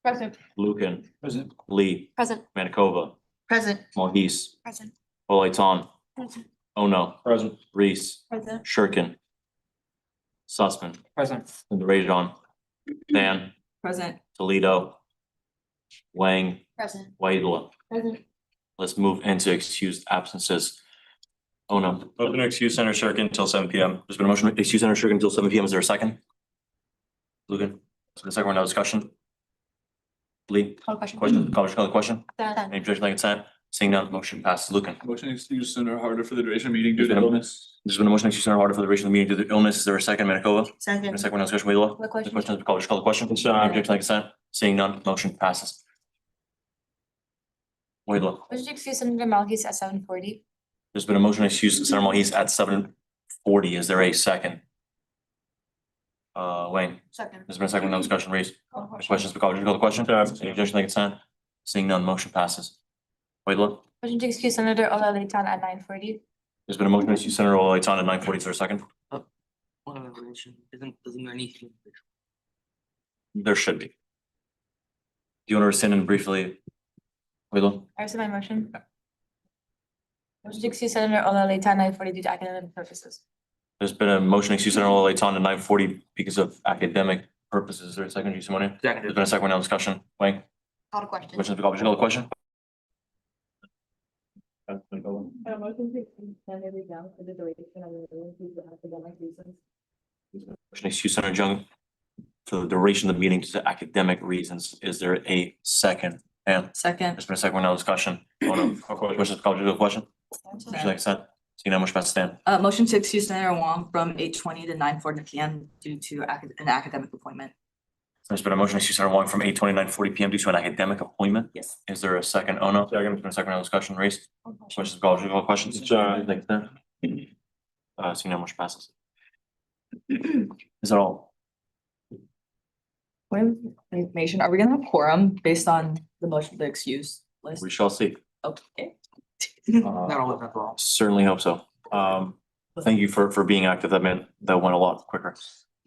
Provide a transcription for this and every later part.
Present. Lucan, Present. Lee, Present. Manitoba, Present. Mahis, Present. Olaiton, Present. Ono, Present. Reese, Present. Shirkin, Sussman, Present. Rajon, Dan, Present. Toledo, Wang, Present. Waidla. Present. Let's move into excused absences. Ono. Motion to excuse Senator Shirkin until 7 p.m. There's been a motion to excuse Senator Shirkin until 7 p.m. Is there a second? Lucan, is there a second one, no discussion? Lee, Call question. call the question? Dan. Any objection, like consent? Seeing none, motion passes. Lucan. Motion to excuse Senator Harder for the duration of meeting due to There's been a- illness. There's been a motion to excuse Senator Harder for the duration of the meeting due to illness. Is there a second, Manitoba? And a Second. second one, no discussion, Waidla? The question. The question is called the question. Any objection, like consent? Seeing none, motion passes. Waidla. Motion to excuse Senator Malhis at 7:40. There's been a motion to excuse Senator Mahis at 7:40. Is there a second? Wayne, Second. there's been a second, no discussion raised. Call the Questions, call the question? Any objection, like consent? Seeing none, motion passes. Waidla. Motion to excuse Senator Olaitan at 9:40. There's been a motion to excuse Senator Olaiton at 9:40. Is there a second? One of the relation doesn't there need to be? There should be. Do you want to rescind and briefly? Waidla. I rescind my motion. Motion to excuse Senator Olaitan 9:40 due to academic purposes. There's been a motion to excuse Senator Olaiton at 9:40 because of academic purposes. Is there a second, Simone? There's been a second, no discussion. Wayne, Call the question. questions, call the question? Motion to excuse Senator Young for the duration of the due to academic reasons. Motion to excuse Senator Jung for the duration of the meeting due to academic reasons. Is there a second? And Second. there's been a second, no discussion. Questions, call the question? Would you like to say? Seeing none, motion passes. Dan. Motion to excuse Senator Wong from 8:20 to 9:40 p.m. due to an academic appointment. There's been a motion to excuse Senator Wong from 8:20 to 9:40 p.m. due to an academic appointment. Yes. Is there a second? Oh, no. Second. There's been a second, no discussion raised. Questions, call the questions? John. Like that. Seeing none, motion passes. Is that all? Information, are we gonna have quorum based on the motion to excuse list? We shall see. Okay. Not all of that wrong. Certainly hope so. Thank you for being active. That went a lot quicker.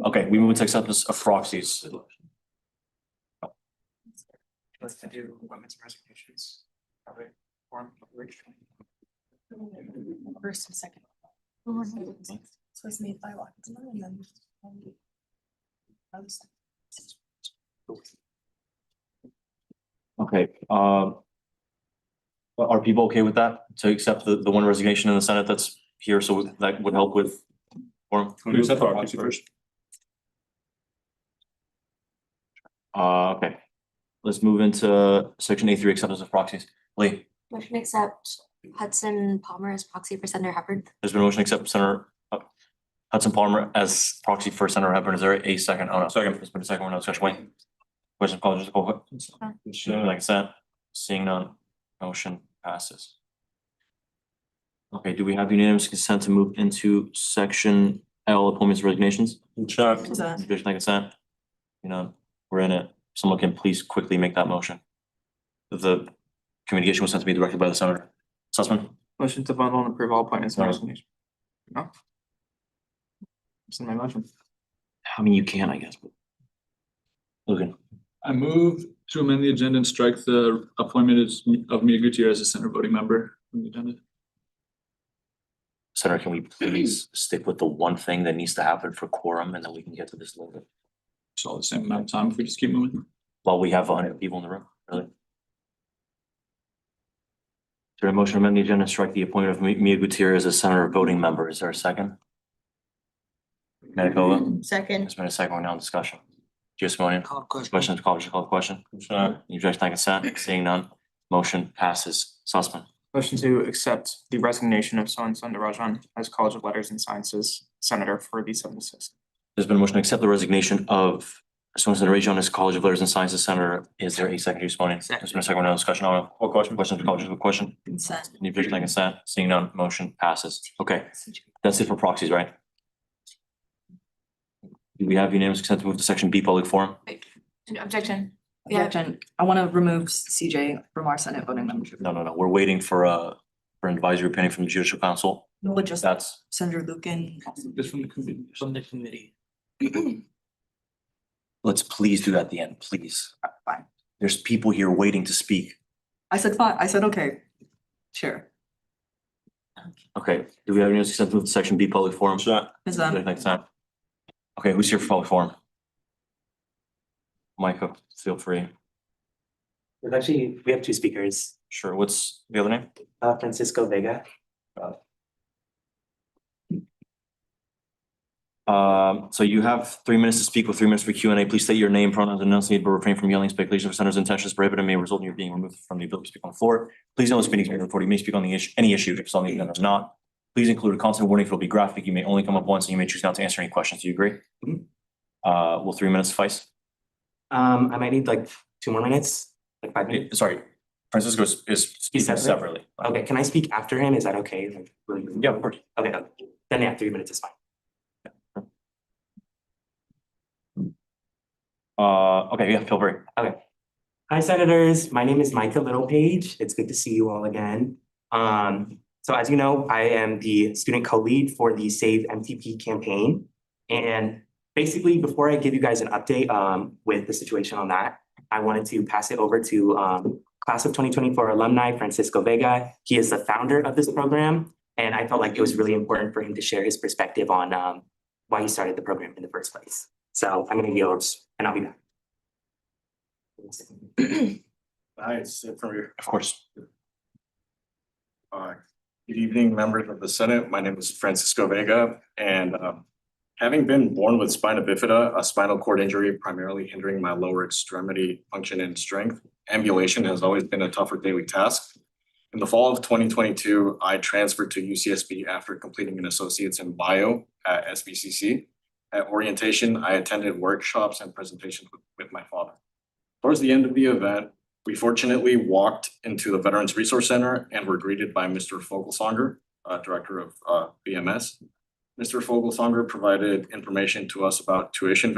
Okay, we move into acceptance of proxies. Let's do women's resignations. Okay. First and second. So it's made by Watson and then. Okay, are people okay with that? To accept the one resignation in the Senate that's here, so that would help with forum? We accept the proxy first. Okay. Let's move into section A3, acceptance of proxies. Lee, Motion to accept Hudson Palmer as proxy for Senator Hepburn. there's been a motion to accept Senator Hudson Palmer as proxy for Senator Hepburn. Is there a second? Oh, no. Second. There's been a second one, no discussion. Wayne. Question, call, just call. Like consent, seeing none, motion passes. Okay, do we have unanimous consent to move into section L, appointments, resignations? Objection, like consent? You know, we're in it. Someone can please quickly make that motion. The communication was sent to me directly by the senator. Sussman? Motion to bundle and approve all appointments and No. resignations. No. It's in my motion. I mean, you can, I guess, but. Logan, I move to amend the agenda and strike the appointment of Mia Gutierrez as Senate voting member from the agenda. Senator, can we please stick with the one thing that needs to happen for quorum and then we can get to this later? It's all the same amount of time if we just keep moving. While we have 100 people in the room, really? Is there a motion to amend the agenda and strike the appointment of Mia Gutierrez as Senator voting member? Is there a second? Manitoba? Second. There's been a second one now in discussion. Just going Call question. questions, call the question. Any objection, like consent? Seeing none, motion passes. Sussman. Motion to accept the resignation of so-and-so Rajan as College of Letters and Sciences Senator for the 7th. There's been a motion to accept the resignation of Senator Rajon as College of Letters and Sciences Senator. Is there a second responding? Second. There's been a second one now in discussion. What question? Questions, call the question. Consent. Any objection, like consent? Seeing none, motion passes. Okay, that's it for proxies, right? Do we have unanimous consent to move to section B, public forum? Objection. Yeah. Objection. I want to remove CJ from our Senate voting membership. No. We're waiting for an advisory opinion from the Judicial Council. No, just That's, Senator Lucan. Just from the committee. From the committee. let's please do that at the end, please. Fine. There's people here waiting to speak. I said fine, I said okay. Sure. Okay, do we have any consent to move to section B, public forum? Ms. Next time. Okay, who's here for public forum? Micah, feel free. There's actually, we have two speakers, Sure, what's the other name? Francisco Vega. So you have 3 minutes to speak with 3 minutes for Q and A. Please state your name, pronouns, and enunciate, but refrain from yelling, speculation of center's intentions prohibited and may result in your being removed from the ability to speak on the floor. Please note this meeting is being recorded. You may speak on the issue, any issue if it's on the agenda or not. Please include a content warning if it will be graphic. You may only come up once and you may choose not to answer any questions. Do you agree? Mhm. Will 3 minutes suffice? I might need like 2 more minutes, like 5 minutes. Sorry, Francisco is speaking separate? separately. Okay, can I speak after him? Is that okay? Like, really? Yeah, of course. Okay, then yeah, 3 minutes is fine. Okay, yeah, feel free. Hi, Senators. My name is Micah Littlepage. It's good to see you all again. So as you know, I am the student co-lead for the Save MTP campaign. And basically, before I give you guys an update with the situation on that, I wanted to pass it over to class of 2024 alumni, Francisco Vega. He is the founder of this program. And I felt like it was really important for him to share his perspective on why he started the program in the first place. So I'm gonna yield and I'll be back. Hi, it's Sid from your, Of course. good evening, members of the Senate. My name is Francisco Vega, and having been born with spina bifida, a spinal cord injury primarily hindering my lower extremity function and strength, ambulation has always been a tougher daily task. In the fall of 2022, I transferred to UCSB after completing an associate's in bio at SBCC. At orientation, I attended workshops and presentations with my father. Towards the end of the event, we fortunately walked into the Veterans Resource Center and were greeted by Mr. Fogelsonger, director of BMS. Mr. Fogelsonger provided information to us about tuition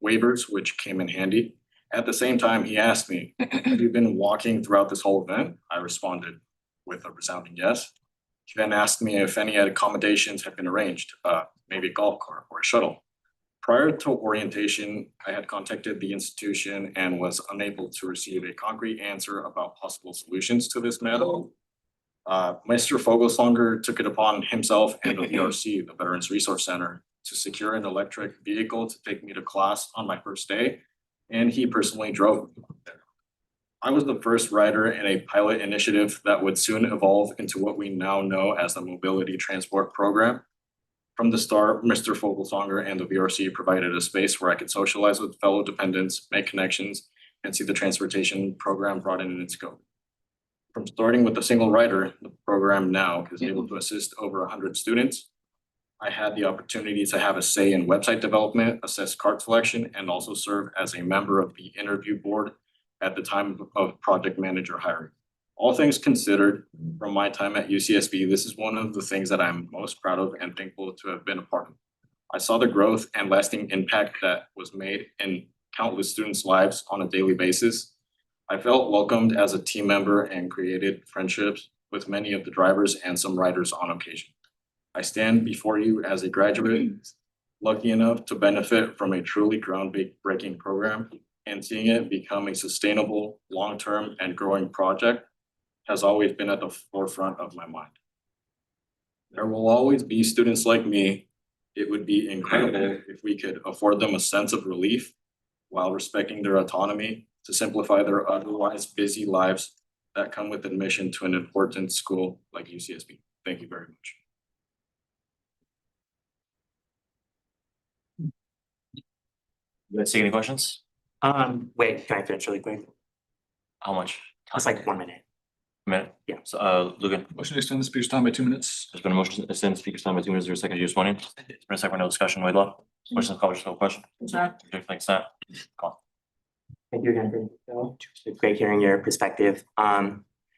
waivers, which came in handy. At the same time, he asked me, have you been walking throughout this whole event? I responded with a resounding yes. He then asked me if any accommodations had been arranged, maybe a golf cart or a shuttle. Prior to orientation, I had contacted the institution and was unable to receive a concrete answer about possible solutions to this matter. Mr. Fogelsonger took it upon himself and the VRC, the Veterans Resource Center, to secure an electric vehicle to take me to class on my first day, and he personally drove me there. I was the first rider in a pilot initiative that would soon evolve into what we now know as the Mobility Transport Program. From the start, Mr. Fogelsonger and the VRC provided a space where I could socialize with fellow dependents, make connections, and see the transportation program broaden in its scope. From starting with a single rider, the program now is able to assist over 100 students. I had the opportunity to have a say in website development, assess cart selection, and also serve as a member of the interview board at the time of project manager hiring. All things considered, from my time at UCSB, this is one of the things that I'm most proud of and thankful to have been a part of. I saw the growth and lasting impact that was made in countless students' lives on a daily basis. I felt welcomed as a team member and created friendships with many of the drivers and some riders on occasion. I stand before you as a graduate, lucky enough to benefit from a truly groundbreaking program, and seeing it become a sustainable, long-term, and growing project has always been at the forefront of my mind. There will always be students like me. It would be incredible if we could afford them a sense of relief while respecting their autonomy to simplify their otherwise busy lives that come with admission to an important school like UCSB. Thank you very much. You guys take any questions? Wait, can I finish really quick? How much? It's like 1 minute. A minute? Yeah. So, Lugan, Motion to extend the speaker's time by 2 minutes. there's been a motion to extend speaker's time by 2 minutes. Is there a second to use one in? It's been a second, no discussion, Wade Questions, comments, no question? Thanks, Nat. Thank you again for it's great hearing your perspective.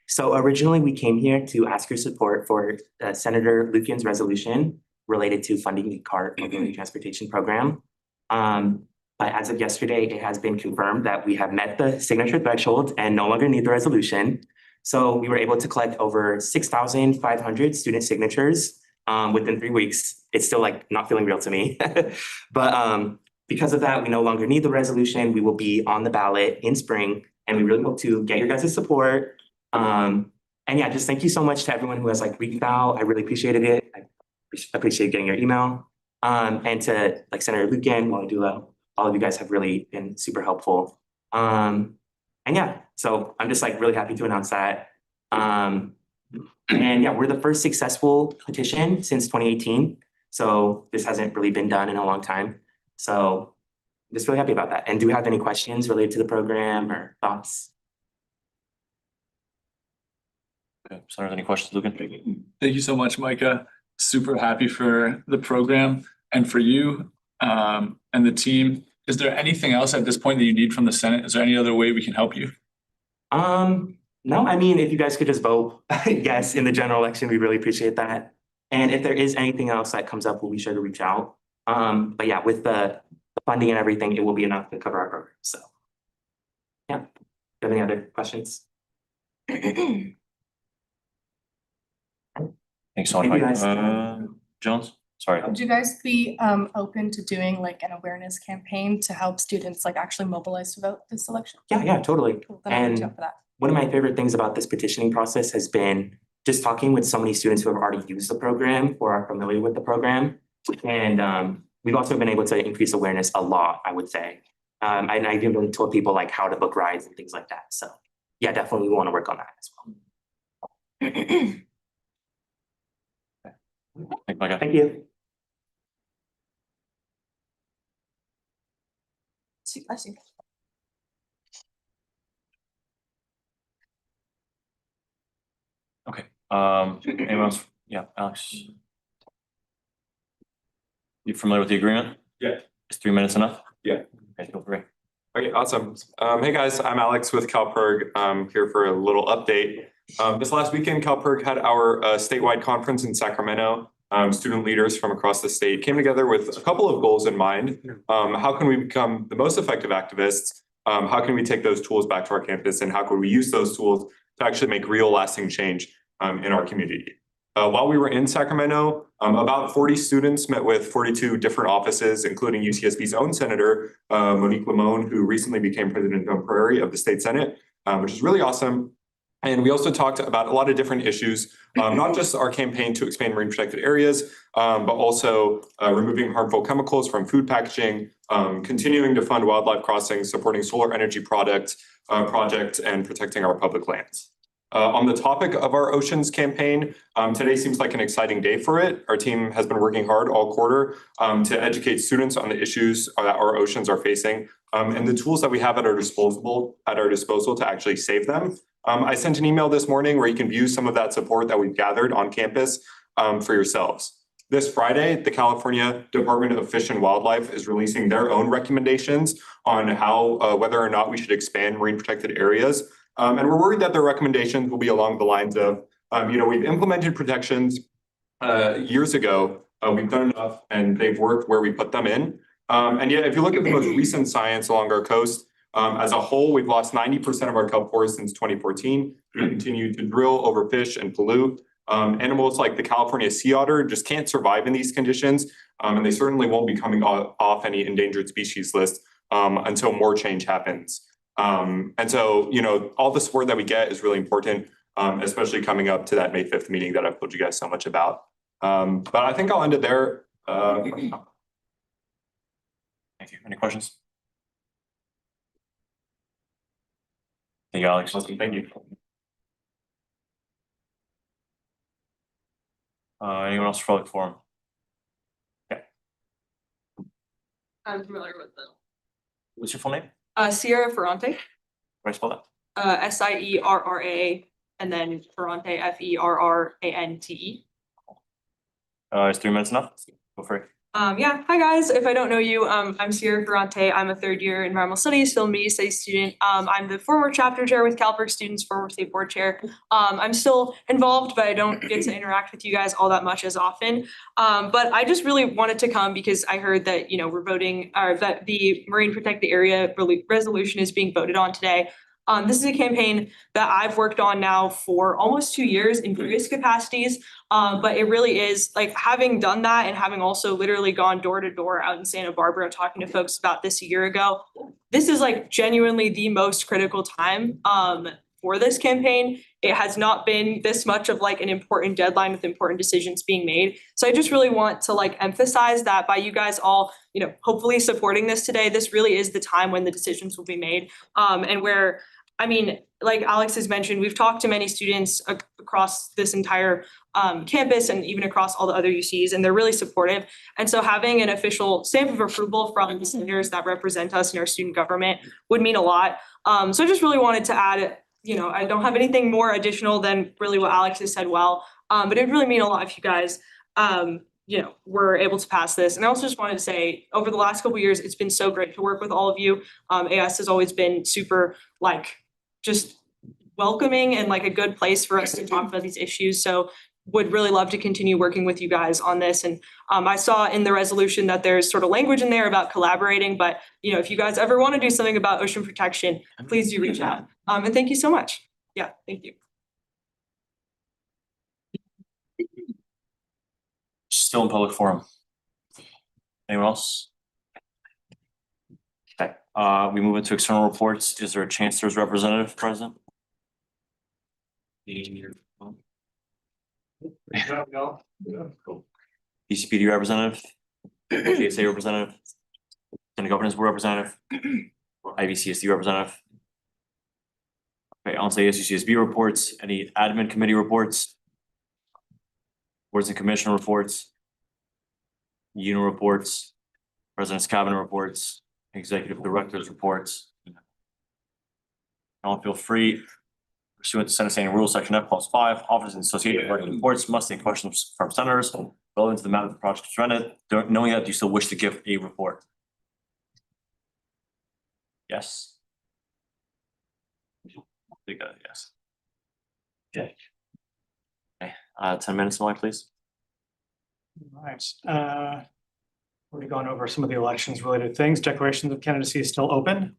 So originally we came here to ask your support for Senator Lukian's resolution related to funding the CART mobility transportation program. But as of yesterday, it has been confirmed that we have met the signature threshold and no longer need the resolution. So we were able to collect over 6,500 student signatures within 3 weeks. It's still like not feeling real to me. But because of that, we no longer need the resolution. We will be on the ballot in spring and we really hope to get your guys' support. And yeah, just thank you so much to everyone who has like reached out. I really appreciated it. I appreciate getting your email. And to like Senator Lucan, Waladula, all of you guys have really been super helpful. And yeah, so I'm just like really happy to announce that. And yeah, we're the first successful petition since 2018. So this hasn't really been done in a long time. So I'm just really happy about that. And do we have any questions related to the program or thoughts? Okay, Senator, any questions, Lucan? Thank you so much, Micah. Super happy for the program and for you and the team. Is there anything else at this point that you need from the Senate? Is there any other way we can help you? No, I mean, if you guys could just vote yes in the general election, we really appreciate that. And if there is anything else that comes up, we'll be sure to reach out. But yeah, with the funding and everything, it will be enough to cover our program. So yeah, do you have any other questions? Thanks so much, Thank you, Mike. guys. Jones, sorry. Would you guys be open to doing like an awareness campaign to help students like actually mobilize to vote this election? Yeah, totally. Cool, then I'll hit you And up for that. one of my favorite things about this petitioning process has been just talking with so many students who have already used the program or are familiar with the program. And we've also been able to increase awareness a lot, I would say. And I've even told people like how to book rides and things like that. So yeah, definitely we want to work on that as well. Thank Micah. Thank you. I see. Okay, anyone else? Yeah, Alex. You familiar with the agreement? Yeah. Is 3 minutes enough? Yeah. Okay, feel free. Okay, awesome. Hey guys, I'm Alex with CalPERG. I'm here for a little update. This last weekend, CalPERG had our statewide conference in Sacramento. Student leaders from across the state came together with a couple of goals in mind. How can we become the most effective activists? How can we take those tools back to our campus, and how can we use those tools to actually make real lasting change in our community? While we were in Sacramento, about 40 students met with 42 different offices, including UCSB's own Senator, Monique Limon, who recently became President Don Prairie of the State Senate, which is really awesome. And we also talked about a lot of different issues, not just our campaign to expand marine protected areas, but also removing harmful chemicals from food packaging, continuing to fund wildlife crossings, supporting solar energy projects, and protecting our public lands. On the topic of our oceans campaign, today seems like an exciting day for it. Our team has been working hard all quarter to educate students on the issues that our oceans are facing and the tools that we have at our disposal to actually save them. I sent an email this morning where you can view some of that support that we've gathered on campus for yourselves. This Friday, the California Department of Fish and Wildlife is releasing their own recommendations on how whether or not we should expand marine protected areas. And we're worried that their recommendations will be along the lines of, we've implemented protections years ago, we've done enough and they've worked where we put them in. And yet, if you look at the most recent science along our coast, as a whole, we've lost 90% of our kelp forests since 2014. We continue to drill, overfish, and pollute. Animals like the California sea otter just can't survive in these conditions, and they certainly won't be coming off any endangered species list until more change happens. And so, all the support that we get is really important, especially coming up to that May 5th meeting that I've told you guys so much about. But I think I'll end it there. Thank you. Any questions? Thank you, Alex. Thank you. Anyone else for public forum? I'm familiar with them. What's your full name? Sierra Ferrante, How do I spell that? Sierra, and then Ferrante, Ferrante. Is 3 minutes enough? Go for it. Yeah, hi guys. If I don't know you, I'm Sierra Ferrante. I'm a third year environmental studies, film media studies student. I'm the former chapter chair with CalPERG students, former state board chair. I'm still involved, but I don't get to interact with you guys all that much as often. But I just really wanted to come because I heard that, we're voting, or that the marine protected area resolution is being voted on today. This is a campaign that I've worked on now for almost 2 years in various capacities. But it really is like having done that and having also literally gone door to door out in Santa Barbara talking to folks about this a year ago. This is like genuinely the most critical time for this campaign. It has not been this much of like an important deadline with important decisions being made. So I just really want to like emphasize that by you guys all, hopefully supporting this today, this really is the time when the decisions will be made. And where, I mean, like Alex has mentioned, we've talked to many students across this entire campus and even across all the other UCs, and they're really supportive. And so having an official stamp of approval from the senators that represent us in our student government would mean a lot. So I just really wanted to add, I don't have anything more additional than really what Alex has said well, but it'd really mean a lot if you guys, were able to pass this. And I also just wanted to say, over the last couple of years, it's been so great to work with all of you. AS has always been super just welcoming and like a good place for us to talk about these issues. So would really love to continue working with you guys on this. And I saw in the resolution that there's sort of language in there about collaborating, but if you guys ever want to do something about ocean protection, please do reach out. And thank you so much. Yeah, thank you. Still in public forum. Anyone else? Okay, we move into external reports. Is there a chancellor's representative present? BCPD representative, GSA representative, County Governance Board representative, IBCSD representative. Okay, I'll say SUCSB reports, any admin committee reports, boards and commission reports, unit reports, president's cabinet reports, executive director's reports. Don't feel free. Pursuant to Senate Standing Rules, Section F+5, officers and associated reports must take questions from senators relevant to the matter of the project presented. Knowing that, do you still wish to give a report? Yes. Yes. Okay. Okay, 10 minutes, Mike, please. Right. We're going over some of the elections related things. Declarations of candidacy is still open.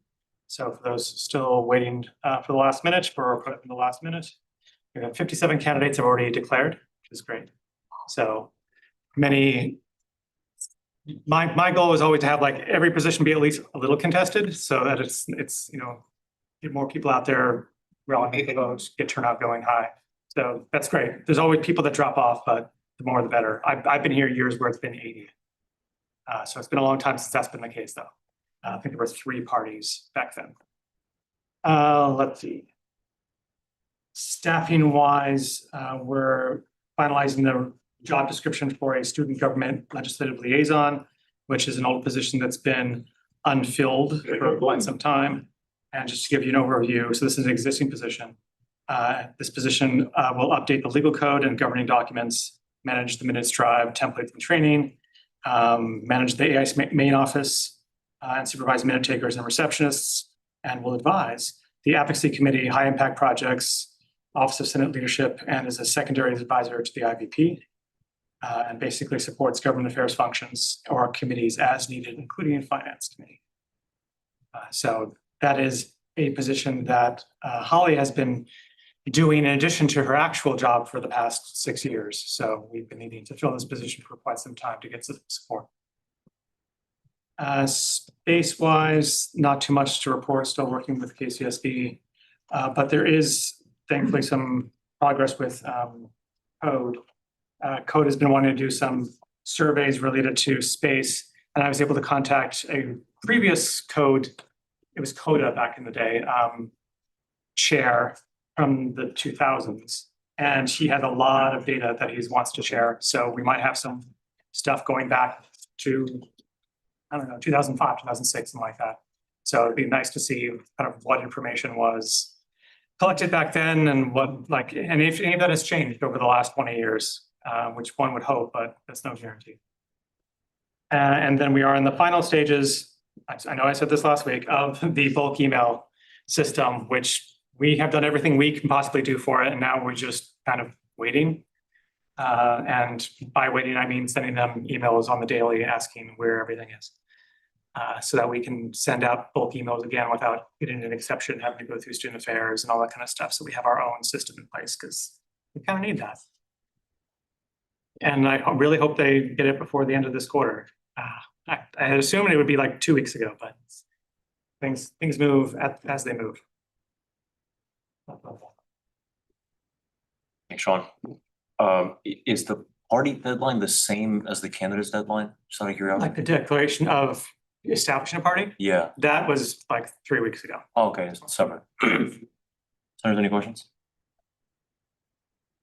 So for those still waiting for the last minute, or put it in the last minute, we have 57 candidates have already declared, which is great. So my goal is always to have like every position be at least a little contested, so that it's get more people out there, rallying the votes, get turnout going high. So that's great. There's always people that drop off, but the more the better. I've been here years where it's been 80. So it's been a long time since that's been the case, though. I think there were 3 parties back then. Let's see. Staffing wise, we're finalizing the job description for a student government legislative liaison, which is an old position that's been unfilled for quite some time. And just to give you an overview, so this is an existing position. This position will update the legal code and governing documents, manage the minutes tribe, templates and training, manage the AIS main office, and supervise minute takers and receptionists, and will advise the advocacy committee, high impact projects, Office of Senate Leadership, and is a secondary advisor to the IVP, and basically supports government affairs functions or committees as needed, including in finance committee. So that is a position that Holly has been doing in addition to her actual job for the past 6 years. So we've been needing to fill this position for quite some time to get some support. Space-wise, not too much to report, still working with KCSB, but there is thankfully some progress with code. Code has been wanting to do some surveys related to space, and I was able to contact a previous code, it was CODA back in the day, chair from the 2000s, and he had a lot of data that he wants to share. So we might have some stuff going back to, I don't know, 2005, 2006, something like that. So it'd be nice to see kind of what information was collected back then and and if any of that has changed over the last 20 years, which one would hope, but that's no guarantee. And then we are in the final stages, I know I said this last week, of the bulk email system, which we have done everything we can possibly do for it. And now we're just kind of waiting. And by waiting, I mean sending them emails on the daily asking where everything is. so that we can send out bulk emails again without getting an exception, having to go through student affairs and all that kind of stuff. So we have our own system in place because we kind of need that. And I really hope they get it before the end of this quarter. I had assumed it would be like 2 weeks ago, but things move as they move. Thanks, Sean. Is the party deadline the same as the candidate's deadline? Just out of Like curiosity. the declaration of establishing a party, Yeah. that was like 3 weeks ago. Oh, okay, it's separate. So, any questions?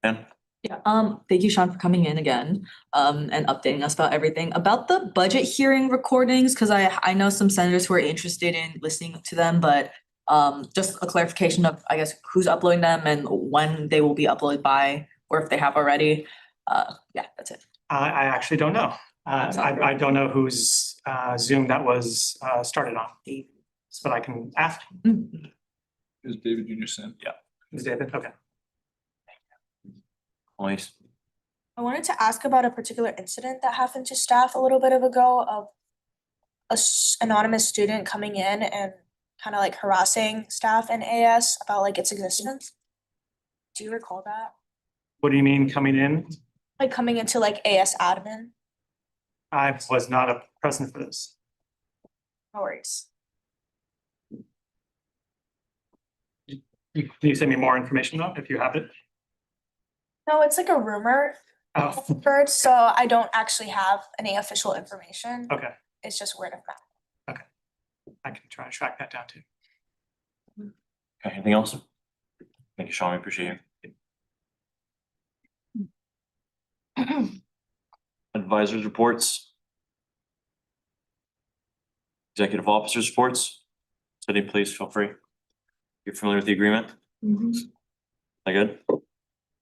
Dan? Yeah, thank you, Sean, for coming in again, and updating us about everything. About the budget hearing recordings, because I know some senators who are interested in listening to them, but just a clarification of, I guess, who's uploading them and when they will be uploaded by, or if they have already. Yeah, that's it. I actually don't know. I don't know whose Zoom that was started on, but I can ask. Is David Junior Sim? Yeah. Is David? Okay. Please. I wanted to ask about a particular incident that happened to staff a little bit ago of anonymous student coming in and kind of like harassing staff in AS about like its existence. Do you recall that? What do you mean coming in? Like coming into like AS admin? I was not present for this. No worries. Can you send me more information though, if you have it? No, it's like a rumor Oh, first, so I don't actually have any official information. okay. It's just word of mouth. I can try to track that down too. Okay, anything else? Thank you, Sean. We appreciate you. Advisors reports. Executive officers reports. City, please feel free. You're familiar with the agreement? That good?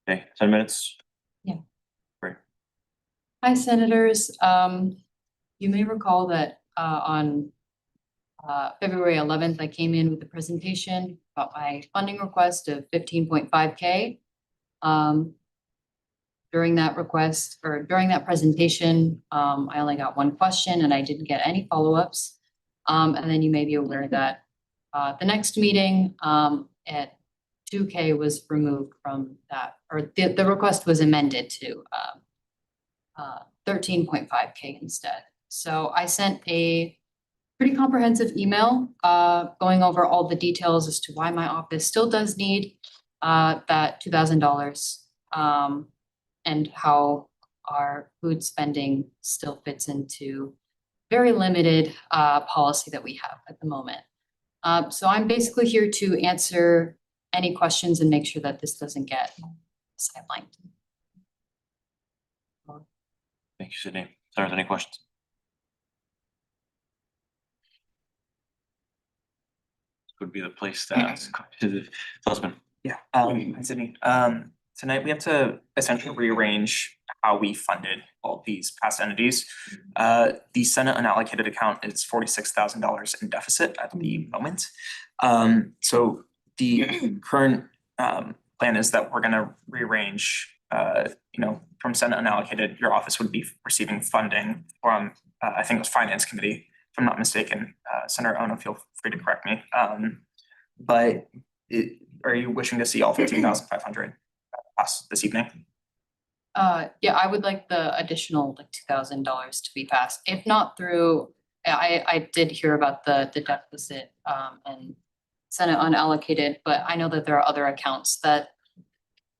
Okay, 10 minutes. Hi, Senators. You may recall that on February 11th, I came in with a presentation about my funding request of 15.5K. During that request, or during that presentation, I only got one question and I didn't get any follow-ups. And then you may be aware that the next meeting at 2K was removed from that, or the request was amended to 13.5K instead. So I sent a pretty comprehensive email going over all the details as to why my office still does need that $2,000 and how our food spending still fits into very limited policy that we have at the moment. So I'm basically here to answer any questions and make sure that this doesn't get sidelined. Thank you, Sydney. Sarah, any questions? This would be the place to ask. Husband. Yeah, hi Sydney. Tonight we have to essentially rearrange how we funded all these past entities. The Senate unallocated account is $46,000 in deficit at the moment. So the current plan is that we're gonna rearrange, from Senate unallocated, your office would be receiving funding from, I think it was Finance Committee, if I'm not mistaken. Senator Ono, feel free to correct me. But are you wishing to see all 15,500 pass this evening? Yeah, I would like the additional like $2,000 to be passed, if not through, I did hear about the deficit and Senate unallocated, but I know that there are other accounts that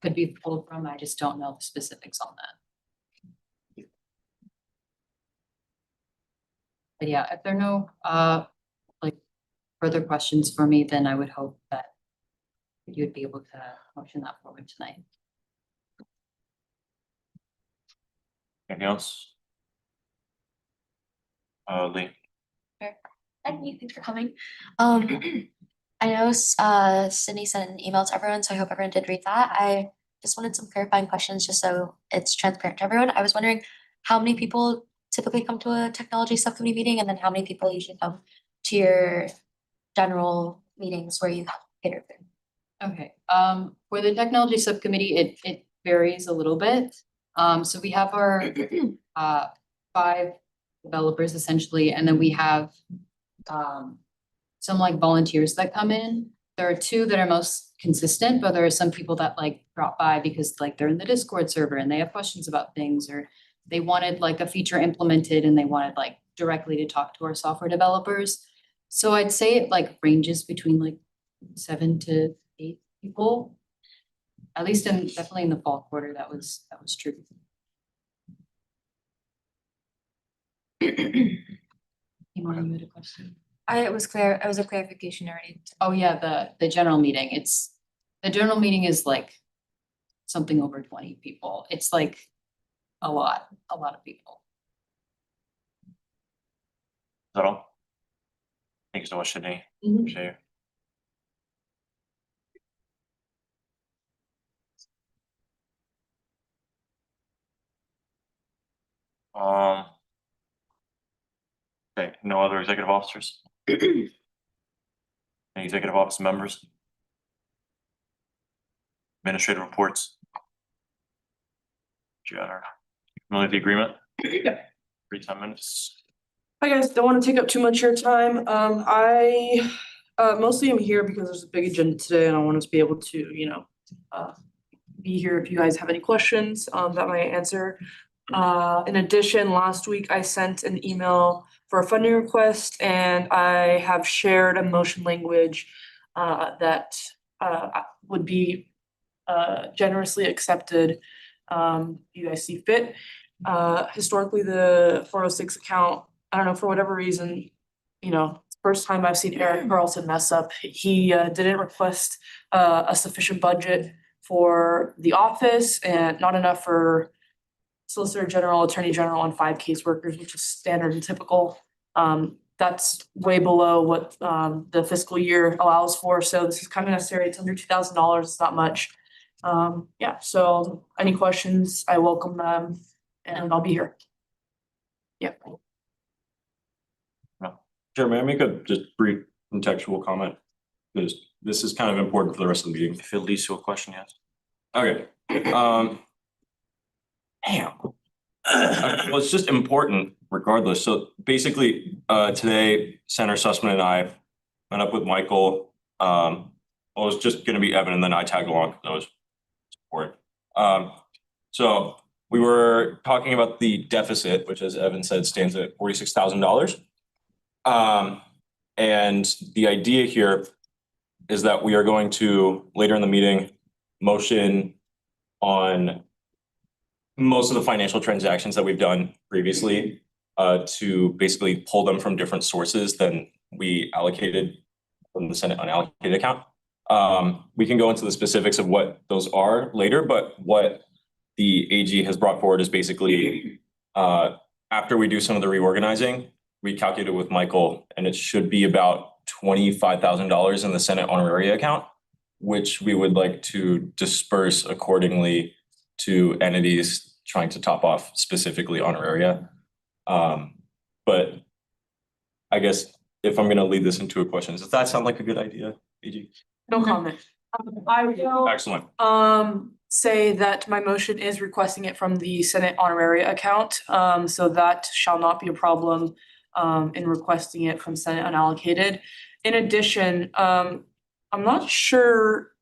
could be pulled from. I just don't know the specifics on that. But yeah, if there are no like further questions for me, then I would hope that you would be able to motion that forward tonight. Anything else? Lee. Thank you, thanks for coming. I know Sydney sent an email to everyone, so I hope everyone did read that. I just wanted some clarifying questions just so it's transparent to everyone. I was wondering how many people typically come to a technology subcommittee meeting, and then how many people usually come to your general meetings where you cater food? Okay, for the technology subcommittee, it varies a little bit. So we have our 5 developers essentially, and then we have some like volunteers that come in. There are two that are most consistent, but there are some people that like drop by because like they're in the Discord server and they have questions about things, or they wanted like a feature implemented and they wanted like directly to talk to our software developers. So I'd say it like ranges between like 7 to 8 people. At least definitely in the fall quarter, that was true. Imani, you had a question? It was clear, it was a clarification already. Oh, yeah, the general meeting, the general meeting is like something over 20 people. It's like a lot of people. Is that all? Thank you so much, Sydney. Mhm. Appreciate you. Okay, no other executive officers? Any executive office members? Administrative reports? Jenner, familiar with the agreement? Yeah. 10 minutes. Hi guys, don't want to take up too much of your time. I mostly am here because there's a big agenda today and I want to be able to, be here if you guys have any questions that might answer. In addition, last week I sent an email for a funding request and I have shared a motion language that would be generously accepted, you guys see fit. Historically, the 406 account, I don't know, for whatever reason, first time I've seen Eric Carlson mess up. He didn't request a sufficient budget for the office and not enough for Solicitor General, Attorney General, and 5 caseworkers, which is standard and typical. That's way below what the fiscal year allows for, so this is kind of necessary. It's under $2,000, it's not much. Yeah, so any questions, I welcome them, and I'll be here. Yep. Chair, may I make a just brief contextual comment? Because this is kind of important for the rest of the meeting. If it leads to a question, yes. Okay, damn. Well, it's just important regardless. So basically, today, Senator Sussman and I met up with Michael. Well, it was just gonna be Evan and then I tagged along. That was support. So we were talking about the deficit, which as Evan said, stands at $46,000. And the idea here is that we are going to, later in the meeting, motion on most of the financial transactions that we've done previously to basically pull them from different sources than we allocated from the Senate unallocated account. We can go into the specifics of what those are later, but what the AG has brought forward is basically after we do some of the reorganizing, we calculated with Michael, and it should be about $25,000 in the Senate honoraria account, which we would like to disperse accordingly to entities trying to top off specifically honoraria. But I guess if I'm going to lead this into a question, does that sound like a good idea, AG? No comment. I will Excellent. say that my motion is requesting it from the Senate honoraria account, so that shall not be a problem in requesting it from Senate unallocated. In addition, I'm not sure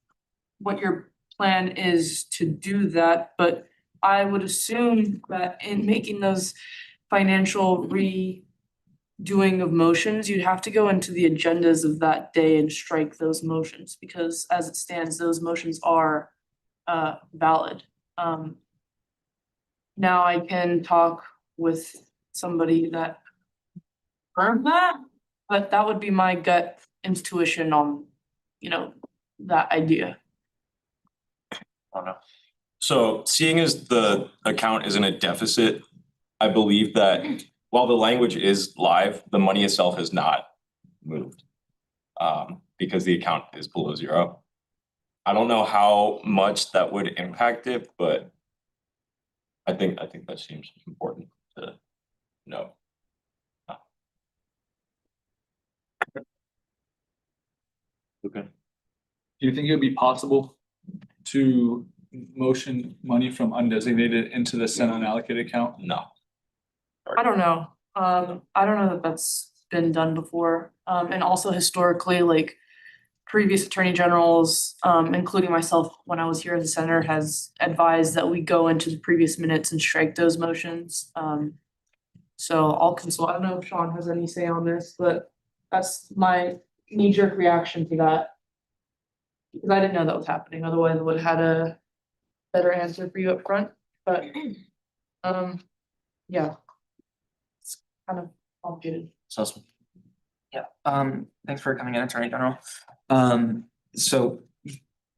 what your plan is to do that, but I would assume that in making those financial redoing of motions, you'd have to go into the agendas of that day and strike those motions, because as it stands, those motions are valid. Now I can talk with somebody that confirmed that, but that would be my gut intuition on, that idea. Oh, no. So seeing as the account is in a deficit, I believe that while the language is live, the money itself is not moved because the account is below zero. I don't know how much that would impact it, but I think that seems important to know. Okay. Do you think it would be possible to motion money from undesignated into the Senate unallocated account? No. I don't know. I don't know that that's been done before. And also historically, like previous attorney generals, including myself, when I was here as a senator, has advised that we go into the previous minutes and strike those motions. So I'll consult, I don't know if Sean has any say on this, but that's my knee-jerk reaction to that. Because I didn't know that was happening, otherwise I would have had a better answer for you up front, but yeah. It's kind of complicated. Sussman. Yeah, thanks for coming in, Attorney General. So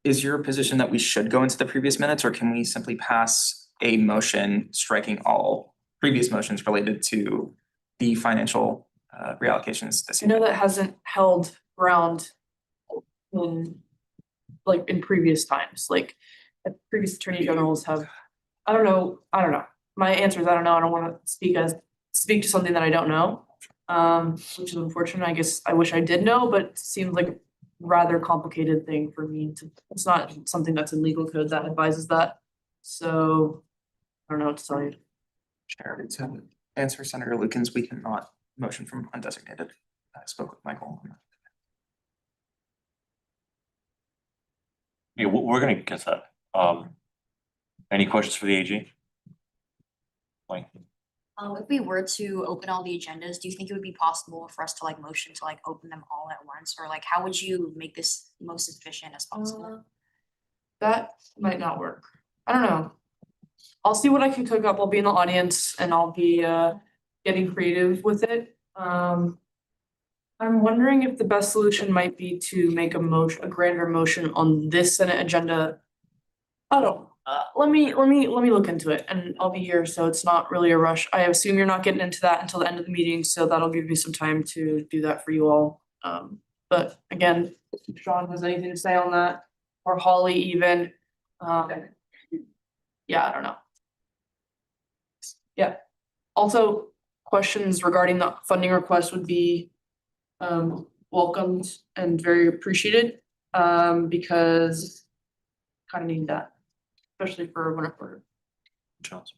is your position that we should go into the previous minutes, or can we simply pass a motion striking all previous motions related to the financial reallocations this I year? know that hasn't held ground in previous times, like previous attorney generals have, I don't know. My answer is I don't know. I don't wanna speak to something that I don't know. Which is unfortunate. I guess I wish I did know, but it seems like a rather complicated thing for me to, it's not something that's in legal code that advises that. So I don't know what to tell you. Chair, to answer Senator Lukens, we cannot motion from undesignated. I spoke with Michael. Yeah, we're gonna get to that. Any questions for the AG? Like, If we were to open all the agendas, do you think it would be possible for us to like motion to like open them all at once? Or like, how would you make this most efficient as possible? That might not work. I don't know. I'll see what I can cook up. I'll be in the audience and I'll be getting creative with it. I'm wondering if the best solution might be to make a grander motion on this Senate agenda. I don't, let me look into it and I'll be here, so it's not really a rush. I assume you're not getting into that until the end of the meeting, so that'll give me some time to do that for you all. But again, if Sean has anything to say on that, or Holly even, yeah, I don't know. Yeah, also questions regarding the funding request would be welcomed and very appreciated, because kind of need that, especially for whenever. Charles.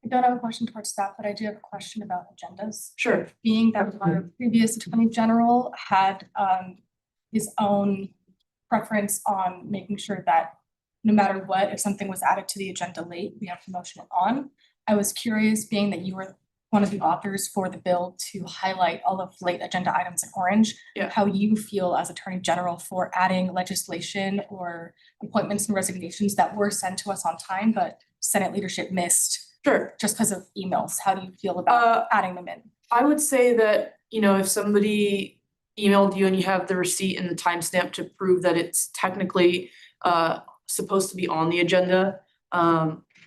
I don't have a question towards staff, but I do have a question about agendas. Sure. Being that our previous attorney general had his own preference on making sure that no matter what, if something was added to the agenda late, we have to motion it on. I was curious, being that you were one of the authors for the bill to highlight all of late agenda items in orange, Yeah. how you feel as attorney general for adding legislation or appointments and resignations that were sent to us on time, but Senate leadership missed. Sure. Just because of emails. How do you feel about adding them in? I would say that, if somebody emailed you and you have the receipt and the timestamp to prove that it's technically supposed to be on the agenda,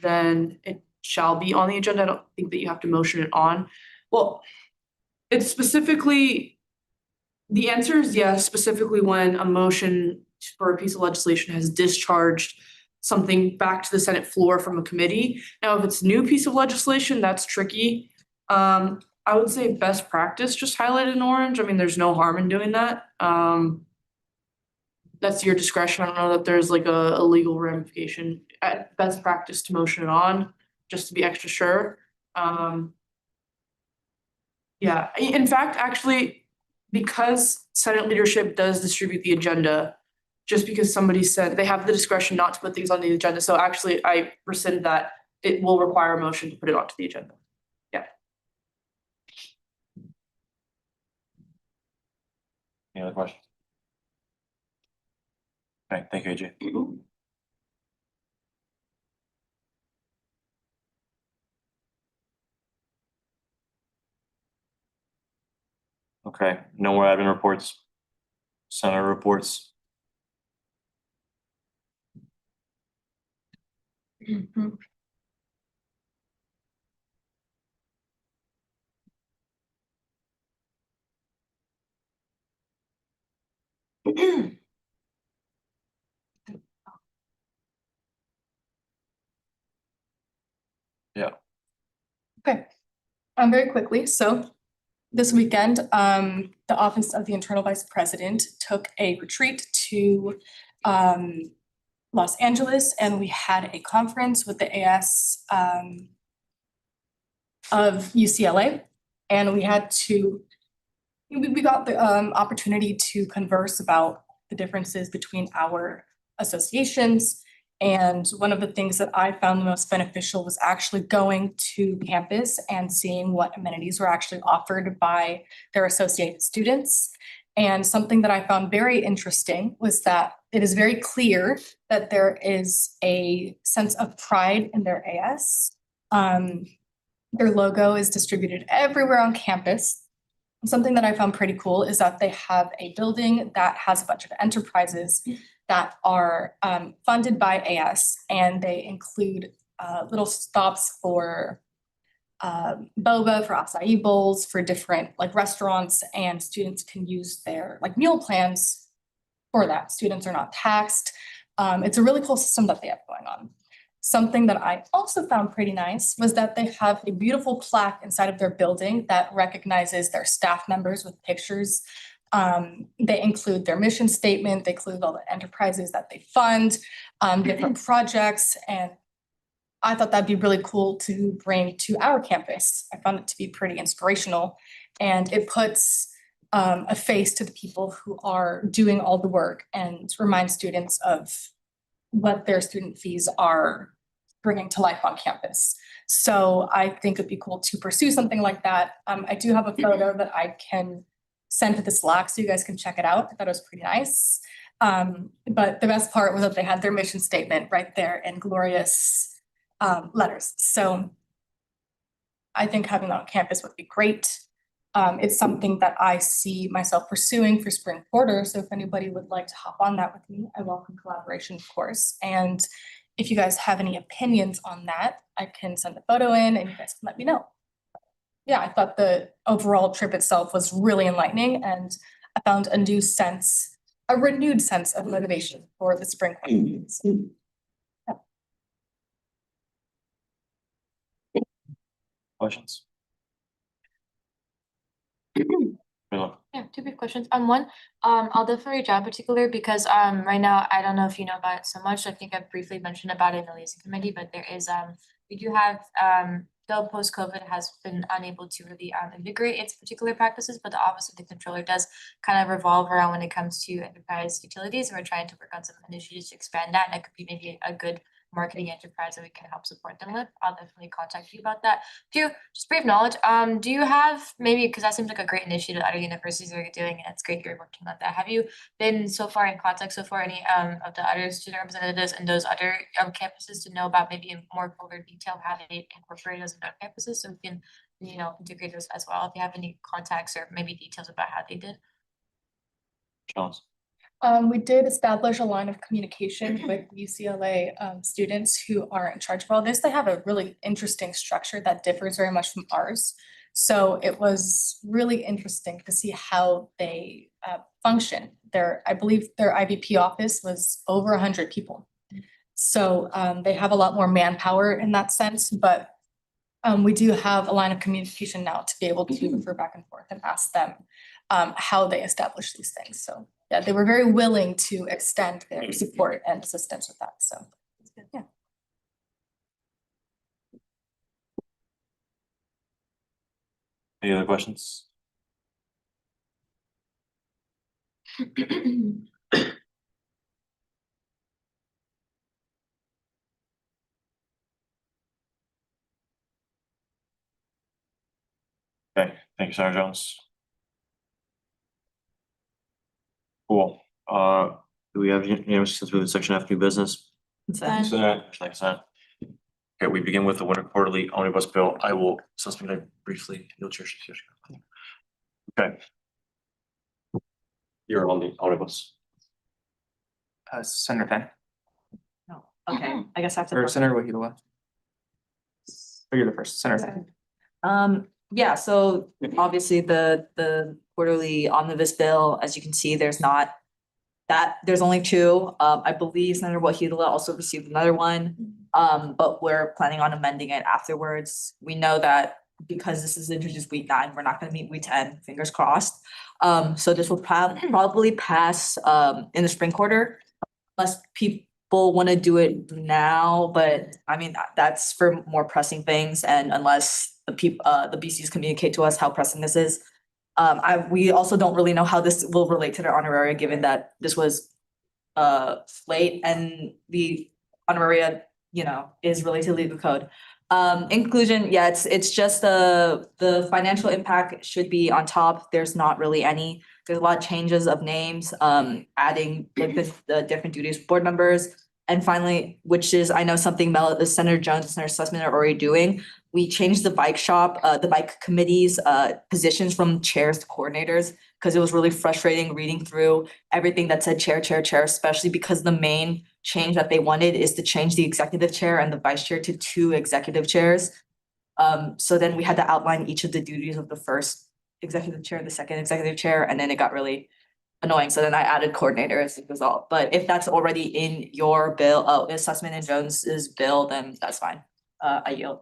then it shall be on the agenda. I don't think that you have to motion it on. Well, it's specifically, the answer is yes, specifically when a motion for a piece of legislation has discharged something back to the Senate floor from a committee. Now, if it's a new piece of legislation, that's tricky. I would say best practice, just highlighted in orange. I mean, there's no harm in doing that. That's your discretion. I don't know that there's like a legal ramification. At best practice to motion it on, just to be extra sure. Yeah, in fact, actually, because Senate leadership does distribute the agenda, just because somebody said they have the discretion not to put things on the agenda, so actually I rescind that. It will require a motion to put it onto the agenda. Yeah. Any other questions? Okay, thank you, AJ. Okay, no more admin reports. Senator reports. Yeah. Okay, very quickly, so this weekend, the Office of the Internal Vice President took a retreat to Los Angeles, and we had a conference with the AS of UCLA. And we had to, we got the opportunity to converse about the differences between our associations. And one of the things that I found the most beneficial was actually going to campus and seeing what amenities were actually offered by their associated students. And something that I found very interesting was that it is very clear that there is a sense of pride in their AS. Their logo is distributed everywhere on campus. Something that I found pretty cool is that they have a building that has a bunch of enterprises that are funded by AS, and they include little stops for boba, for acai bowls, for different like restaurants, and students can use their like meal plans for that. Students are not taxed. It's a really cool system that they have going on. Something that I also found pretty nice was that they have a beautiful plaque inside of their building that recognizes their staff members with pictures. They include their mission statement, they include all the enterprises that they fund, different projects, and I thought that'd be really cool to bring to our campus. I found it to be pretty inspirational, and it puts a face to the people who are doing all the work and remind students of what their student fees are bringing to life on campus. So I think it'd be cool to pursue something like that. I do have a photo that I can send to the Slack so you guys can check it out. I thought it was pretty nice. But the best part was that they had their mission statement right there in glorious letters. So I think having that on campus would be great. It's something that I see myself pursuing for spring quarter. So if anybody would like to hop on that with me, I welcome collaboration, of course. And if you guys have any opinions on that, I can send a photo in and you guys can let me know. Yeah, I thought the overall trip itself was really enlightening, and I found a renewed sense of motivation for the spring quarter. Questions? Yeah, two brief questions. One, I'll definitely reach out in particular because right now, I don't know if you know about it so much. I think I briefly mentioned about it in the liaison committee, but there is we do have though post-COVID has been unable to really integrate its particular practices, but the Office of the Controller does kind of revolve around when it comes to enterprise utilities, and we're trying to work on some initiatives to expand that, and that could be maybe a good marketing enterprise that we can help support them with. I'll definitely contact you about that. Two, just brief knowledge, do you have maybe, because that seems like a great initiative that other universities are doing, and it's great you're working on that. Have you been so far in contact so far any of the other student representatives and those other campuses to know about maybe in more fuller detail how they incorporate those in their campuses, so we can, you know, integrate those as well? If you have any contacts or maybe details about how they did. Jones? We did establish a line of communication with UCLA students who are in charge of all this. They have a really interesting structure that differs very much from ours. So it was really interesting to see how they function. I believe their IVP office was over 100 people. So they have a lot more manpower in that sense, but we do have a line of communication now to be able to refer back and forth and ask them how they establish these things. So yeah, they were very willing to extend their support and assistance with that. So it's good. Yeah. Any other questions? Okay, thank you, Senator Jones. Cool. Do we have unanimous consent with section F new business? Consent. Okay, we begin with the winter quarterly omnibus bill. I will suspend it briefly. Okay. You're on the omnibus. Senator Penn, No, okay, I guess I have to. or Senator Wahidullah. Or you're the first, Senator Penn. Yeah, so obviously the quarterly omnibus bill, as you can see, there's only two. I believe Senator Wahidullah also received another one. But we're planning on amending it afterwards. We know that because this is introduced week 9, we're not gonna meet week 10, fingers crossed. So this will probably pass in the spring quarter, unless people wanna do it now, but I mean, that's for more pressing things, and unless the BCs communicate to us how pressing this is. We also don't really know how this will relate to their honoraria, given that this was late and the honoraria, is related to legal code. Inclusion, yeah, it's just the financial impact should be on top. There's not really any. There's a lot of changes of names, adding like the different duties of board members. And finally, which is, I know something Senator Jones and Senator Sussman are already doing. We changed the bike shop, the bike committee's positions from chairs to coordinators, because it was really frustrating reading through everything that said chair, especially because the main change that they wanted is to change the executive chair and the vice chair to 2 executive chairs. So then we had to outline each of the duties of the first executive chair, the second executive chair, and then it got really annoying. So then I added coordinator as a result. But if that's already in your bill, Sussman and Jones's bill, then that's fine. I yield.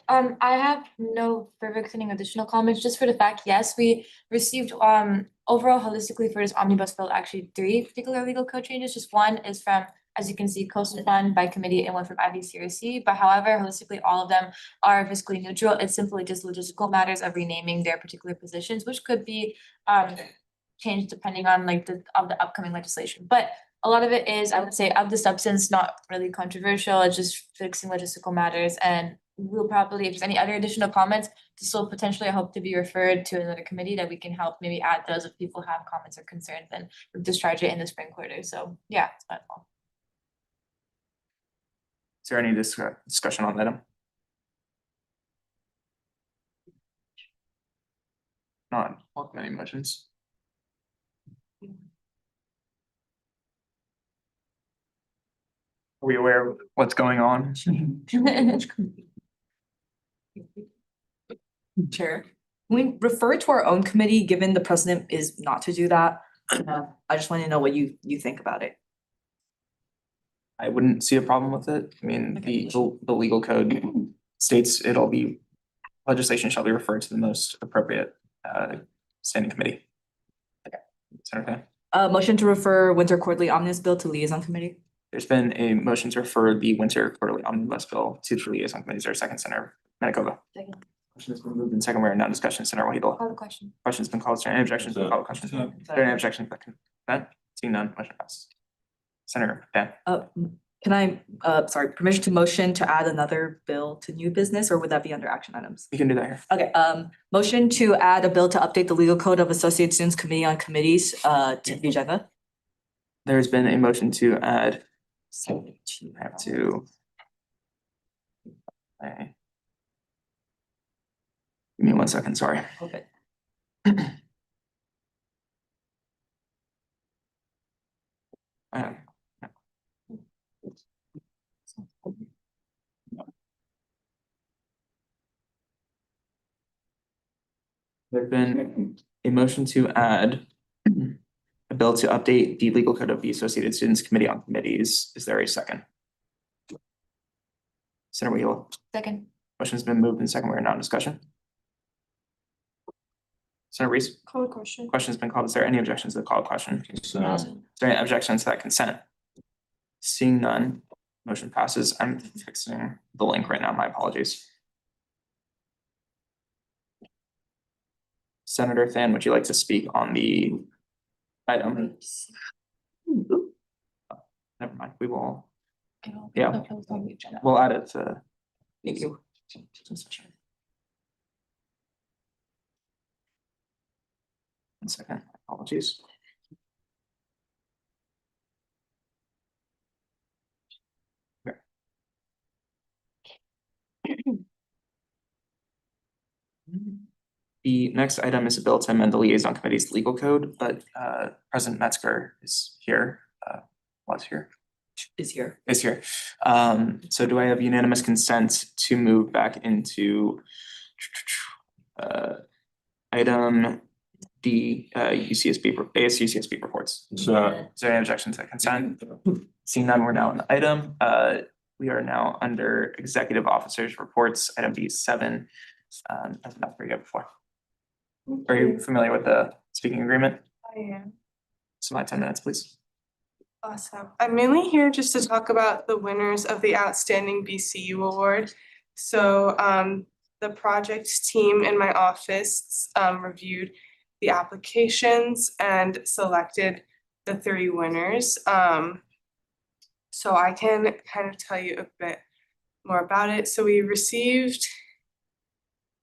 I have no further additional comments, just for the fact, yes, we received overall holistically for this omnibus bill, actually 3 particular legal code changes. Just one is from, as you can see, co-signed by committee and one from IVCRC, but however, holistically, all of them are fiscally neutral. It's simply just logistical matters of renaming their particular positions, which could be changed depending on like the upcoming legislation. But a lot of it is, I would say, of the substance, not really controversial. It's just fixing logistical matters, and we'll probably, if there's any other additional comments, this will potentially hope to be referred to another committee that we can help maybe add those if people have comments or concerns, and discharge it in the spring quarter. So yeah, it's my fault. Is there any discussion on that item? Not welcome any motions. Are we aware of what's going on? Chair, can we refer to our own committee, given the precedent is not to do that? I just want to know what you think about it. I wouldn't see a problem with it. I mean, the legal code states legislation shall be referred to the most appropriate standing committee. Okay. Is that okay? Motion to refer Winter Quarterly Omnibus Bill to Liaison Committee. There's been a motion to refer the Winter Quarterly Omnibus Bill to the liaison committee. Is there a second, Senator Manikova? Second. Motion has been moved in second. We're in non-discussion. Senator Wahido. Call the question. Question's been called. Is there any objections to the call of question? Is there any objections to that? Seeing none, motion passes. Senator Dan. Can I, permission to motion to add another bill to new business, or would that be under action items? You can do that here. Okay, motion to add a bill to update the legal code of Associate Students Committee on Committees to the agenda. There's been a motion to add. I have to. Give me 1 second, sorry. Okay. There's been a motion to add a bill to update the legal code of the Associated Students Committee on Committees. Is there a second? Senator Wheeler. Second. Motion's been moved in second. We're in non-discussion. Senator Reese. Call the question. Question's been called. Is there any objections to the call question? Is there any objections to that consent? Seeing none, motion passes. I'm fixing the link right now. My apologies. Senator Than, would you like to speak on the item? Never mind, we will, yeah. We'll add it to. Thank you. 1 second, apologies. Okay. The next item is a bill to amend the liaison committee's legal code, but President Metzger is here, Is here. So do I have unanimous consent to move back into item D, ASUCSB reports? Is there any objection to consent? Seeing none, we're now on the item. We are now under executive officers reports, item B7. I've not heard it before. Are you familiar with the speaking agreement? I am. So my 10 minutes, please. Awesome. I'm mainly here just to talk about the winners of the Outstanding BCU Award. So the project team in my office reviewed the applications and selected the 3 winners. So I can kind of tell you a bit more about it. So we received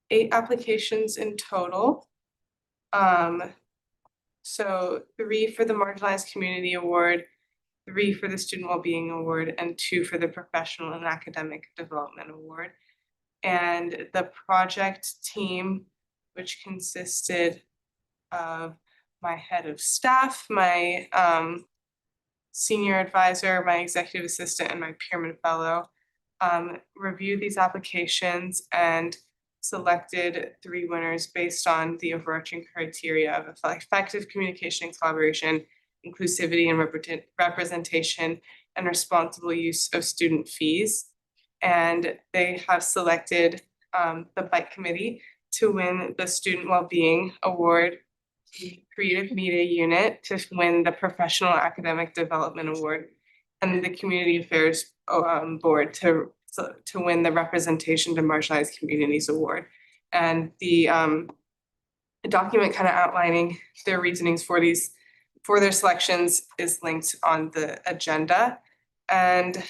8 applications in total. So 3 for the Marginalized Community Award, 3 for the Student Wellbeing Award, and 2 for the Professional and Academic Development Award. And the project team, which consisted of my head of staff, my senior advisor, my executive assistant, and my Pearman Fellow, reviewed these applications and selected 3 winners based on the overarching criteria of effective communication and collaboration, inclusivity and representation, and responsible use of student fees. And they have selected the Bike Committee to win the Student Wellbeing Award, the Creative Media Unit to win the Professional Academic Development Award, and the Community Affairs Board to win the Representation to Marginalized Communities Award. And the document kind of outlining their reasonings for their selections is linked on the agenda. And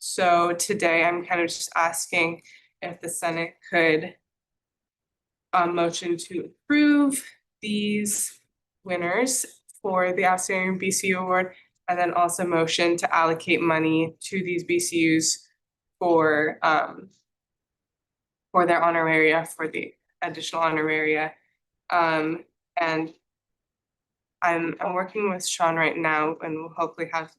so today I'm kind of just asking if the Senate could motion to approve these winners for the Outstanding BCU Award, and then also motion to allocate money to these BCUs for their honoraria, for the additional honoraria. And I'm working with Sean right now, and we'll hopefully have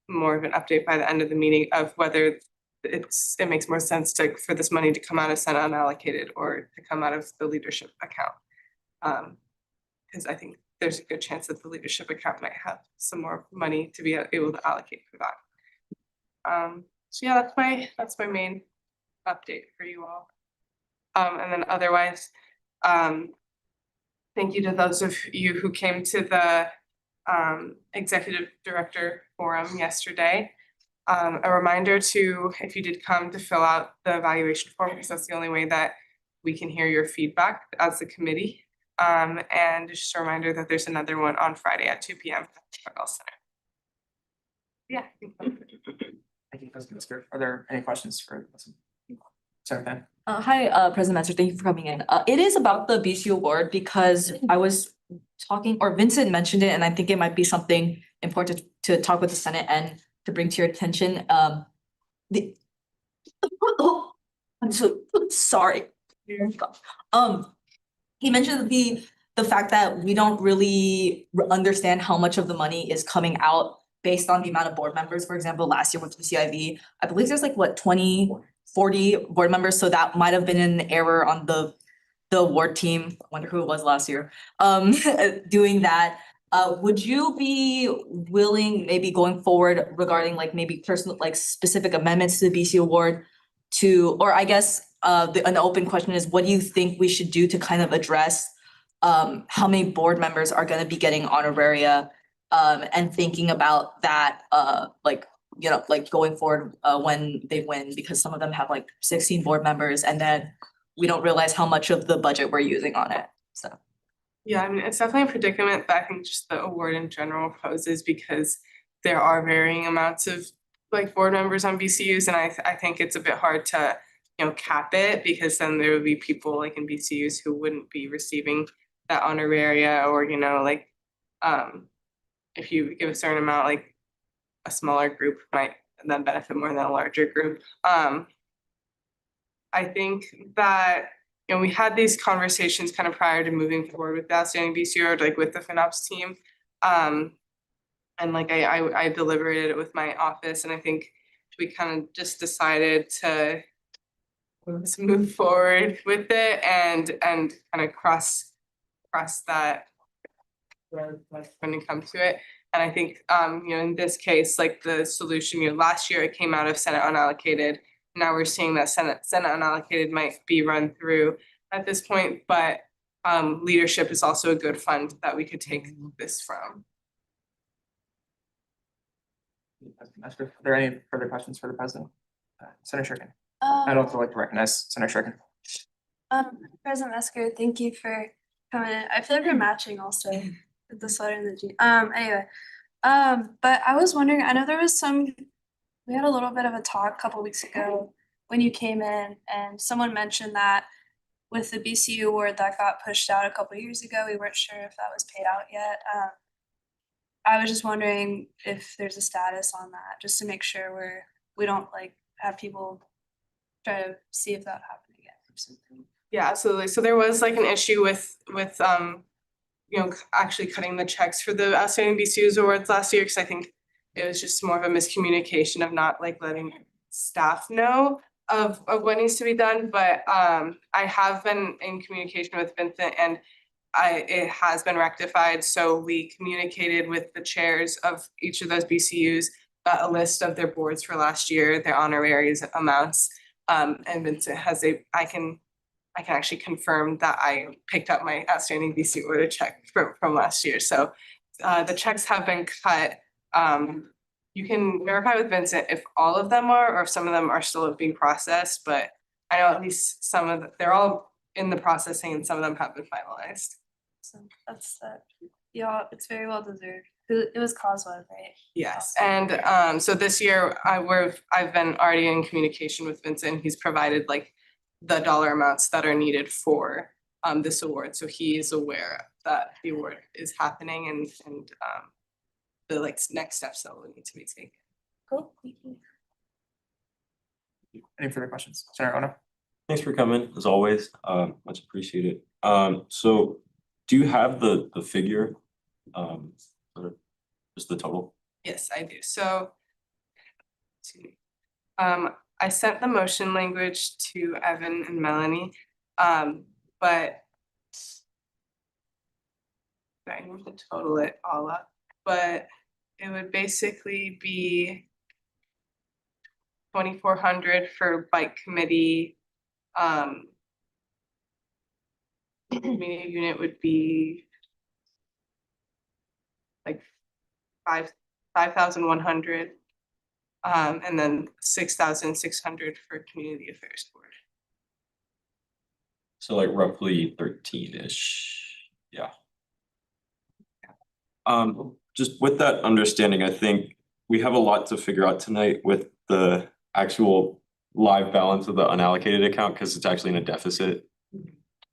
more of an update by the end of the meeting of whether it makes more sense for this money to come out of Senate unallocated or to come out of the leadership account. Because I think there's a good chance that the leadership account might have some more money to be able to allocate for that. So yeah, that's my main update for you all. And then otherwise, thank you to those of you who came to the executive director forum yesterday. A reminder to, if you did come, to fill out the evaluation form, because that's the only way that we can hear your feedback as a committee. And just a reminder that there's another one on Friday at 2 p.m. at the Fiscal Center. Yeah. Thank you, President Metzger. Are there any questions for Sarah Pan? Hi, President Metzger, thank you for coming in. It is about the BCU award because I was talking, or Vincent mentioned it, and I think it might be something important to talk with the Senate and to bring to your attention. I'm so sorry. He mentioned the fact that we don't really understand how much of the money is coming out based on the amount of board members. For example, last year with the CIV, I believe there's like what 40 board members, so that might have been an error on the award team. I wonder who it was last year doing that. Would you be willing, maybe going forward, regarding like maybe personal, like specific amendments to the BC award or I guess an open question is, what do you think we should do to kind of address how many board members are gonna be getting honoraria, and thinking about that like going forward when they win, because some of them have like 16 board members and then we don't realize how much of the budget we're using on it, so. Yeah, I mean, it's definitely a predicament that I think just the award in general poses, because there are varying amounts of like board members on BCUs, and I think it's a bit hard to, cap it, because then there would be people like in BCUs who wouldn't be receiving that honoraria, or if you give a certain amount, like a smaller group might then benefit more than a larger group. I think that we had these conversations kind of prior to moving forward with the Outstanding BCU, like with the FinOps team. And like I deliberated it with my office, and I think we kind of just decided to move forward with it and kind of cross that when it comes to it. And I think in this case, like the solution, last year it came out of Senate unallocated. Now we're seeing that Senate unallocated might be run through at this point, but leadership is also a good fund that we could take this from. Are there any further questions for the president? Senator Shurkin. I'd also like to recognize Senator Strickland. President Mesker, thank you for coming in. I feel like we're matching also with the sweater and the jeans. Anyway, but I was wondering, I know we had a little bit of a talk a couple weeks ago when you came in and someone mentioned that with the BCU award that got pushed out a couple years ago, we weren't sure if that was paid out yet. I was just wondering if there's a status on that, just to make sure we don't like have people try to see if that happened again or something. Yeah, absolutely. So there was like an issue with actually cutting the checks for the outstanding BCUs awards last year, because I think it was just more of a miscommunication of not like letting staff know of what needs to be done. But I have been in communication with Vincent, and it has been rectified. So we communicated with the chairs of each of those BCUs, got a list of their boards for last year, their honoraries amounts. And Vincent has I can actually confirm that I picked up my outstanding BC order check from last year. So the checks have been cut. You can verify with Vincent if all of them are, or if some of them are still being processed, but I know at least they're all in the processing and some of them have been finalized. So that's that. Yeah, it's very well deserved. It was Causeway, right? Yes, and so this year I've been already in communication with Vincent. He's provided like the dollar amounts that are needed for this award. So he is aware that the award is happening and the like next steps that will need to be taken. Cool, thank you. Any further questions? Senator Ono? Thanks for coming, as always, much appreciated. So do you have the figure? Sort of just the total? Yes, I do. So I sent the motion language to Evan and Melanie, but I need to total it all up, but it would basically be 2,400 for bike committee. Community unit would be like 5,100. And then 6,600 for community affairs board. So like roughly 13-ish, yeah. Just with that understanding, I think we have a lot to figure out tonight with the actual live balance of the unallocated account, because it's actually in a deficit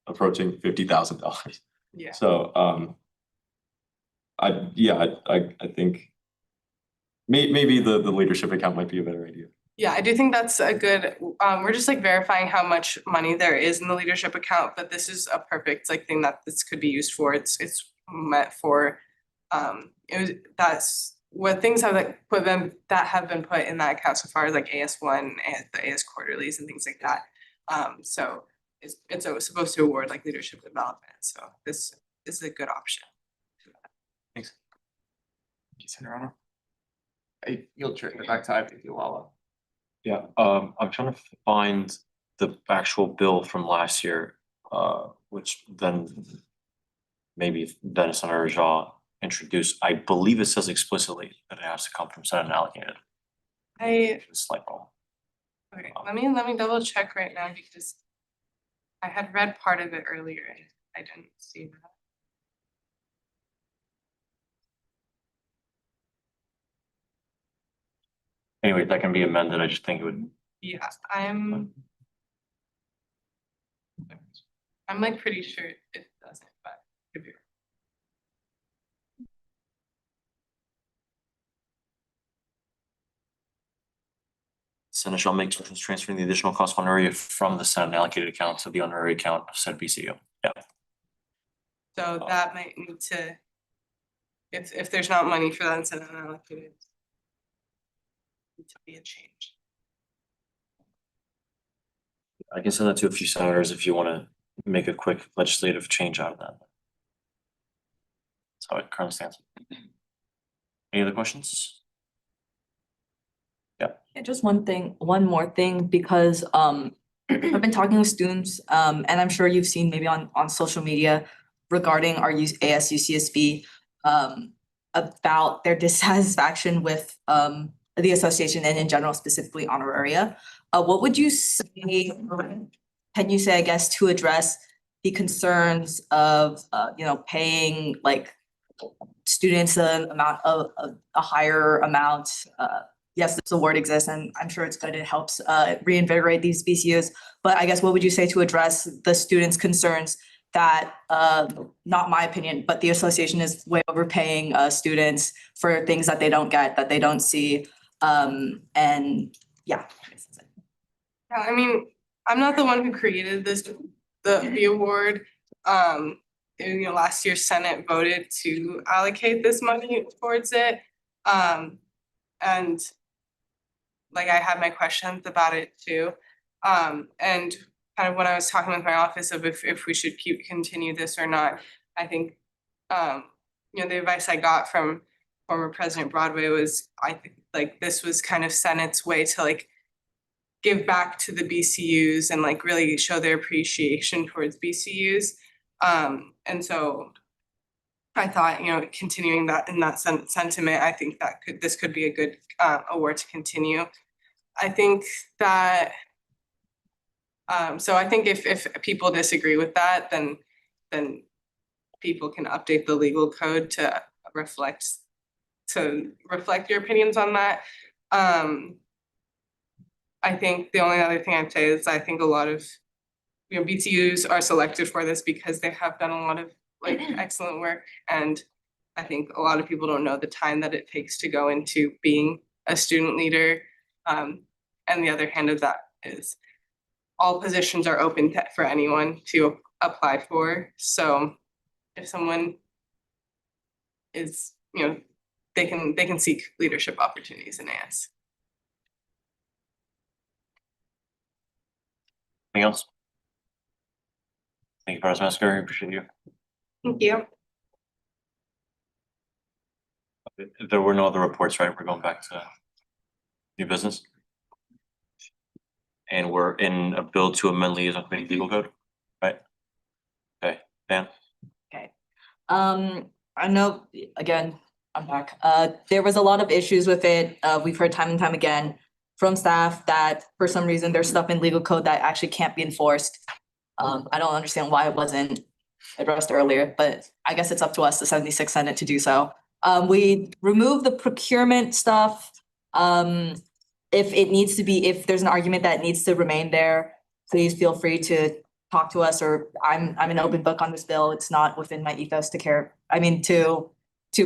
approaching $50,000. Yeah. So I think maybe the leadership account might be a better idea. Yeah, I do think that's a good, we're just like verifying how much money there is in the leadership account, but this is a perfect like thing that this could be used for. It's meant for, that's what things have like that have been put in that account so far, like AS1 and the AS quarterlies and things like that. So it's supposed to award like leadership development. So this is a good option. Thanks. Thank you, Senator Ono. You'll turn it back to IPP Lala. Yeah, I'm trying to find the actual bill from last year, which then maybe Dennis and Arjah introduced. I believe it says explicitly that it has to come from Senate and allocated. It's like, oh. Okay, let me double check right now because I had read part of it earlier and I didn't see that. Anyway, that can be amended. I just think it would. Yeah, I'm like pretty sure it doesn't, but could be. Senate shall make motions transferring the additional cost honoraria from the Senate allocated account to the honorary account of said BCU. Yeah. So that might need to, if there's not money for that instead of unallocated, need to be a change. I can send that to a few senators if you want to make a quick legislative change out of that. That's how it currently stands. Any other questions? Yeah, just one more thing, because I've been talking with students, and I'm sure you've seen maybe on social media regarding our ASUCSB about their dissatisfaction with the association and in general, specifically honoraria. what would you say, can you say, I guess, to address the concerns of, paying like students an amount of a higher amount? Yes, this award exists and I'm sure it's good. It helps reinvigorate these BCUs. But I guess what would you say to address the students' concerns that, not my opinion, but the association is way overpaying students for things that they don't get, that they don't see. And yeah. Yeah, I mean, I'm not the one who created the award. Last year's Senate voted to allocate this money towards it. And like I had my questions about it too. And kind of when I was talking with my office of if we should continue this or not, I think, the advice I got from former President Broadway was, I think like this was kind of Senate's way to like give back to the BCUs and like really show their appreciation towards BCUs. And so I thought, continuing that in that sentiment, I think that this could be a good award to continue. I think that, so I think if people disagree with that, then people can update the legal code to reflect your opinions on that. I think the only other thing I'd say is I think a lot of, BCUs are selected for this because they have done a lot of like excellent work. And I think a lot of people don't know the time that it takes to go into being a student leader. And the other hand of that is all positions are open for anyone to apply for. So if someone is, they can seek leadership opportunities in AS. Anything else? Thank you, Vice Master. Appreciate you. Thank you. If there were no other reports, right, we're going back to new business. And we're in a bill to amend liaison committee legal code, right? Okay, Dan? Okay. I know, again, I'm back. There was a lot of issues with it. We've heard time and time again from staff that for some reason there's stuff in legal code that actually can't be enforced. I don't understand why it wasn't addressed earlier, but I guess it's up to us, the 76th Senate, to do so. We removed the procurement stuff. If there's an argument that needs to remain there, please feel free to talk to us, or I'm an open book on this bill. It's not within my ethos to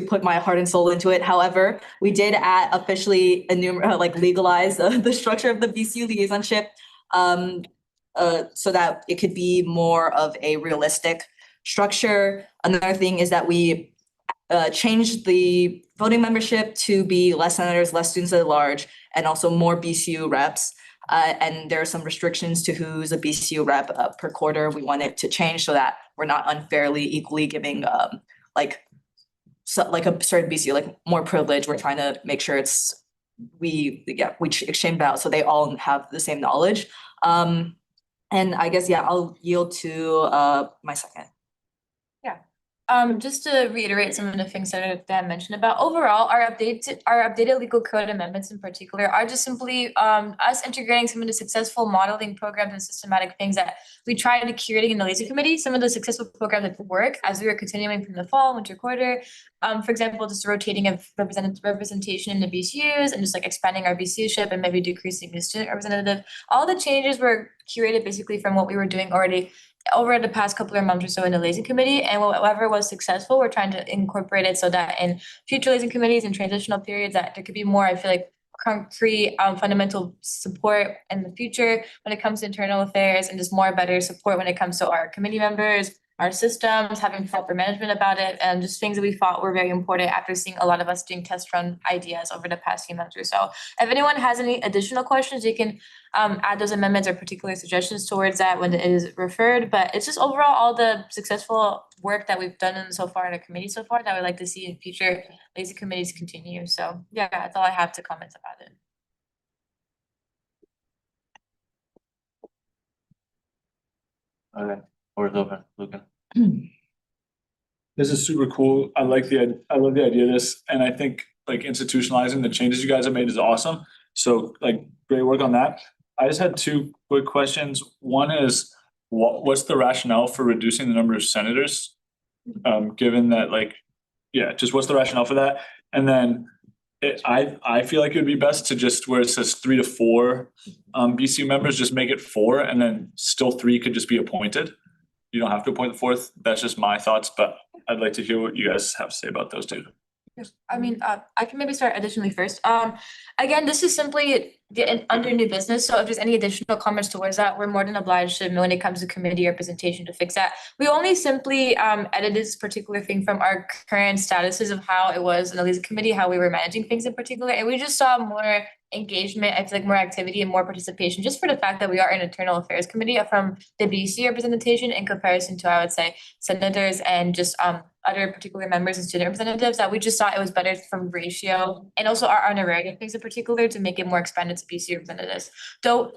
put my heart and soul into it. However, we did officially legalize the structure of the BCU liaisonship, so that it could be more of a realistic structure. Another thing is that we changed the voting membership to be less senators, less students at large, and also more BCU reps. And there are some restrictions to who's a BCU rep per quarter. We want it to change so that we're not unfairly equally giving a certain BCU more privilege. We're trying to make sure we exchange out so they all have the same knowledge. And I guess, I'll yield to my second. Just to reiterate some of the things that Dan mentioned about overall, our updated legal code amendments in particular are just simply us integrating some of the successful modeling programs and systematic things that we tried to curating in the liaison committee, some of the successful programs that work as we were continuing from the fall, winter quarter. For example, just rotating of representation in the BCUs and just expanding our BCU-ship and maybe decreasing the student representative. All the changes were curated basically from what we were doing already over the past couple of months or so in the liaison committee, and whatever was successful, we're trying to incorporate it so that in future liaison committees and transitional periods that there could be more, I feel like, concrete fundamental support in the future when it comes to internal affairs, and just more better support when it comes to our committee members, our systems, having proper management about it, and just things that we thought were very important after seeing a lot of us doing test run ideas over the past few months or so. If anyone has any additional questions, you can add those amendments or particular suggestions towards that when it is referred. But it's just overall all the successful work that we've done so far in our committee so far that we'd like to see in future liaison committees continue. So yeah, that's all I have to comment about it. Okay, floor is open, Lucan. This is super cool. I love the idea of this, and I think institutionalizing the changes you guys have made is awesome. So great work on that. I just had two quick questions. One is, what's the rationale for reducing the number of senators? Given that just what's the rationale for that? And then I feel like it would be best to just, where it says 3 to 4 BCU members, just make it 4, and then still 3 could just be appointed. You don't have to appoint the 4th. That's just my thoughts, but I'd like to hear what you guys have to say about those two. I mean, I can maybe start additionally first. Again, this is simply under new business, so if there's any additional comments towards that, we're more than obliged to, when it comes to committee representation, to fix that. We only simply edited this particular thing from our current statuses of how it was in the Legal Committee, how we were managing things in particular, and we just saw more engagement, I feel like more activity and more participation, just for the fact that we are an internal affairs committee from the BC representation in comparison to, I would say, senators and just other particular members and student representatives, that we just thought it was better from ratio and also our honorarium things in particular to make it more expanded to BC representatives. Though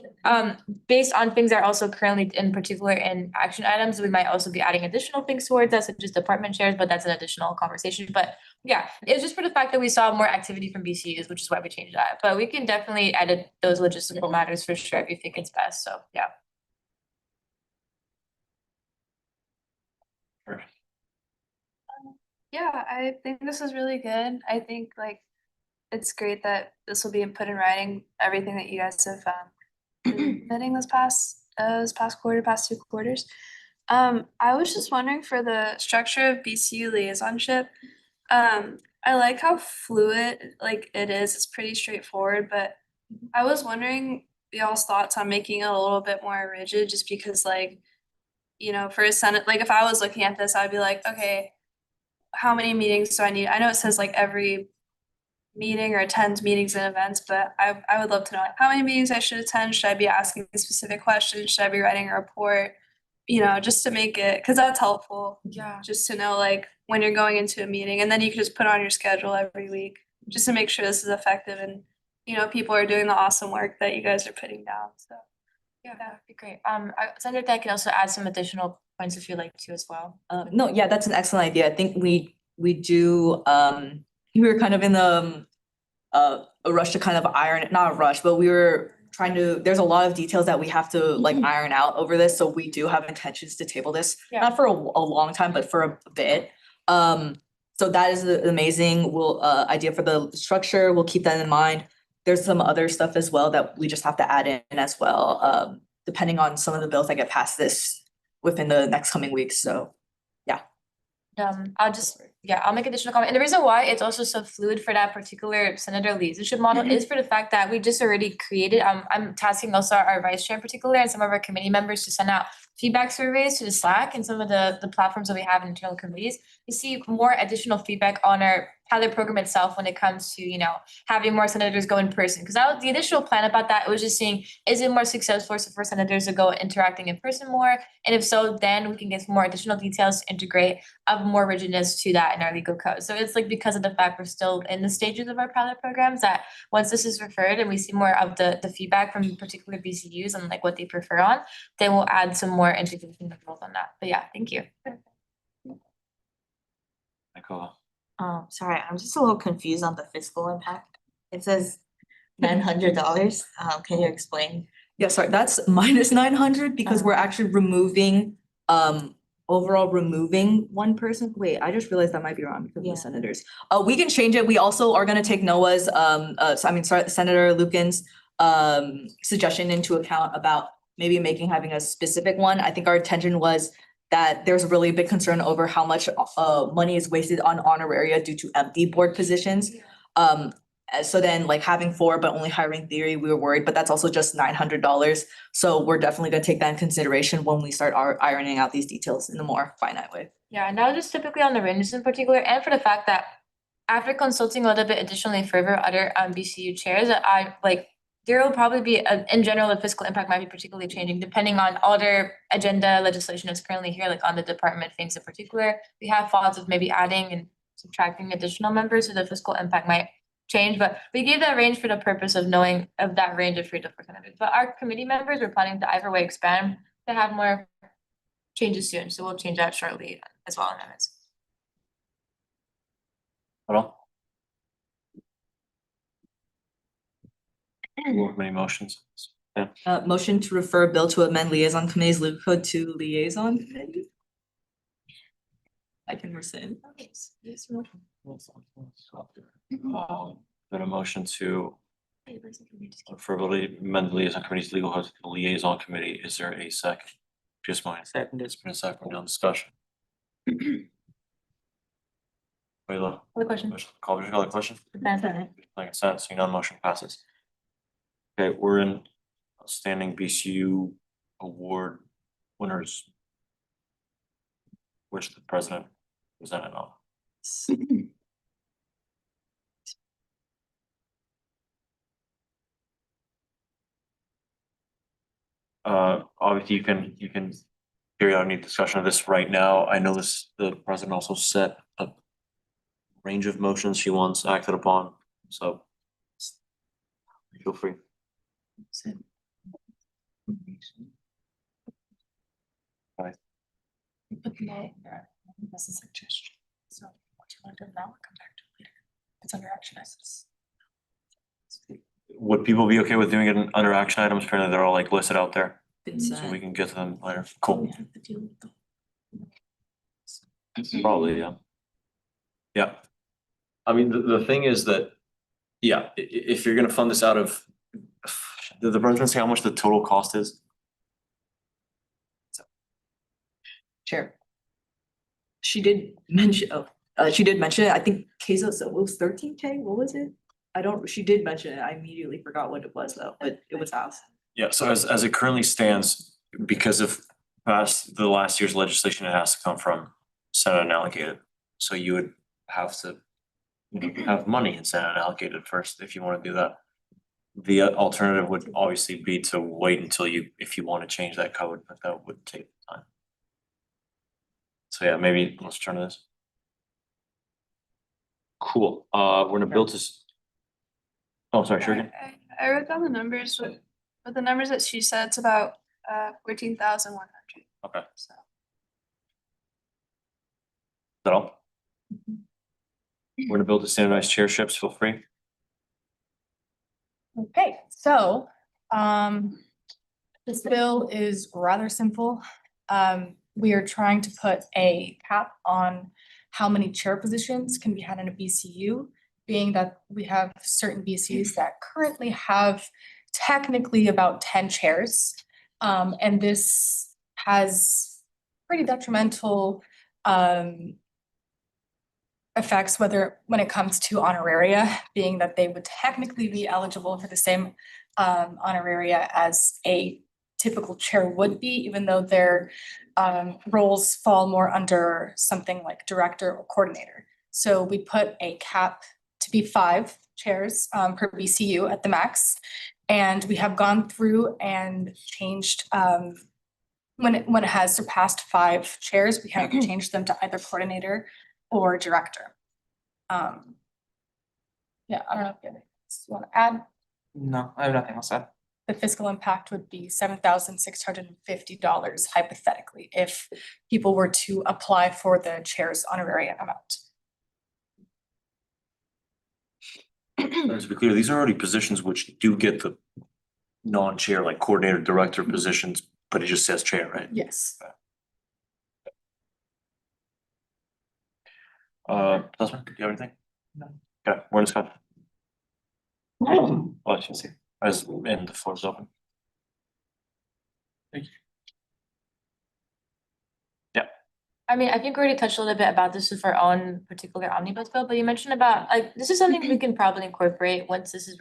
based on things that are also currently in particular in action items, we might also be adding additional things towards that, such as department chairs, but that's an additional conversation. But yeah, it's just for the fact that we saw more activity from BCUs, which is why we changed that. But we can definitely edit those logistical matters for sure if you think it's best. So yeah. Yeah, I think this is really good. I think it's great that this will be put in writing, everything that you guys have been vetting this past quarter, past 2 quarters. I was just wondering, for the structure of BCU liaisonship, I like how fluid it is. It's pretty straightforward, but I was wondering y'all's thoughts on making it a little bit more rigid, just because for a Senate, if I was looking at this, I'd be like, okay, how many meetings do I need? I know it says every meeting or attend meetings and events, but I would love to know how many meetings I should attend. Should I be asking specific questions? Should I be writing a report? Just to make it, because that's helpful. Yeah. Just to know when you're going into a meeting, and then you can just put on your schedule every week, just to make sure this is effective and people are doing the awesome work that you guys are putting down. So Yeah, that would be great. Senator Ted can also add some additional points if you'd like to as well. No, yeah, that's an excellent idea. I think we do, we were kind of in the a rush to kind of iron it, not a rush, but we were trying to, there's a lot of details that we have to iron out over this, so we do have intentions to table this, not for a long time, but for a bit. So that is an amazing idea for the structure. We'll keep that in mind. There's some other stuff as well that we just have to add in as well, depending on some of the bills that get passed this within the next coming weeks, so yeah. I'll make additional comment. And the reason why it's also so fluid for that particular senator leadership model is for the fact that we just already created, I'm tasking also our vice chair in particular and some of our committee members to send out feedback surveys to the Slack and some of the platforms that we have in internal committees. You see more additional feedback on our pilot program itself when it comes to, having more senators go in person. Because the initial plan about that, it was just seeing, is it more successful for senators to go interacting in person more? And if so, then we can get more additional details to integrate of more rigidness to that in our legal code. So it's because of the fact we're still in the stages of our pilot programs, that once this is referred and we see more of the feedback from particular BCUs and what they prefer on, then we'll add some more integration of rules on that. But yeah, thank you. Nicole. Sorry, I'm just a little confused on the fiscal impact. It says $900. Can you explain? Yeah, sorry, that's minus 900 because we're actually removing, overall removing one person. Wait, I just realized that might be wrong because of the senators. We can change it. We also are gonna take Noah's, Senator Lucan's suggestion into account about maybe having a specific one. I think our intention was that there's a really big concern over how much money is wasted on honoraria due to empty board positions. So then having 4 but only hiring theory, we were worried, but that's also just $900. So we're definitely gonna take that in consideration when we start ironing out these details in a more finite way. Yeah, and that was just typically on the ranges in particular, and for the fact that after consulting a little bit additionally further other BCU chairs, there will probably be in general, the fiscal impact might be particularly changing depending on other agenda legislation that's currently here, on the department things in particular. We have thoughts of maybe adding and subtracting additional members, so the fiscal impact might change, but we gave that range for the purpose of knowing of that range of 3 to 4 senators. But our committee members, we're planning to either way expand to have more changes soon, so we'll change that shortly as well in minutes. Hello? Many motions. Motion to refer bill to amend liaison committee's legal code to liaison committee. I can rescind. Got a motion to amend liaison committee's legal code to the liaison committee. Is there a second? Just mine. Seconded. It's been a second on discussion. Wait, Other question? call the question? Consent. Like I said, seeing none, motion passes. Okay, we're in standing BCU award winners. Which the president presented on. Obviously you can carry out any discussion of this right now. I know the president also set a range of motions she wants acted upon, so feel free. This is a suggestion. So what you want to do now, I'll come back to it later. It's under action items. Would people be okay with doing it under action items? Apparently they're all like listed out there, so we Consent. can get to them later. Cool. We have to deal with them. Probably, yeah. Yeah. I mean, the thing is that, yeah, if you're gonna fund this out of, the president say how much the total cost is? Chair. She did mention, she did mention it. I think Keza, so it was 13K. What was it? She did mention it. I immediately forgot what it was though, but it was asked. Yeah, so as it currently stands, because of the last year's legislation, it has to come from Senate unallocated. So you would have to, have money in Senate unallocated first if you wanna do that. The alternative would obviously be to wait until if you wanna change that code, but that would take time. So yeah, maybe let's turn to this. Cool, we're gonna build this. Oh, sorry, sure. Again. I wrote down the numbers, but the numbers that she said, it's about 14,100. Okay, is So that all? We're gonna build the standardized chairships, feel free. Okay, so, this bill is rather simple. We are trying to put a cap on how many chair positions can be had in a BCU, being that we have certain BCUs that currently have technically about 10 chairs. And this has pretty detrimental, effects when it comes to honoraria, being that they would technically be eligible for the same honoraria as a typical chair would be, even though their roles fall more under something like director or coordinator. So we put a cap to be 5 chairs per BCU at the max. And we have gone through and changed when it has surpassed 5 chairs, we have changed them to either coordinator or director. Yeah, I don't know if you want to add. No, I have nothing else to add. The fiscal impact would be $7,650 hypothetically if people were to apply for the chair's honorarium amount. To be clear, these are already positions which do get the non-chair, like coordinator, director positions, but it just says chair, right? Yes. Desmond, do you have anything? No. Okay, we're in discussion. Well, you see, and the floor is open. Thank you. Yeah. I mean, I think we already touched a little bit about this with our own particular omnibus bill, but you mentioned about, like, this is something we can probably incorporate once this is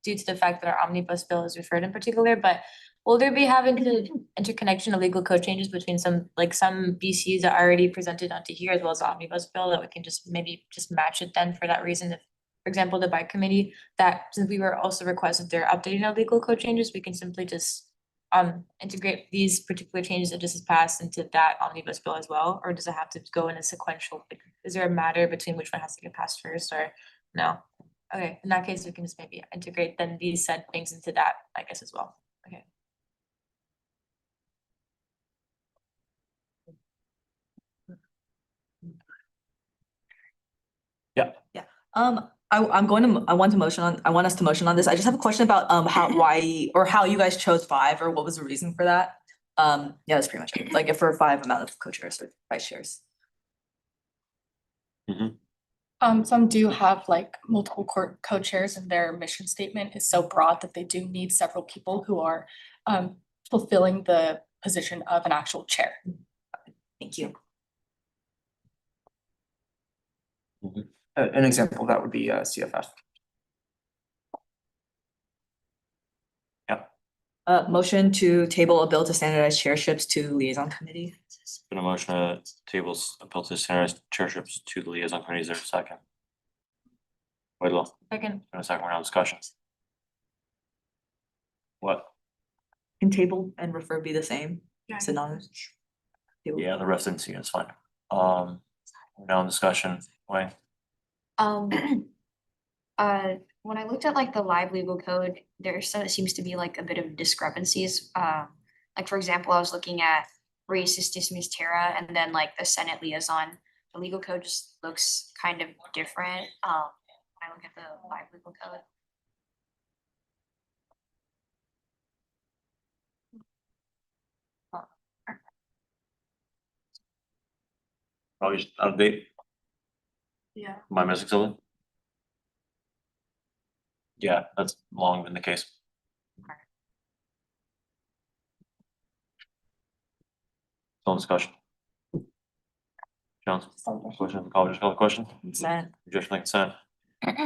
due to the fact that our omnibus bill is referred in particular, but will there be having to interconnection of legal code changes between some BCs that are already presented onto here as well as the omnibus bill that we can just maybe just match it then for that reason? If, for example, the bike committee, that since we were also requested they're updating our legal code changes, we can simply just integrate these particular changes that just passed into that omnibus bill as well, or does it have to go in a sequential, like, is there a matter between which one has to get passed first, or no? Okay, in that case, we can just maybe integrate then these said things into that, I guess, as well. Okay. I want us to motion on this. I just have a question about how you guys chose five or what was the reason for that? Yeah, that's pretty much it. Like if for five amount of co-chairs or vice chairs. Some do have like multiple co-chairs and their mission statement is so broad that they do need several people who are fulfilling the position of an actual chair. Thank you. An example of that would be CFF. Motion to table a bill to standardize chairships to liaison committee. Been a motion to tables a bill to standardize chairships to the liaison committee. Is there a second? Whitlow, Second. and a second round of discussion. What? Can table and refer be the same? Yeah. Synonymous? Table. Yeah, the residency is fine. Now in discussion, Wayne. When I looked at like the live legal code, there seems to be like a bit of discrepancies. Like for example, I was looking at racist dismiss terra and then like the Senate liaison. The legal code just looks kind of different. When I look at the live legal code. Probably just out of date. Yeah. Am I missing something? Yeah, that's long been the case. Still in discussion. Jones, question of the college, call the question? Consent. Objection to consent.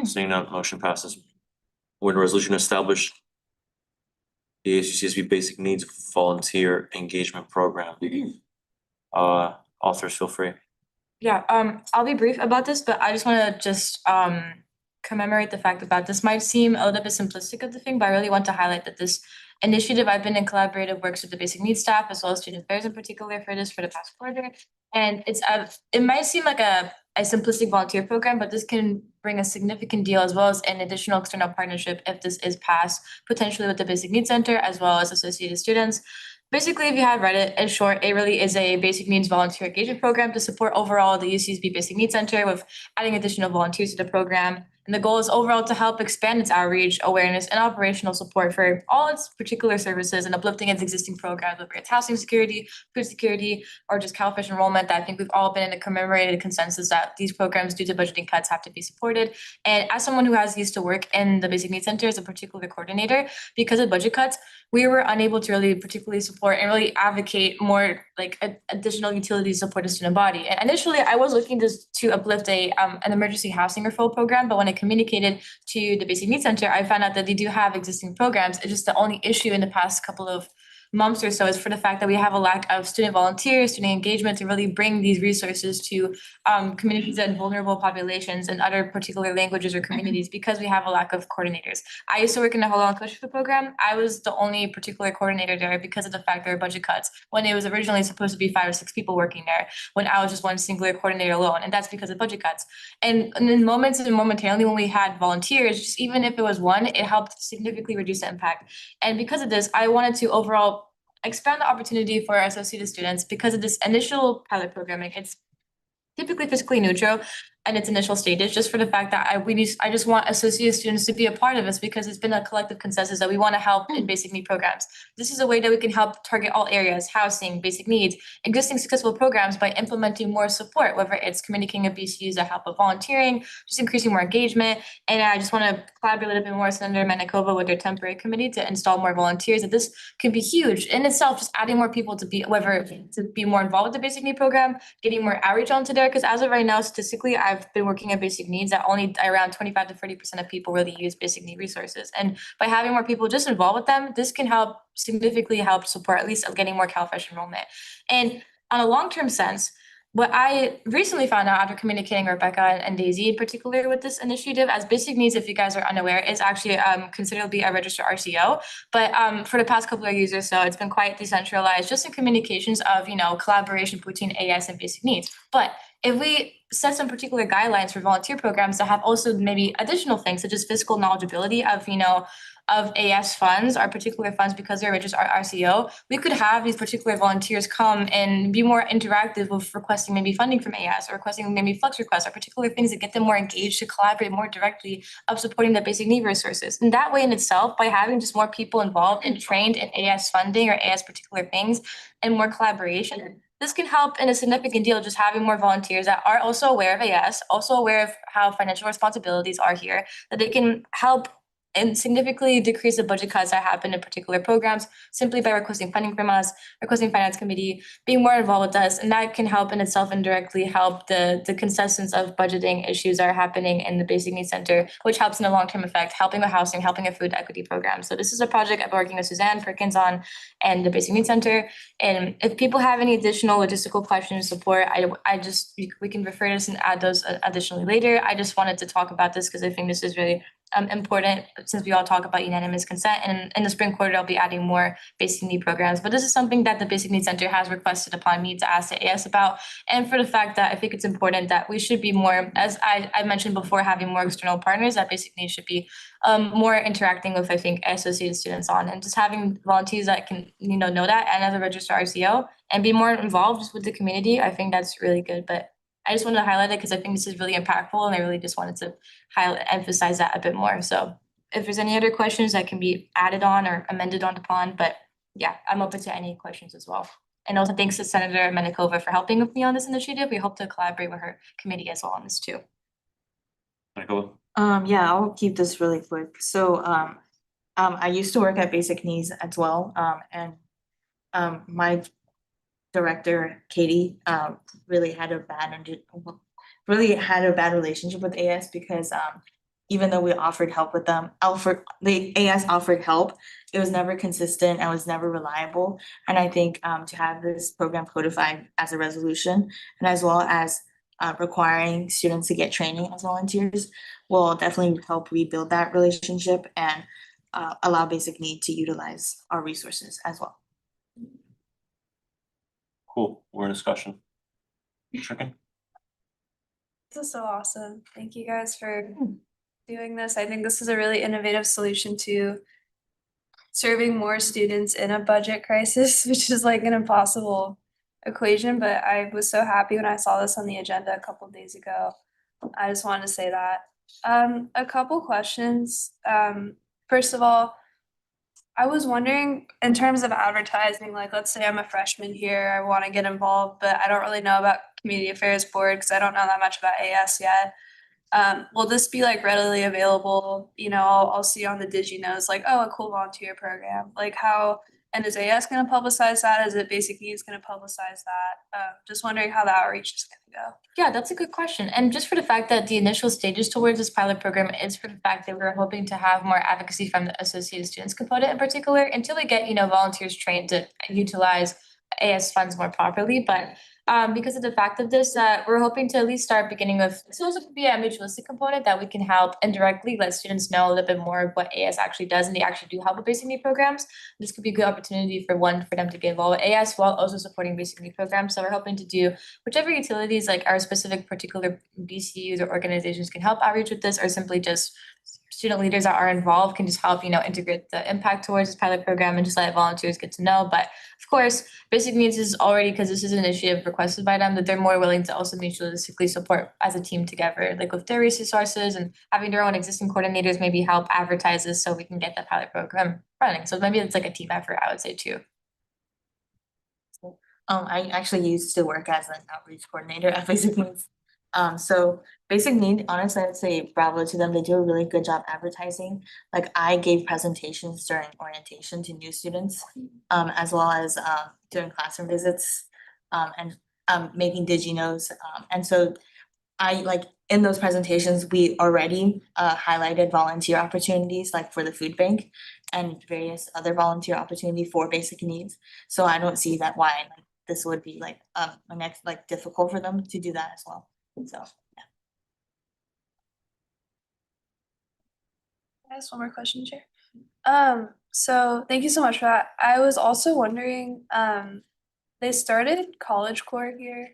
Seeing none, motion passes. When resolution established the ASUCSB Basic Needs Volunteer Engagement Program. Authors, feel free. Yeah, I'll be brief about this, but I just wanna commemorate the fact that this might seem a little bit simplistic of the thing, but I really want to highlight that this initiative, I've been in collaborative works with the basic needs staff as well as student affairs in particular for this for the past quarter. And it might seem like a simplistic volunteer program, but this can bring a significant deal as well as an additional external partnership if this is passed, potentially with the Basic Needs Center as well as associated students. Basically, if you have read it, in short, it really is a basic needs volunteer engagement program to support overall the UCSB Basic Needs Center with adding additional volunteers to the program. And the goal is overall to help expand its outreach, awareness, and operational support for all its particular services and uplifting its existing programs, whether it's housing security, food security, or just CalFresh enrollment. That I think we've all been in a commemorated consensus that these programs, due to budgeting cuts, have to be supported. And as someone who has used to work in the Basic Needs Center as a particular coordinator, because of budget cuts, we were unable to really particularly support and really advocate more like additional utility support to student body. And initially, I was looking to uplift an emergency housing referral program, but when I communicated to the Basic Needs Center, I found out that they do have existing programs. It's just the only issue in the past couple of months or so is for the fact that we have a lack of student volunteers, student engagement to really bring these resources to communities and vulnerable populations and other particular languages or communities because we have a lack of coordinators. I used to work in the Holland Coaching program. I was the only particular coordinator there because of the fact there were budget cuts when it was originally supposed to be 5 or 6 people working there, when I was just one singular coordinator alone, and that's because of budget cuts. And in moments and momentarily when we had volunteers, just even if it was one, it helped significantly reduce the impact. And because of this, I wanted to overall expand the opportunity for our associated students because of this initial pilot programming. It's typically fiscally neutral in its initial stages, just for the fact that I just want associate students to be a part of this because it's been a collective consensus that we want to help in basic need programs. This is a way that we can help target all areas, housing, basic needs, existing successful programs by implementing more support, whether it's communicating with BCUs that help with volunteering, just increasing more engagement. And I just want to collaborate a little bit more with Senator Manakova with their temporary committee to install more volunteers. And this can be huge in itself, just adding more people to be more involved with the basic need program, getting more outreach onto there. Because as of right now, statistically, I've been working at basic needs that only around 25 to 30% of people really use basic need resources. And by having more people just involved with them, this can significantly help support at least getting more CalFresh enrollment. And on a long-term sense, what I recently found out after communicating with Rebecca and Daisy in particular with this initiative, as basic needs, if you guys are unaware, is actually considered to be a registered RCO. But for the past couple of years or so, it's been quite decentralized, just in communications of, collaboration between AS and basic needs. But if we set some particular guidelines for volunteer programs that have also maybe additional things such as fiscal knowledgeability of, of AS funds, our particular funds, because they're just our RCO, we could have these particular volunteers come and be more interactive with requesting maybe funding from AS or requesting maybe flex requests or particular things that get them more engaged to collaborate more directly of supporting the basic need resources. And that way in itself, by having just more people involved and trained in AS funding or AS particular things and more collaboration, this can help in a significant deal, just having more volunteers that are also aware of AS, also aware of how financial responsibilities are here, that they can help and significantly decrease the budget cuts that happen in particular programs simply by requesting funding from us, requesting finance committee, being more involved with us, and that can help in itself indirectly help the consistency of budgeting issues that are happening in the Basic Needs Center, which helps in the long-term effect, helping with housing, helping with food equity programs. So this is a project I've been working with Suzanne Perkins on and the Basic Needs Center. And if people have any additional logistical questions, support, we can refer this and add those additionally later. I just wanted to talk about this because I think this is really important since we all talk about unanimous consent, and in the spring quarter I'll be adding more basic need programs. But this is something that the Basic Needs Center has requested upon me to ask the AS about, and for the fact that I think it's important that we should be more, as I mentioned before, having more external partners that Basic Needs should be more interacting with, I think, associated students on, and just having volunteers that can know that and as a registered RCO and be more involved with the community. I think that's really good. But I just wanted to highlight it because I think this is really impactful, and I really just wanted to emphasize that a bit more. So if there's any other questions that can be added on or amended on upon, but yeah, I'm open to any questions as well. And also thanks to Senator Menikova for helping with me on this initiative. We hope to collaborate with her committee as well on this too. Michael? Yeah, I'll keep this really quick. So, I used to work at Basic Needs as well, and my director, Katie, really had a bad relationship with AS because even though we offered help with them, the AS offered help, it was never consistent and was never reliable. And I think to have this program codified as a resolution and as well as requiring students to get training as volunteers will definitely help rebuild that relationship and allow Basic Need to utilize our resources as well. Cool, we're in discussion. Chicken? This is so awesome. Thank you guys for doing this. I think this is a really innovative solution to serving more students in a budget crisis, which is like an impossible equation, but I was so happy when I saw this on the agenda a couple of days ago. I just wanted to say that. A couple questions. First of all, I was wondering in terms of advertising, like let's say I'm a freshman here, I want to get involved, but I don't really know about community affairs board because I don't know that much about AS yet. Will this be like readily available? I'll see on the DigiNotes like, oh, a cool volunteer program. Like how, and is AS gonna publicize that? Is it Basic Needs gonna publicize that? Just wondering how the outreach is gonna go. Yeah, that's a good question. And just for the fact that the initial stages towards this pilot program is for the fact that we're hoping to have more advocacy from the associated students component in particular until we get, volunteers trained to utilize AS funds more properly. But because of the fact of this, we're hoping to at least start beginning with, this also could be a mutualistic component that we can help indirectly let students know a little bit more of what AS actually does, and they actually do help with basic need programs. This could be a good opportunity for them to get involved with AS while also supporting basic need programs. So we're hoping to do whichever utilities like our specific particular BCUs or organizations can help outreach with this, or simply just student leaders that are involved can just help, integrate the impact towards this pilot program and just let volunteers get to know. But of course, Basic Needs is already, because this is an initiative requested by them, that they're more willing to also mutualistically support as a team together, like with their resources and having their own existing coordinators maybe help advertise this so we can get the pilot program running. So maybe it's like a team effort, I would say too. I actually used to work as an outreach coordinator at Basic Needs. So Basic Need, honestly, I'd say bravo to them. They do a really good job advertising. Like I gave presentations during orientation to new students, as well as doing classroom visits, and making DigiNotes. And so in those presentations, we already highlighted volunteer opportunities like for the food bank and various other volunteer opportunity for Basic Needs. So I don't see that why this would be difficult for them to do that as well. So yeah. I ask one more question, Chair. So thank you so much for that. I was also wondering, they started College Corps here,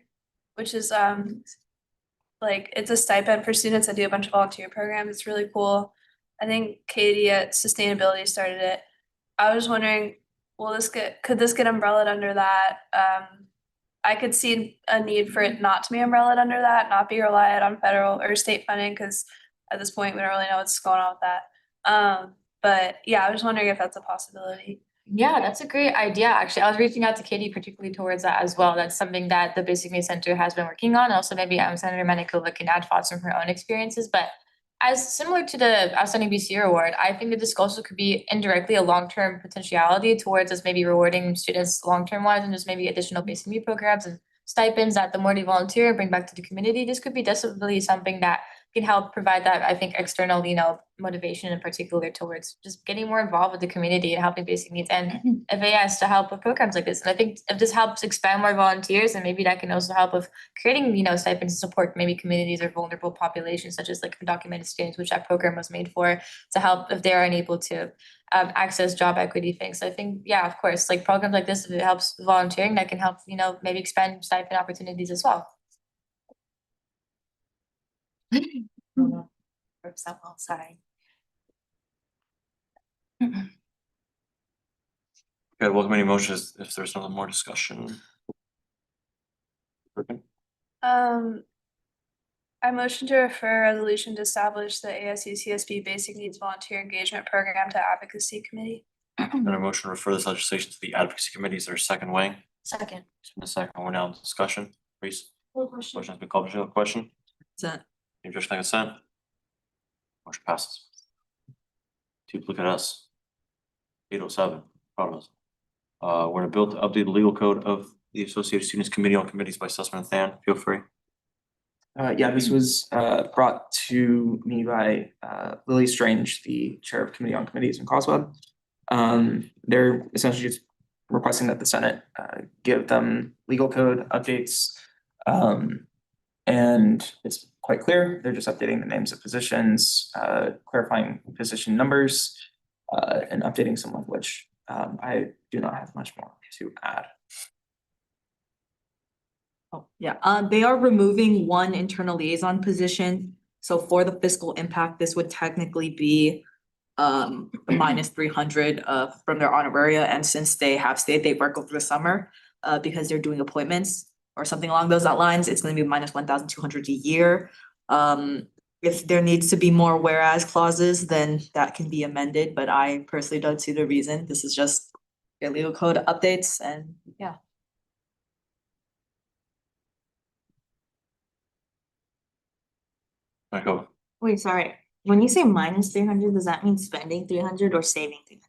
which is it's a stipend for students that do a bunch of volunteer programs. It's really cool. I think Katie at Sustainability started it. I was wondering, could this get umbrellaed under that? I could see a need for it not to be umbrellaed under that, not be reliant on federal or state funding, because at this point, we don't really know what's going on with that. But yeah, I was wondering if that's a possibility. Yeah, that's a great idea, actually. I was reaching out to Katie particularly towards that as well. That's something that the Basic Needs Center has been working on. Also, maybe Senator Menikola can add thoughts from her own experiences, but as similar to the Outstanding BC Award, I think that this also could be indirectly a long-term potentiality towards us maybe rewarding students long-term wise and just maybe additional basic need programs and stipends that the more they volunteer and bring back to the community. This could be definitely something that can help provide that, I think, external, motivation in particular towards just getting more involved with the community and helping basic needs and FAS to help with programs like this. And I think if this helps expand more volunteers, and maybe that can also help with creating, stipends to support maybe communities or vulnerable populations, such as like undocumented students, which that program was made for, to help if they are unable to access job equity things. So I think, yeah, of course, like programs like this, if it helps volunteering, that can help, maybe expand stipend opportunities as well. Sorry. Okay, welcome any motions if there's no more discussion. I motion to refer resolution to establish the ASU CSB Basic Needs Volunteer Engagement Program to Advocacy Committee. And a motion to refer this legislation to the advocacy committee. Is there a second, Wayne? Second. In a second, we're now in discussion. Reese? Question. Question has been called. Michelle, question? Consent. Any objection to consent? Motion passes. Take a look at us. 807, proud of us. We're gonna build to update the legal code of the Associated Students Committee on Committees by Sussman and Than. Feel free. Yeah, this was brought to me by Lily Strange, the chair of Committee on Committees in Cosweb. They're essentially just requesting that the Senate give them legal code updates. And it's quite clear, they're just updating the names of positions, clarifying position numbers, and updating some language. I do not have much more to add. Oh, yeah, they are removing one internal liaison position. So for the fiscal impact, this would technically be minus 300 from their honoraria. And since they have stayed, they work over the summer because they're doing appointments or something along those lines, it's gonna be minus 1,200 a year. If there needs to be more whereas clauses, then that can be amended, but I personally don't see the reason. This is just their legal code updates and yeah. Go. Wait, sorry, when you say minus 300, does that mean spending 300 or saving 300?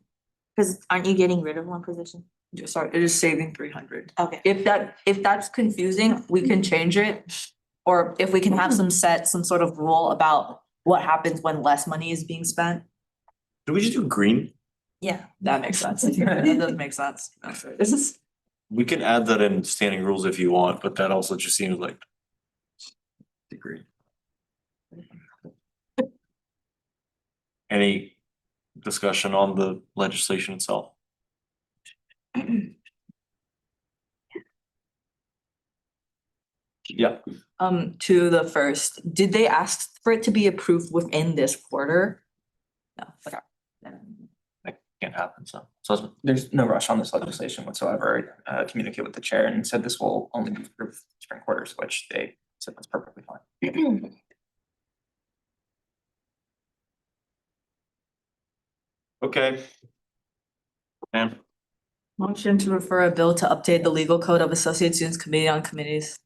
Cause aren't you getting rid of one position? Sorry, it is saving 300. Okay. If that's confusing, we can change it. Or if we can have some sort of rule about what happens when less money is being spent. Did we just do green? Yeah. That makes sense. That does make sense. This is, We can add that in standing rules if you want, but that also just seems like. Agree. Any discussion on the legislation itself? Yeah. to the first, did they ask for it to be approved within this quarter? No, okay. That can't happen, so. There's no rush on this legislation whatsoever. Communicate with the chair and said this will only be approved spring quarters, which they said was perfectly fine. Okay. And Motion to refer a bill to update the legal code of Associated Students Committee on Committees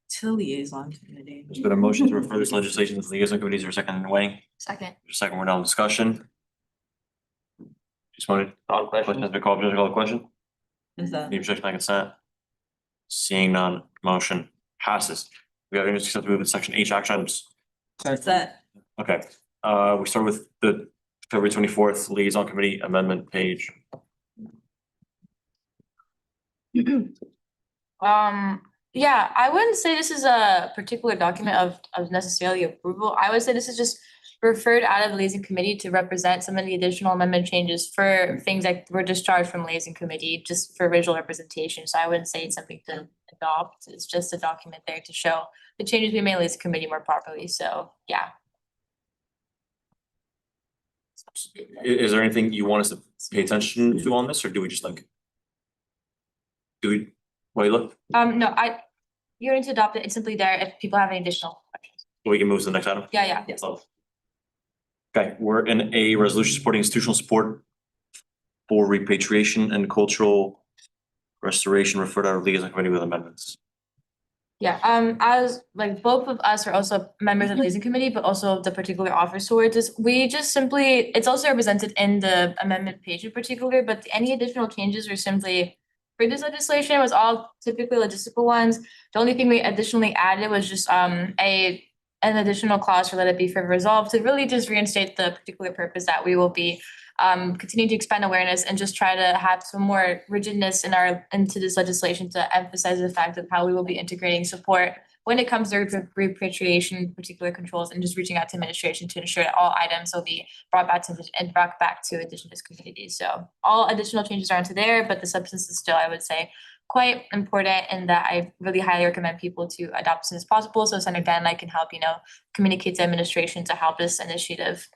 to the liaison committee. there's been a motion to refer this legislation to the liaison committees or second, Wayne. Second. Second, we're now in discussion. Just wanted, Call question question. has been called, call the question. Is that? Any objection, I consent? Seeing none, motion passes. We have any discussion to move in section H action items. Is that? Okay, we start with the February 24th liaison committee amendment page. Yeah, I wouldn't say this is a particular document of necessarily approval. I would say this is just referred out of liaison committee to represent some of the additional amendment changes for things that were discharged from liaison committee, just for visual representation. So I wouldn't say it's something to adopt. It's just a document there to show the changes we made in liaison committee more properly. So, yeah. Is there anything you want us to pay attention to on this, or do we just like? Do we, wait, look, No, you don't need to adopt it. It's simply there if people have any additional questions. we can move to the next item? Yeah, yeah. Yes. Oh. Okay, we're in a resolution supporting institutional support for repatriation and cultural restoration referred to our liaison committee with amendments. Yeah, as like both of us are also members of the liaison committee, but also the particular office towards this, we just simply, it's also represented in the amendment page in particular, but any additional changes are simply for this legislation was all typically logistical ones. The only thing we additionally added was just an additional clause for let it be further resolved to really just reinstate the particular purpose that we will be continuing to expand awareness and just try to have some more rigidness into this legislation to emphasize the fact of how we will be integrating support when it comes to repatriation, particular controls, and just reaching out to administration to ensure that all items will be brought back to Indigenous communities. So all additional changes are into there, but the substance is still, I would say, quite important, and that I really highly recommend people to adopt as soon as possible. So Senator Dan and I can help, communicate to administration to help this initiative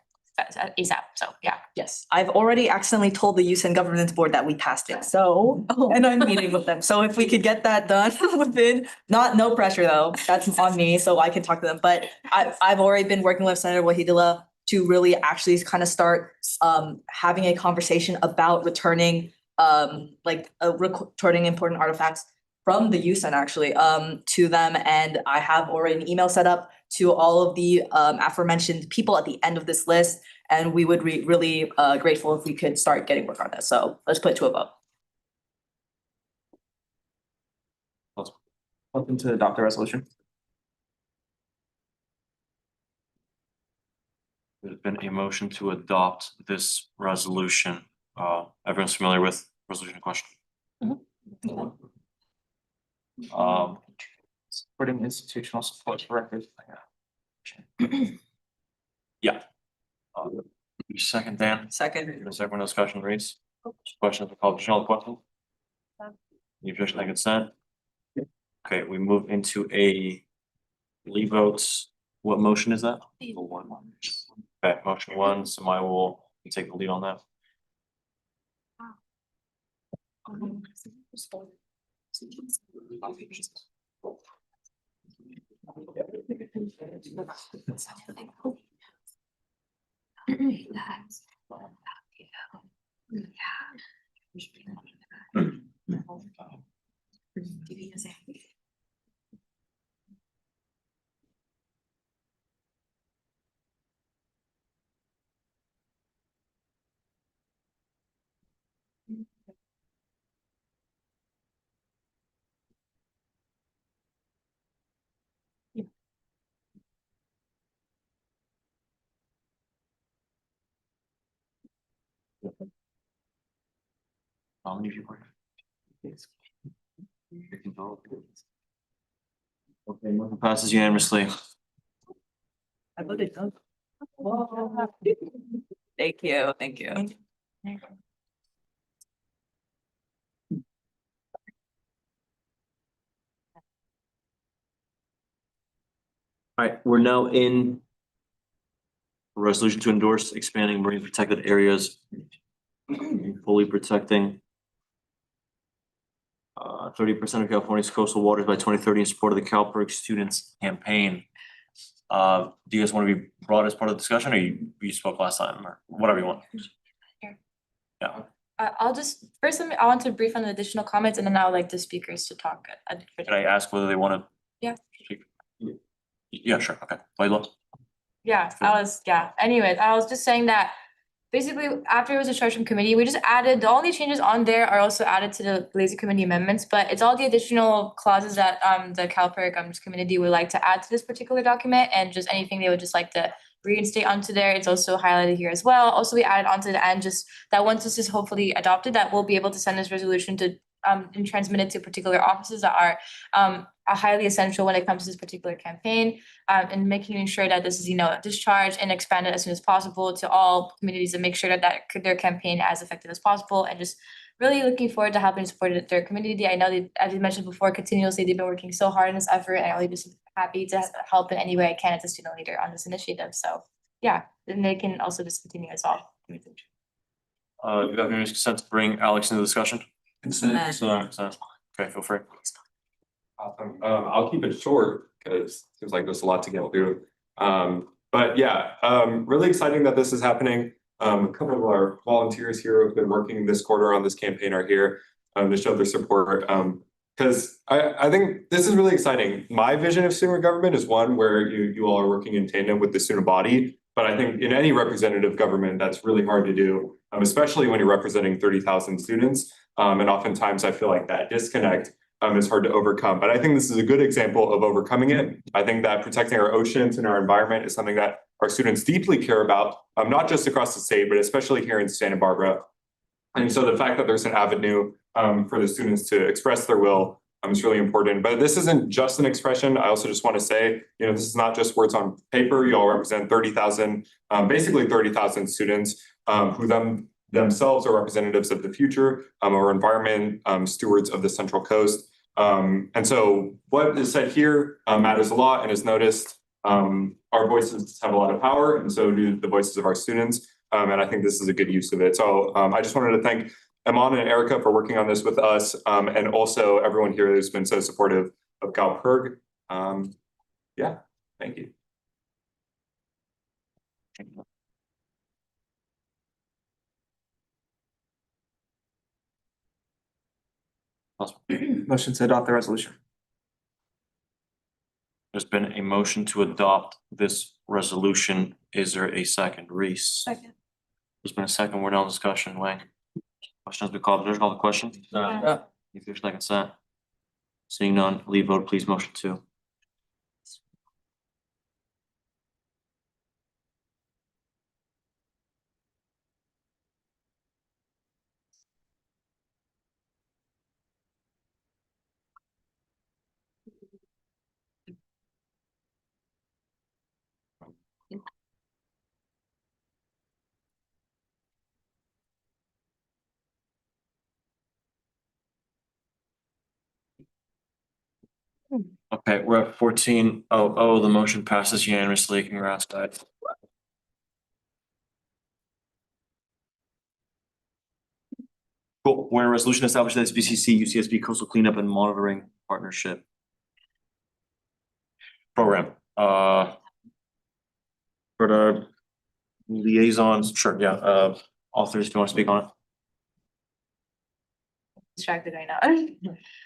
ASAP. So yeah. Yes, I've already accidentally told the Youth and Governance Board that we passed it, so, and I'm meeting with them, so if we could get that done within, no pressure though, that's on me, so I can talk to them, but I've already been working with Senator Wahidullah to really actually kind of start having a conversation about returning returning important artifacts from the youth center actually to them, and I have already an email set up to all of the aforementioned people at the end of this list, and we would be really grateful if we could start getting work on this. So let's put it to a vote. Welcome to adopt the resolution. There's been a motion to adopt this resolution. Everyone's familiar with resolution in question? Supporting institutional support for records. Yeah. Second, Dan? Second. Does everyone discussion raised? Questions or call Janelle question? You just like consent? Okay, we move into a leave votes. What motion is that? Okay, motion one, somebody will take the lead on that. How many of you were? Okay, motion passes unanimously. I voted no. Thank you, thank you. Alright, we're now in resolution to endorse expanding marine protected areas. Fully protecting 30% of California's coastal waters by 2030 in support of the CalPERS Students Campaign. Do you guys want to be brought as part of the discussion, or you spoke last time, or whatever you want? Yeah. I'll just, first, I want to brief on the additional comments, and then I'll like the speakers to talk. Can I ask whether they want to? Yeah. Yeah, sure, okay. Layla? Yeah, anyways, I was just saying that basically after it was discharged from committee, we just added, the only changes on there are also added to the lazy committee amendments, but it's all the additional clauses that the CalPERS community would like to add to this particular document, and just anything they would just like to reinstate onto there. It's also highlighted here as well. Also, we added onto the end just that once this is hopefully adopted, that we'll be able to send this resolution to and transmit it to particular offices that are highly essential when it comes to this particular campaign, and making sure that this is, discharged and expanded as soon as possible to all communities, and make sure that their campaign as effective as possible, and just really looking forward to helping support their community. I know they, as you mentioned before, continuously they've been working so hard in this effort, and I'm really just happy to help in any way I can as a student leader on this initiative. So yeah, then they can also just continue as well. Do you have unanimous consent to bring Alex into the discussion? Consent. Consent. Okay, feel free. Awesome. I'll keep it short because it seems like there's a lot to get through. But yeah, really exciting that this is happening. A couple of our volunteers here who have been working this quarter on this campaign are here to show their support. Because I think this is really exciting. My vision of student government is one where you all are working in tandem with the student body. But I think in any representative government, that's really hard to do, especially when you're representing 30,000 students. And oftentimes I feel like that disconnect is hard to overcome. But I think this is a good example of overcoming it. I think that protecting our oceans and our environment is something that our students deeply care about, not just across the state, but especially here in Santa Barbara. And so the fact that there's an avenue for the students to express their will is really important. But this isn't just an expression. I also just want to say, this is not just words on paper. You all represent 30,000, basically 30,000 students who themselves are representatives of the future, our environment, stewards of the Central Coast. And so what is said here matters a lot and is noticed. Our voices have a lot of power, and so do the voices of our students. And I think this is a good use of it. So I just wanted to thank Iman and Erica for working on this with us, and also everyone here who's been so supportive of CalPERG. Yeah, thank you. Motion to adopt the resolution. There's been a motion to adopt this resolution. Is there a second? Reese? Second. There's been a second. We're now in discussion. Wang? Question has been called. There's called the question. If there's like consent. Seeing none, leave vote, please. Motion 2. Okay, we're at 14:00. The motion passes unanimously. Congrats, guys. Cool. We're in a resolution established the SBCC UCSB Coastal Cleanup and Monitoring Partnership Program. For the liaisons, sure, yeah. Authors, do you want to speak on it? Distracted right now.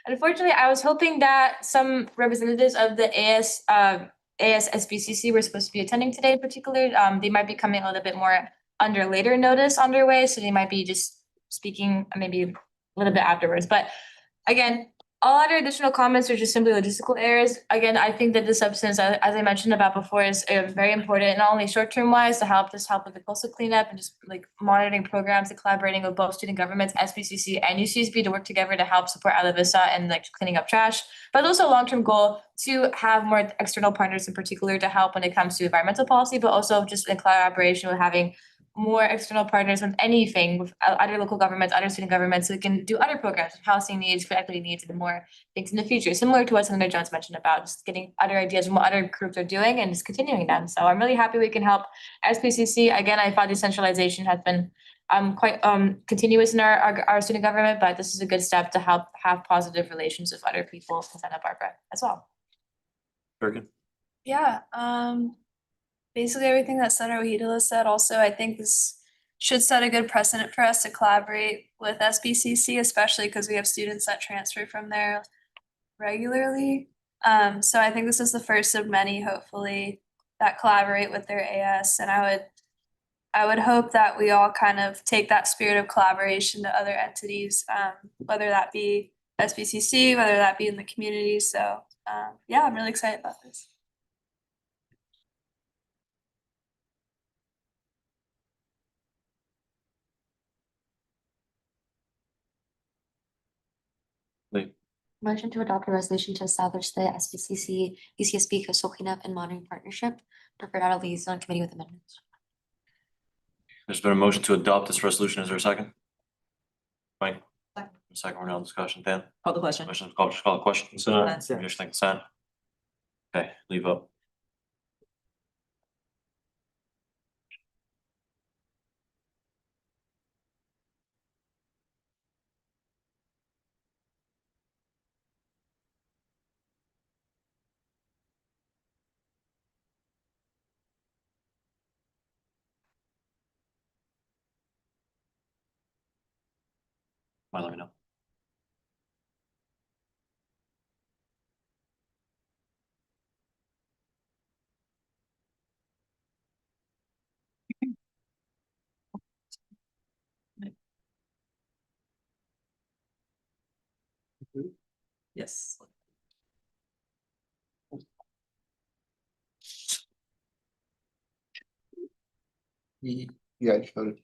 Unfortunately, I was hoping that some representatives of the ASSBCC were supposed to be attending today in particular. They might be coming a little bit more under later notice underway, so they might be just speaking maybe a little bit afterwards. But again, all other additional comments are just simply logistical errors. Again, I think that the substance, as I mentioned about before, is very important, not only short-term wise to help with the coastal cleanup and just like monitoring programs and collaborating with both student governments, SBCC and UCSB to work together to help support Isla Vista and like cleaning up trash, but also a long-term goal to have more external partners in particular to help when it comes to environmental policy, but also just in collaboration with having more external partners with anything with other local governments, other student governments, so we can do other programs, housing needs, for equity needs, and more things in the future, similar to what Senator Jones mentioned about just getting other ideas from what other groups are doing and just continuing them. So I'm really happy we can help SPCC. Again, I thought decentralization has been quite continuous in our student government, but this is a good step to help have positive relations with other people in Santa Barbara as well. Very good. Yeah, basically everything that Senator Ojeda said. Also, I think this should set a good precedent for us to collaborate with SBCC, especially because we have students that transfer from there regularly. So I think this is the first of many, hopefully, that collaborate with their AS. And I would hope that we all kind of take that spirit of collaboration to other entities, whether that be SBCC, whether that be in the community. So yeah, I'm really excited about this. Motion to adopt a resolution to establish the SBCC UCSB Coastal Cleanup and Monitoring Partnership, preferred out of liaison committee with amendments. There's been a motion to adopt this resolution. Is there a second? Mike? Second, we're now in discussion. Dan? Call the question. Question is called, just call the question. Consent. Conditional consent. Okay, leave vote. let me know. Yes. Yeah, I just voted.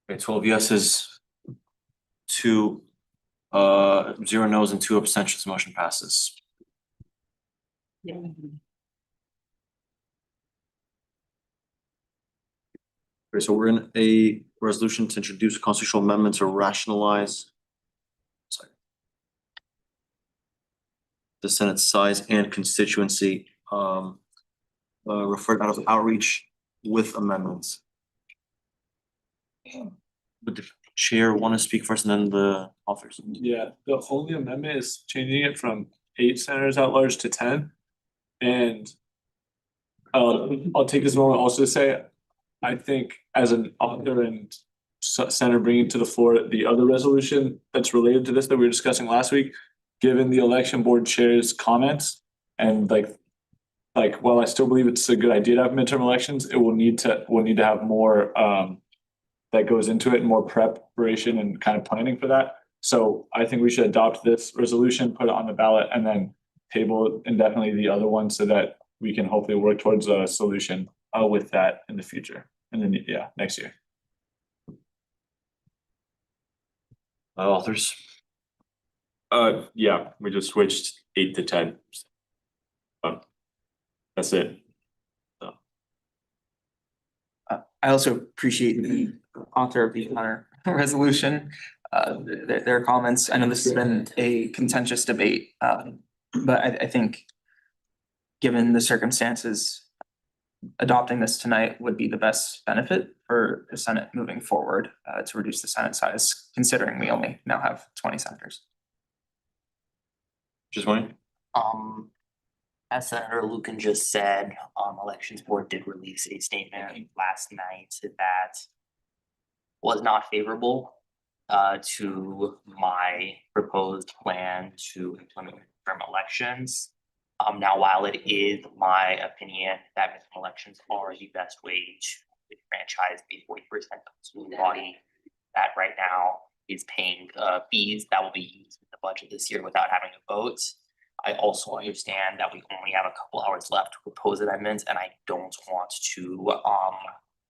Okay, 12 yeses. 2 0 no's and 2 abstentions, motion passes. Okay, so we're in a resolution to introduce constitutional amendments or rationalize. Sorry. The Senate size and constituency, referred out of outreach with amendments. Would the chair want to speak first and then the authors? Yeah, the only amendment is changing it from 8 senators at large to 10. And I'll take this moment also to say, I think as an author and senator bringing to the floor the other resolution that's related to this that we were discussing last week, given the election board chair's comments and like while I still believe it's a good idea to have midterm elections, we'll need to have more that goes into it and more preparation and kind of planning for that. So I think we should adopt this resolution, put it on the ballot, and then table indefinitely the other one so that we can hopefully work towards a solution with that in the future. And then, yeah, next year. Authors, Yeah, we just switched 8 to 10. That's it. I also appreciate the author of the honor resolution, their comments. I know this has been a contentious debate, but I think given the circumstances, adopting this tonight would be the best benefit for the Senate moving forward, to reduce the Senate size, considering we only now have 20 senators. just one. As Senator Lucan just said, Elections Board did release a statement last night that was not favorable to my proposed plan to implement midterm elections. Now, while it is my opinion that midterm elections are the best way to franchise the 40% of the student body that right now is paying fees that will be used in the budget this year without having to vote, I also understand that we only have a couple hours left to propose amendments, and I don't want to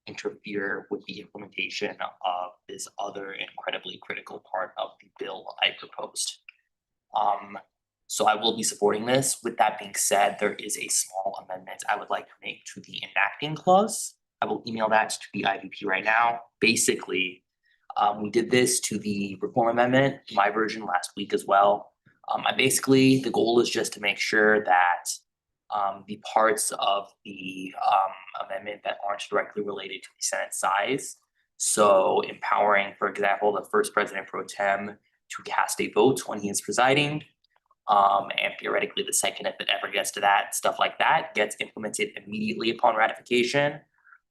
interfere with the implementation of this other incredibly critical part of the bill I proposed. So I will be supporting this. With that being said, there is a small amendment I would like to make to the enacting clause. I will email that to the IVP right now. Basically, we did this to the reform amendment, my version last week as well. The goal is just to make sure that the parts of the amendment that aren't directly related to the Senate size. So empowering, for example, the first president pro tem to cast a vote when he is presiding. And theoretically, the second, if it ever gets to that, stuff like that gets implemented immediately upon ratification,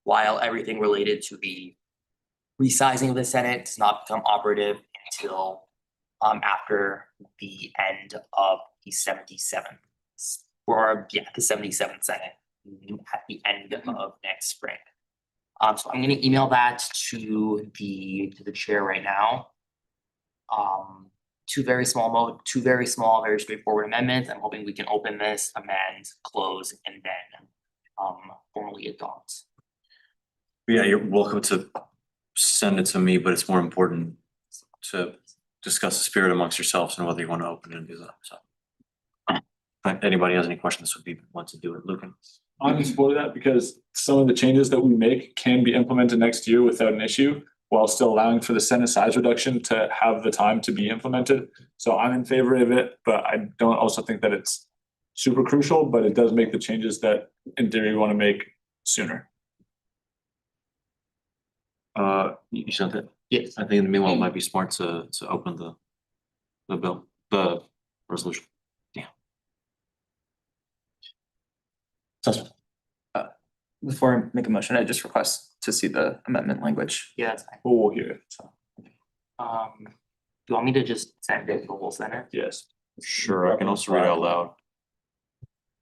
while everything related to the resizing of the Senate does not become operative until after the end of the 77th, the 77th Senate at the end of next spring. So I'm gonna email that to the chair right now. Two very small, very straightforward amendments. I'm hoping we can open this, amend, close, and then formally adopt. Yeah, you're welcome to send it to me, but it's more important to discuss the spirit amongst yourselves and whether you want to open it and do that, so. If anybody has any questions, would be want to do it, Lucan. I'm in support of that because some of the changes that we make can be implemented next year without an issue, while still allowing for the Senate size reduction to have the time to be implemented. So I'm in favor of it, but I don't also think that it's super crucial, but it does make the changes that in theory we want to make sooner. You sent it? Yes. I think in the meanwhile, it might be smart to open the bill, the resolution. Yeah. Sussman. Before I make a motion, I just request to see the amendment language. Yeah, that's fine. We'll hear it, so, Do you want me to just send it to the whole center? yes. Sure, I can also read it out loud.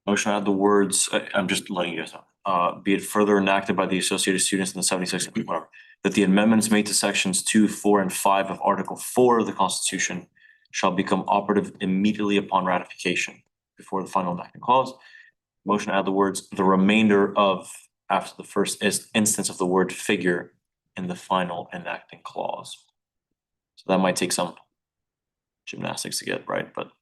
Motion to add the words, I'm just letting you guys know, be it further enacted by the associated students in the 76, whatever. That the amendments made to sections 2, 4, and 5 of Article 4 of the Constitution shall become operative immediately upon ratification before the final enacting clause. Motion to add the words, the remainder of, after the first instance of the word figure in the final enacting clause. So that might take some gymnastics to get right, but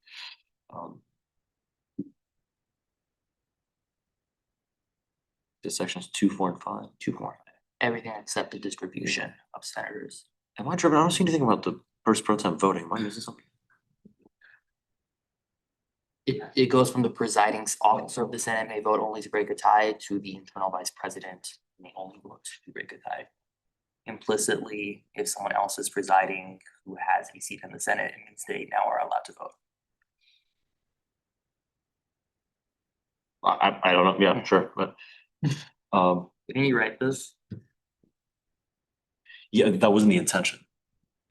the sections 2, 4, and 5. 2, 4, everything except the distribution of senators. Am I tripping? I don't see anything about the first pro temp voting. Am I missing something? It goes from the presiding officer of the Senate may vote only to break a tie to the internal vice president may only vote to break a tie. Implicitly, if someone else is presiding who has a seat in the Senate, it means they now are allowed to vote. I don't know. Yeah, sure, but Didn't you write this? yeah, that wasn't the intention.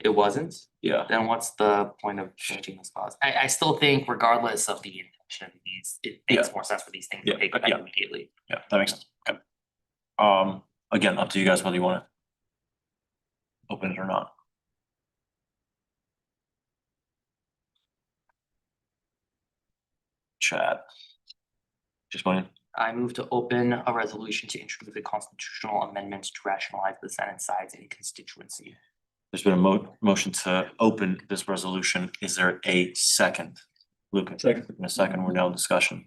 It wasn't? Yeah. Then what's the point of changing this clause? I still think regardless of the intention, it makes more sense for these things to Yeah, take effect yeah. immediately. Yeah, that makes sense. Okay. Again, up to you guys whether you want to open it or not. Chat. Just one. I move to open a resolution to introduce a constitutional amendment to rationalize the Senate size in constituency. There's been a motion to open this resolution. Is there a second? Luca. Second. In a second, we're now in discussion.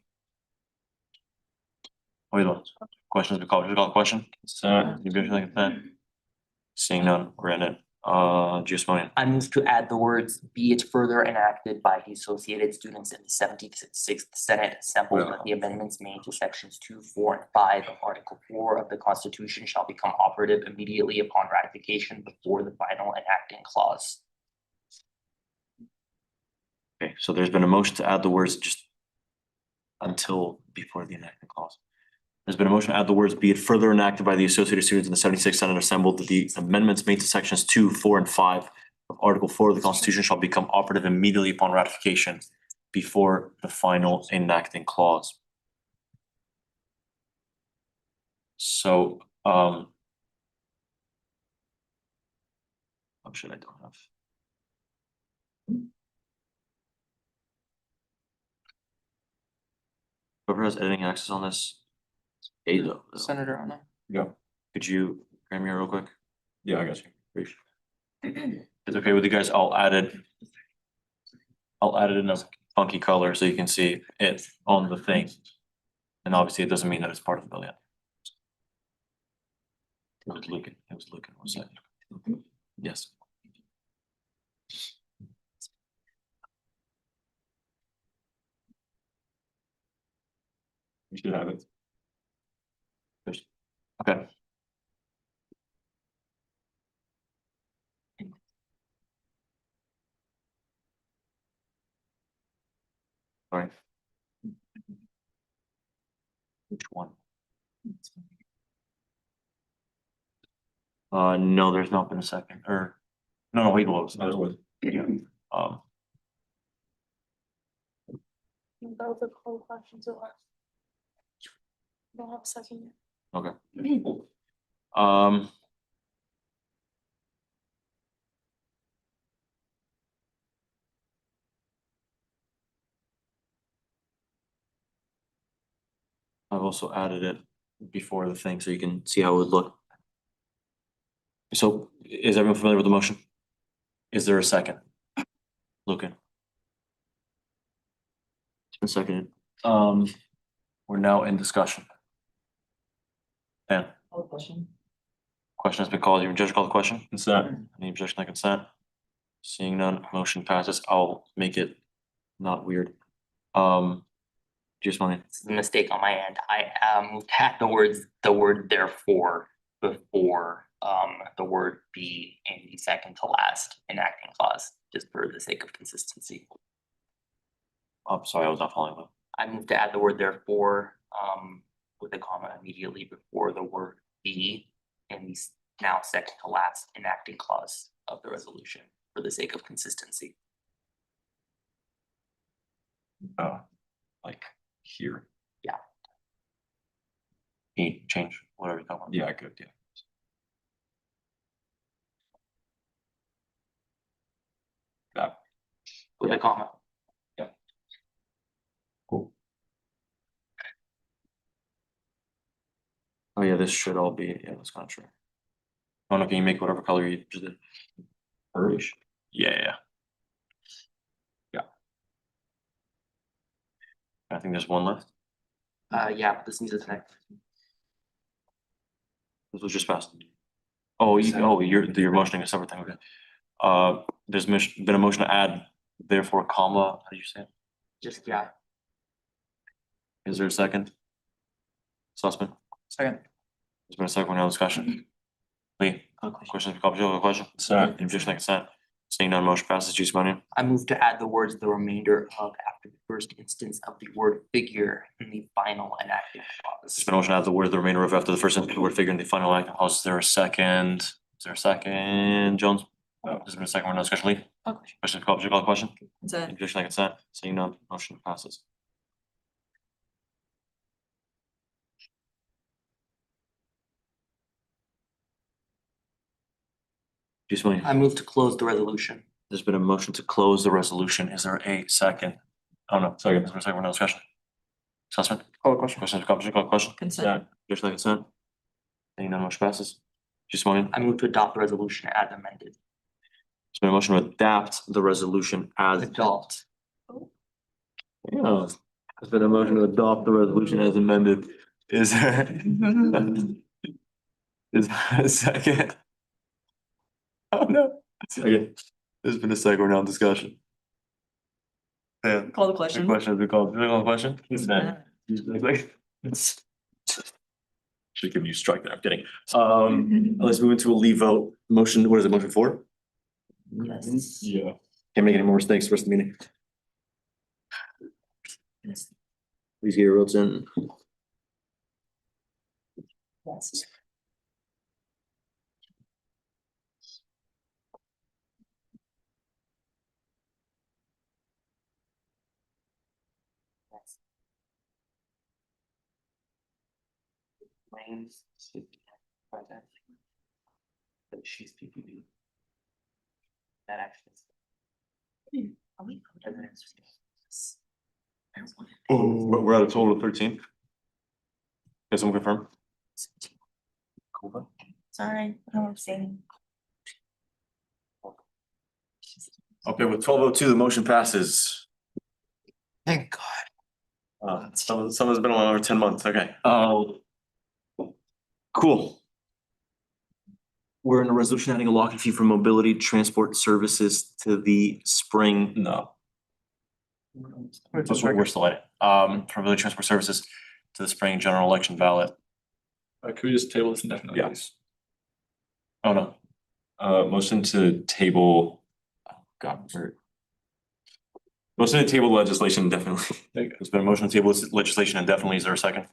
What are you doing? Questions, we call the question? You good like that? Seeing none, we're in it. Giuspone. I move to add the words, be it further enacted by the associated students in the 76th Senate assembled that the amendments made to sections 2, 4, and 5 of Article 4 of the Constitution shall become operative immediately upon ratification before the final enacting clause. Okay, so there's been a motion to add the words just until before the enactment clause. There's been a motion to add the words, be it further enacted by the associated students in the 76th Senate assembled that the amendments made to sections 2, 4, and 5 of Article 4 of the Constitution shall become operative immediately upon ratification before the final enacting clause. So, oh shit, I don't have. Whoever has editing access on this. Senator Anna. Yeah. Could you grab me real quick? Yeah, I got you. If it's okay with you guys, I'll add it in a funky color so you can see it on the thing. And obviously it doesn't mean that it's part of the bill yet. It was Lucan, one second. Yes. You should have it. Okay. All right. Which one? No, there's not been a second, or, no, wait, what was, That was. yeah, That was a cool question to ask. Don't have a second yet. okay. Um. I've also added it before the thing so you can see how it would look. So is everyone familiar with the motion? Is there a second? Lucan. It's been seconded. We're now in discussion. Dan, Question. question has been called. You judge call the question? Consent. Any objection to consent? Seeing none, motion passes. I'll make it not weird. Just money. This is a mistake on my end. I moved to add the word therefore before the word be in the second to last enacting clause, just for the sake of consistency. I'm sorry, I was not following that. I moved to add the word therefore with a comma immediately before the word be in the now second to last enacting clause of the resolution for the sake of consistency. Like here. Yeah. Change, whatever you call it. Yeah, good, yeah. With a comma. Oh yeah, this should all be, yeah, that's kind of true. Oh no, can you make whatever color you just did? Orange? Yeah. I think there's one left. Yeah, but this needs a type. This was just passed. Oh, you're motioning a separate thing, okay. There's been a motion to add therefore comma, how do you say it? Just, yeah. Is there a second? Sussman? Second. There's been a second, now discussion. Lee, questions, question? Consent. Objection, consent. Seeing none, motion passes, Chief Simonian. I move to add the words the remainder of after the first instance of the word figure in the final enacting There's clause. been a motion to add the word the remainder of after the first instance, the word figure in the final act. Is there a second? Is there a second, Jones? There's been a second, no discussion, Lee? Question, call question? Consent. Objection, consent. Seeing none, motion passes. Chief Simonian. I move to close the resolution. There's been a motion to close the resolution. Is there a second? Oh, no, second. Is there a second, no discussion? Sussman? Call the question. Question, call question? Consent. Objection, consent. Seeing none, motion passes. Chief Simonian. I move to adopt the resolution as amended. There's been a motion to adapt the resolution as. Adopt. Yeah. There's been a motion to adopt the resolution as amended. Is there? Is there a second? Oh, no. Second. There's been a second, we're now in discussion. Yeah. Call the The question. question, we call the question? Consent. Should give you a strike there, I'm kidding. Let's move into a leave vote. Motion, what is it, motion 4? Yes. Yeah. Can't make any more mistakes the rest of the meeting. Please get your votes in. Yes. Claims should be present. But she's PPP. That actually. But we're at a total of 13. Guys, someone confirm? Sorry, I'm saying. Okay, with 12:02, the motion passes. Thank God. Someone's been on over 10 months, okay. Cool. We're in a resolution adding a locking fee for mobility transport services to the spring, no. We're still at it, for mobility transport services to the spring general election ballot. Could we just table this indefinitely, Yeah. please? Oh, no. Motion to table. Oh, God, Motion to table legislation indefinitely. There you go. There's been a motion to table legislation indefinitely. Is there a second?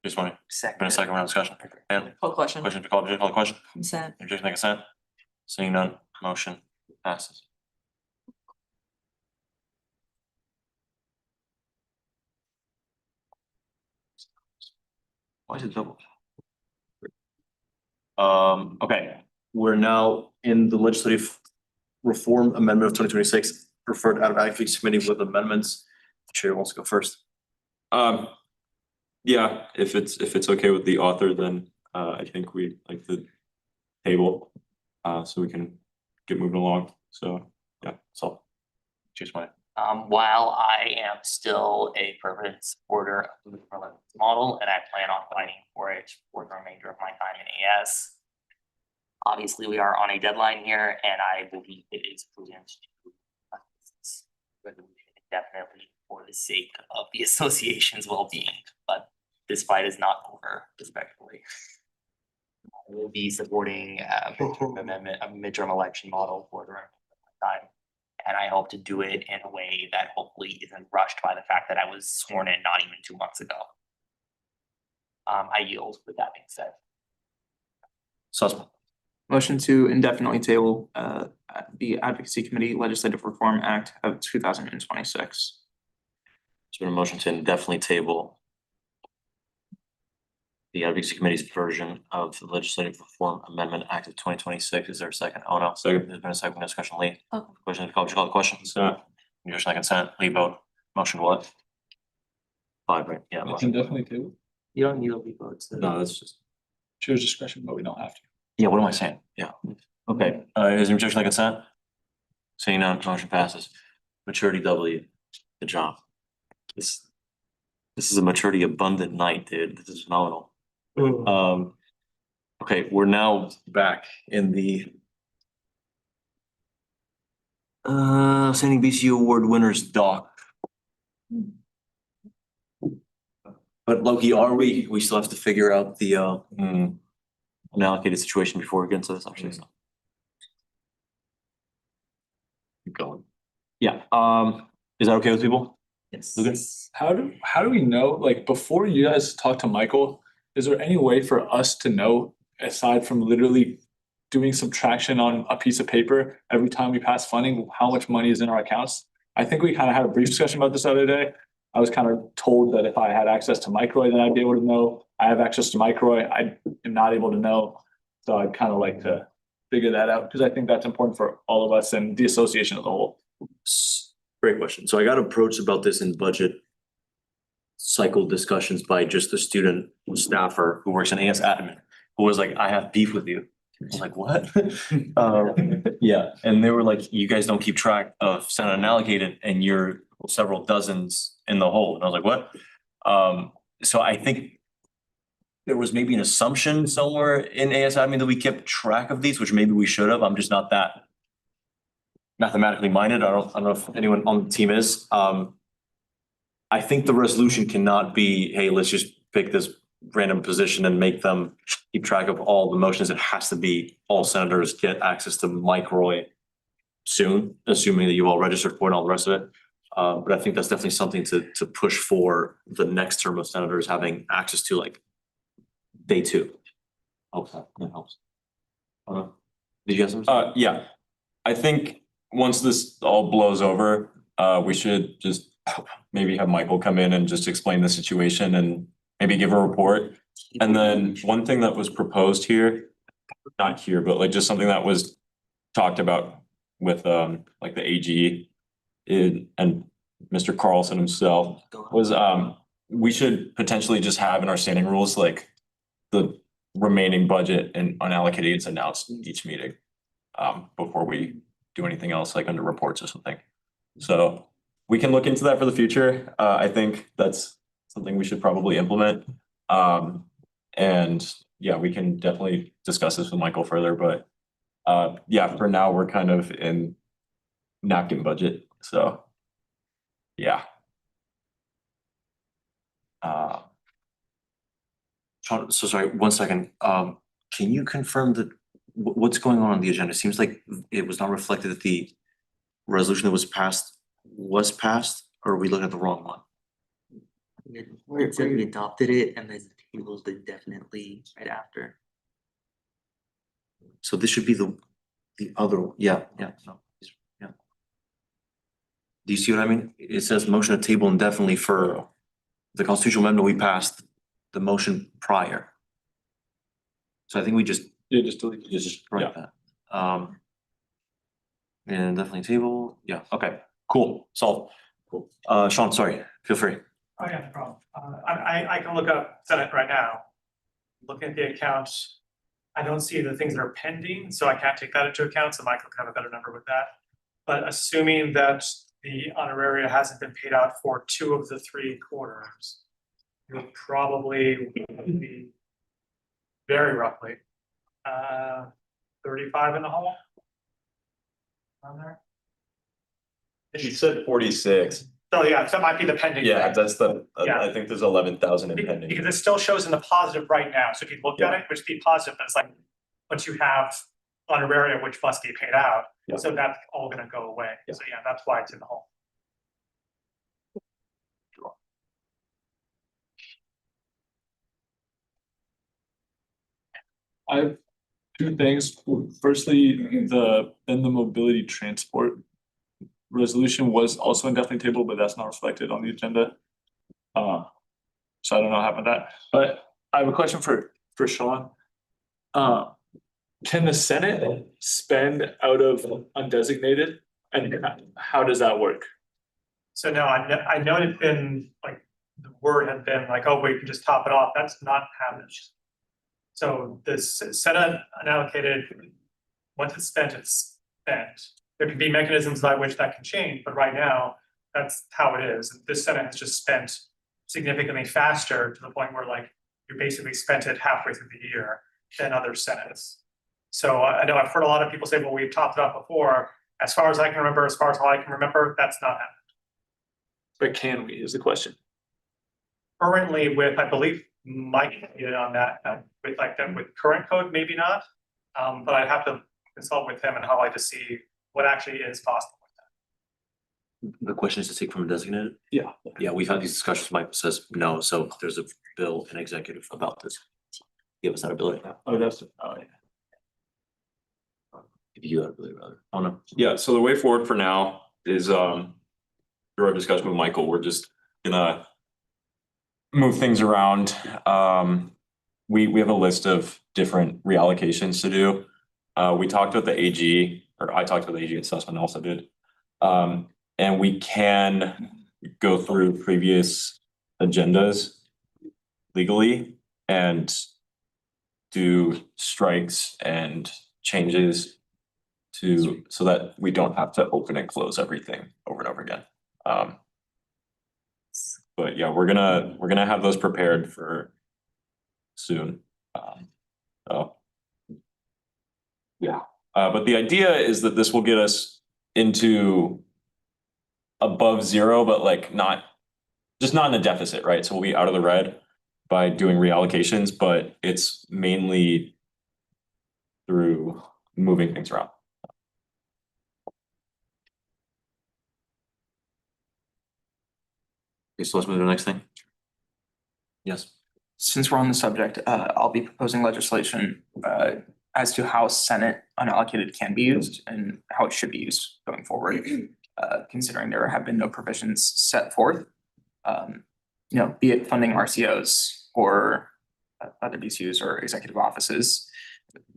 Just one. Second. Been a second round of discussion. And Call the question. question to call the question. Consent. Objection, consent. Seeing none, motion passes. Why is it double? Okay, we're now in the legislative reform amendment of 2026, referred out of advocacy committee with amendments. Chair wants to go first. Yeah, if it's okay with the author, then I think we like the table. So we can get moving along. So, yeah, So, choose mine. While I am still a fervent supporter of the Departmental model and I plan on fighting for it for the remainder of my time in AS. Obviously, we are on a deadline here and I believe it is prudent to this resolution indefinitely for the sake of the association's well-being, but this fight is not over, respectfully. I will be supporting a midterm amendment, a midterm election model for the rest of my time. And I hope to do it in a way that hopefully isn't rushed by the fact that I was sworn in not even 2 months ago. I yield with that being said. Sussman. Motion to indefinitely table the Advocacy Committee Legislative Reform Act of 2026. There's been a motion to indefinitely table the Advocacy Committee's version of the Legislative Reform Amendment Act of 2026. Is there a second? Oh, no. Second. There's been a second discussion. Lee. Oh. Question, would you call the question? Consent. Motion by consent. Lee vote. Motion what? 5, right? Yeah. It's motion. indefinitely too. You don't need a lead vote. No, that's just, Chair's discretion, but we don't have to. yeah, what am I saying? Yeah. Okay, is there objection by consent? Seeing none, motion passes. Maturity W, good job. This is a maturity abundant night, dude. This is phenomenal. Okay, we're now back in the Standing BC Award winners doc. But Loki, are we still have to figure out the unallocated situation before we get into this actually, so. Keep going. Yeah, is that okay with people? Yes. Lucas? How do we know, like, before you guys talk to Michael, is there any way for us to know, aside from literally doing subtraction on a piece of paper every time we pass funding, how much money is in our accounts? I think we kind of had a brief discussion about this the other day. I was kind of told that if I had access to Microy, then I'd be able to know. I have access to Microy, I am not able to know. So I'd kind of like to figure that out, because I think that's important for all of us and the association as a whole. Great question. So I got approached about this in budget cycle discussions by just a student staffer who works in AS admin, who was like, I have beef with you. I was like, what? Yeah, and they were like, you guys don't keep track of Senate unallocated and you're several dozens in the hole. And I was like, what? So I think there was maybe an assumption somewhere in AS admin that we kept track of these, which maybe we should have. I'm just not that mathematically minded. I don't know if anyone on the team is. I think the resolution cannot be, hey, let's just pick this random position and make them keep track of all the motions. It has to be all senators get access to Mike Roy soon, assuming that you all registered for it and all the rest of it. But I think that's definitely something to push for the next term of senators having access to, like day 2. Hope that helps. Did you have something? Yeah, I think once this all blows over, we should just maybe have Michael come in and just explain the situation and maybe give a report. And then one thing that was proposed here, not here, but like just something that was talked about with like the AG and Mr. Carlson himself was we should potentially just have in our standing rules like the remaining budget and unallocated is announced in each meeting before we do anything else like under reports or something. So we can look into that for the future. I think that's something we should probably implement. And yeah, we can definitely discuss this with Michael further, but yeah, for now, we're kind of in napkin budget, so yeah. Sean, so sorry, 1 second. Can you confirm that what's going on the agenda? It seems like it was not reflected that the resolution that was passed, or are we looking at the wrong one? Where it said we adopted it and then tabled it definitely right after. So this should be the other, yeah. Do you see what I mean? It says motion to table indefinitely for the constitutional amendment we passed, the motion prior. So I think we just Delete. just write that. And definitely table, yeah, okay, cool, solved. Cool. Sean, sorry, feel free. Oh, yeah, no problem. I can look up Senate right now. Looking at the accounts, I don't see the things that are pending, so I can't take that into account, so Michael can have a better number with that. But assuming that the honoraria hasn't been paid out for 2 of the 3 quarters, you'll probably be very roughly 35 in the hole. Around there. You said 46. So yeah, so that might be the pending. Yeah, that's the, Yeah. I think there's 11,000 in pending. Because it still shows in the positive right now, so if you looked at it, which be positive, but it's like, once you have honoraria which must be paid out, Yeah. so that's all gonna go away, Yeah. so yeah, that's why it's in the hole. I have two things. Firstly, the mobility transport resolution was also indefinitely tabled, but that's not reflected on the agenda. So I don't know what happened to that, but I have a question for Sean. Can the Senate spend out of undesignated, and how does that work? So no, I know it's been like, the word had been like, oh, we can just top it off. That's not happening. So the Senate unallocated, once it's spent, it's spent. There can be mechanisms by which that can change, but right now, that's how it is. This Senate has just spent significantly faster to the point where like, you basically spent it halfway through the year than other Senates. So I know I've heard a lot of people say, well, we've topped it off before. As far as I can remember, as far as all I can remember, that's not happening. But can we, is the question. Currently with, I believe, Mike did on that, with like them with current code, maybe not. But I'd have to consult with him and highlight to see what actually is possible with that. The question is to take from a designated? Yeah. Yeah, we've had these discussions. Mike says no, so there's a bill in executive about this. Give us that ability. Oh, that's, oh, yeah. If you have ability rather. Oh no. Yeah, so the way forward for now is through our discussion with Michael, we're just gonna move things around. We have a list of different reallocations to do. We talked with the AG, or I talked with the AG assessment also did. And we can go through previous agendas legally and do strikes and changes to, so that we don't have to open and close everything over and over again. But yeah, we're gonna have those prepared for soon. So yeah, but the idea is that this will get us into above zero, but like not, just not in a deficit, right? So we'll be out of the red by doing reallocations, but it's mainly through moving things around. Okay, so let's move to the next thing. Yes. Since we're on the subject, I'll be proposing legislation as to how Senate unallocated can be used and how it should be used going forward. Considering there have been no provisions set forth. You know, be it funding RCOs or other BCUs or executive offices.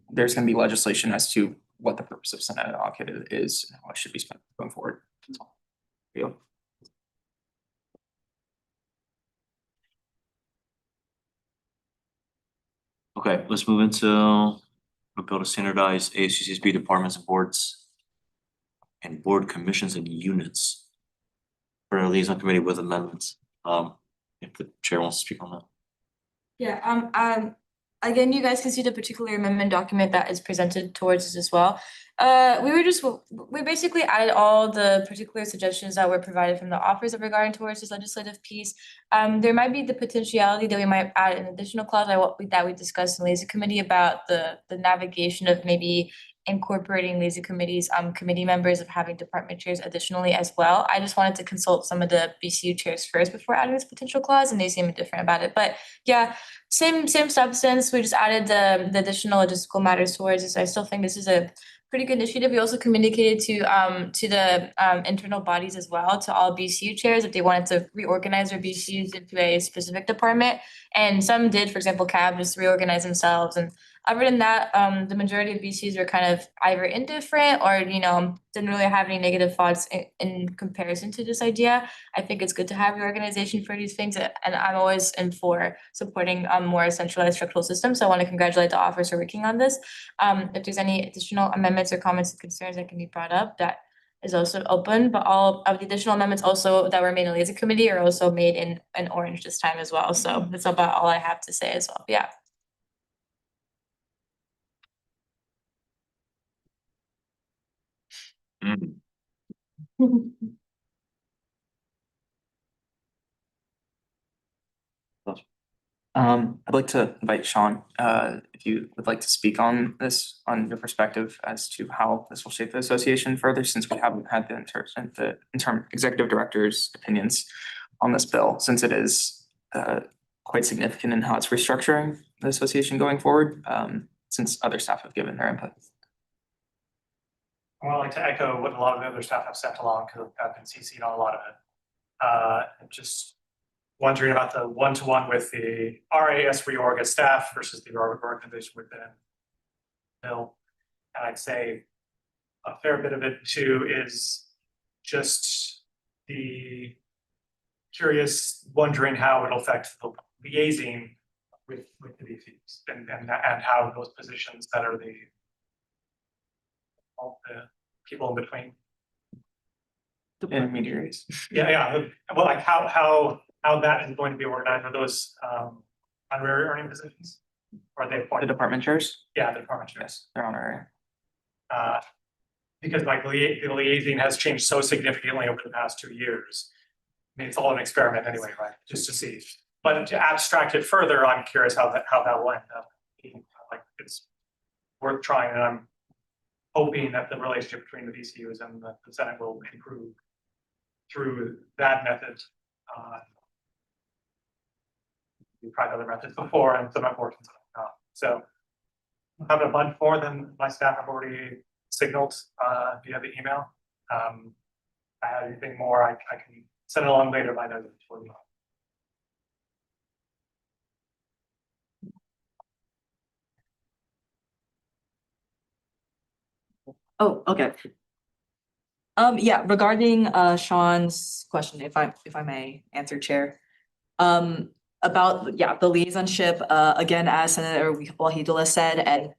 There's gonna be legislation as to what the purpose of Senate unallocated is and how it should be spent going forward. That's all. There you go. Okay, let's move into a bill to standardize ASUCSB departments and boards and board commissions and units for a liaison committee with amendments. If the chair wants to speak on that. Yeah, again, you guys can see the particular amendment document that is presented towards us as well. We basically added all the particular suggestions that were provided from the authors regarding towards this legislative piece. There might be the potentiality that we might add an additional clause that we discussed in Lazy Committee about the navigation of maybe incorporating Lazy Committee's committee members of having department chairs additionally as well. I just wanted to consult some of the BCU chairs first before adding this potential clause, and they seem indifferent about it. But yeah, same substance. We just added the additional logistical matters towards this. I still think this is a pretty good initiative. We also communicated to the internal bodies as well, to all BCU chairs, if they wanted to reorganize their BCUs into a specific department. And some did, for example, CAB just reorganize themselves. And other than that, the majority of BCUs are kind of either indifferent or, didn't really have any negative thoughts in comparison to this idea. I think it's good to have reorganization for these things, and I'm always in for supporting more centralized structural systems. So I want to congratulate the authors for working on this. If there's any additional amendments or comments and concerns that can be brought up, that is also open, but all of the additional amendments also that were made in Lazy Committee are also made in orange this time as well. So that's about all I have to say as well. Yeah. I'd like to invite Sean, if you would like to speak on this, on your perspective as to how this will shape the association further, since we haven't had the interim executive director's opinions on this bill, since it is quite significant in how it's restructuring the association going forward. since other staff have given their input. I would like to echo what a lot of the other staff have sent along, because I've been CC'd on a lot of it. Just wondering about the one-to-one with the RAS reorg as staff versus the organization within Bill. And I'd say a fair bit of it too is just the curious wondering how it'll affect the liaising with the VCs and how those positions that are all the people in between. Intermediaries. Yeah, well, like how that is going to be organized, are those honorary earning positions? Or are they The appointed? department chairs? Yeah, the department chairs. Yes, they're honorary. Because like the liaising has changed so significantly over the past 2 years. I mean, it's all an experiment anyway, right? Just to see. But to abstract it further, I'm curious how that will end up. Like it's worth trying, and I'm hoping that the relationship between the VCUs and the Senate will improve through that method. We've tried other methods before, and some have worked and some have not. So I'm having a bunch more than my staff have already signaled via the email. If I have anything more, I can send it along later by note for you. Oh, okay. Yeah, regarding Sean's question, if I may answer, Chair. About, yeah, the liaisonship, again, as Senator Wahidullah said, and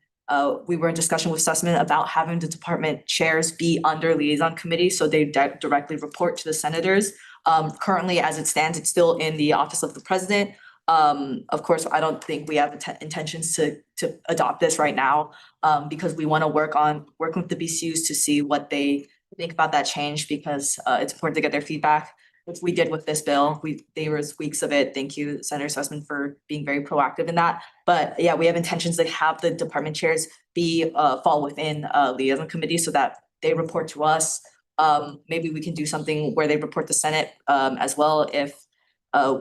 we were in discussion with Sussman about having the department chairs be under liaison committee, so they directly report to the senators. Currently, as it stands, it's still in the office of the president. Of course, I don't think we have intentions to adopt this right now, because we want to work with the BCUs to see what they think about that change, because it's important to get their feedback, which we did with this bill. There was weeks of it. Thank you, Senator Sussman, for being very proactive in that. But yeah, we have intentions to have the department chairs fall within liaison committee so that they report to us. Maybe we can do something where they report to Senate as well if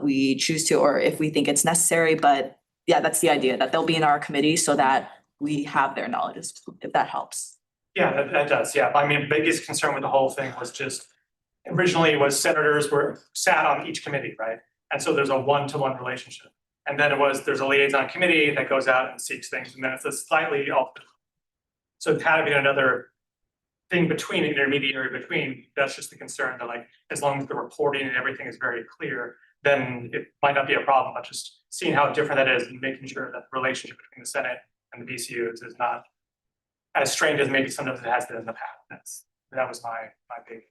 we choose to, or if we think it's necessary. But yeah, that's the idea, that they'll be in our committee so that we have their knowledge, if that helps. Yeah, that does. Yeah, I mean, biggest concern with the whole thing was just originally was senators sat on each committee, right? And so there's a one-to-one relationship. And then there's a liaison committee that goes out and seeks things, and then it's a slightly off. So it had to be another thing between, an intermediary between. That's just the concern, that like, as long as the reporting and everything is very clear, then it might not be a problem, but just seeing how different that is and making sure that the relationship between the Senate and the BCUs is not as strained as maybe sometimes it has been in the past. That was my big.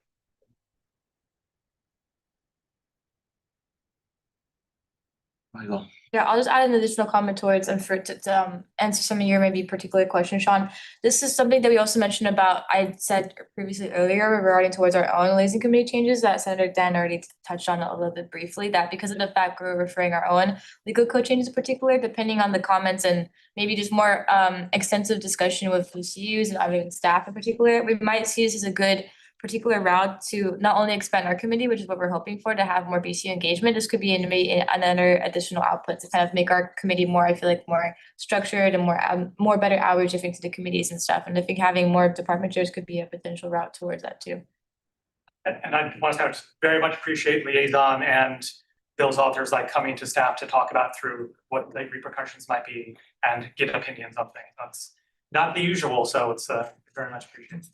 Michael. Yeah, I'll just add an additional comment towards and for to answer some of your maybe particular questions, Sean. This is something that we also mentioned about, I said previously earlier regarding towards our own liaison committee changes that Senator Dan already touched on a little bit briefly, that because of the fact we're referring our own legal code changes in particular, depending on the comments and maybe just more extensive discussion with VCUs and other staff in particular, we might see this as a good particular route to not only expand our committee, which is what we're hoping for, to have more BCU engagement. This could be another additional output to kind of make our committee more, I feel like, more structured and more better outreach, I think, to the committees and stuff. And I think having more department chairs could be a potential route towards that too. And I want to very much appreciate liaison and Bill's authors like coming to staff to talk about through what the repercussions might be and get opinions on things. That's not the usual, so it's very much appreciated.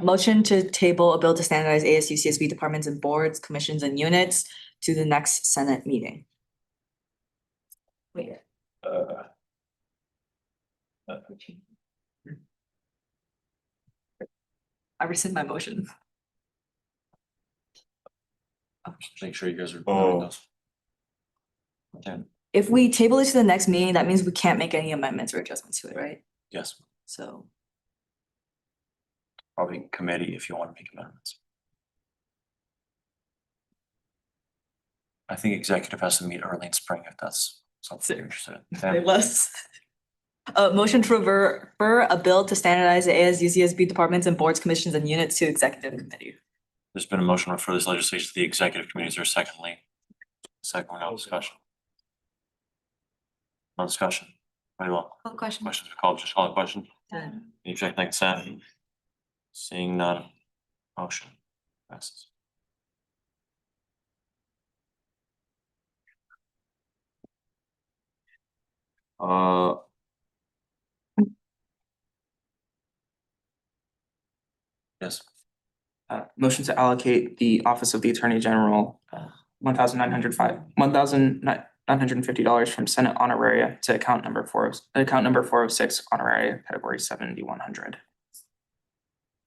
Motion to table a bill to standardize ASU CSB departments and boards, commissions, and units to the next Senate meeting. Wait. I rescind my motion. Make sure you guys are doing those. Okay, If we table it to the next meeting, that means we can't make any amendments or adjustments to it, right? yes, So, probably committee if you want to make amendments. I think executive has to meet early in spring if that's something you're interested in. say less. Motion to refer a bill to standardize the ASUCSB departments and boards, commissions, and units to executive committee. There's been a motion to refer this legislation to the executive committee. Is there a second, Lee? Second, no discussion. No discussion. Very well. Quick question. Questions are called, just call a question. Done. Any check, consent? Seeing none. Motion passes. Yes, Motion to allocate the Office of the Attorney General, $1,950 from Senate honoraria to account number 406 honoraria, category 7100.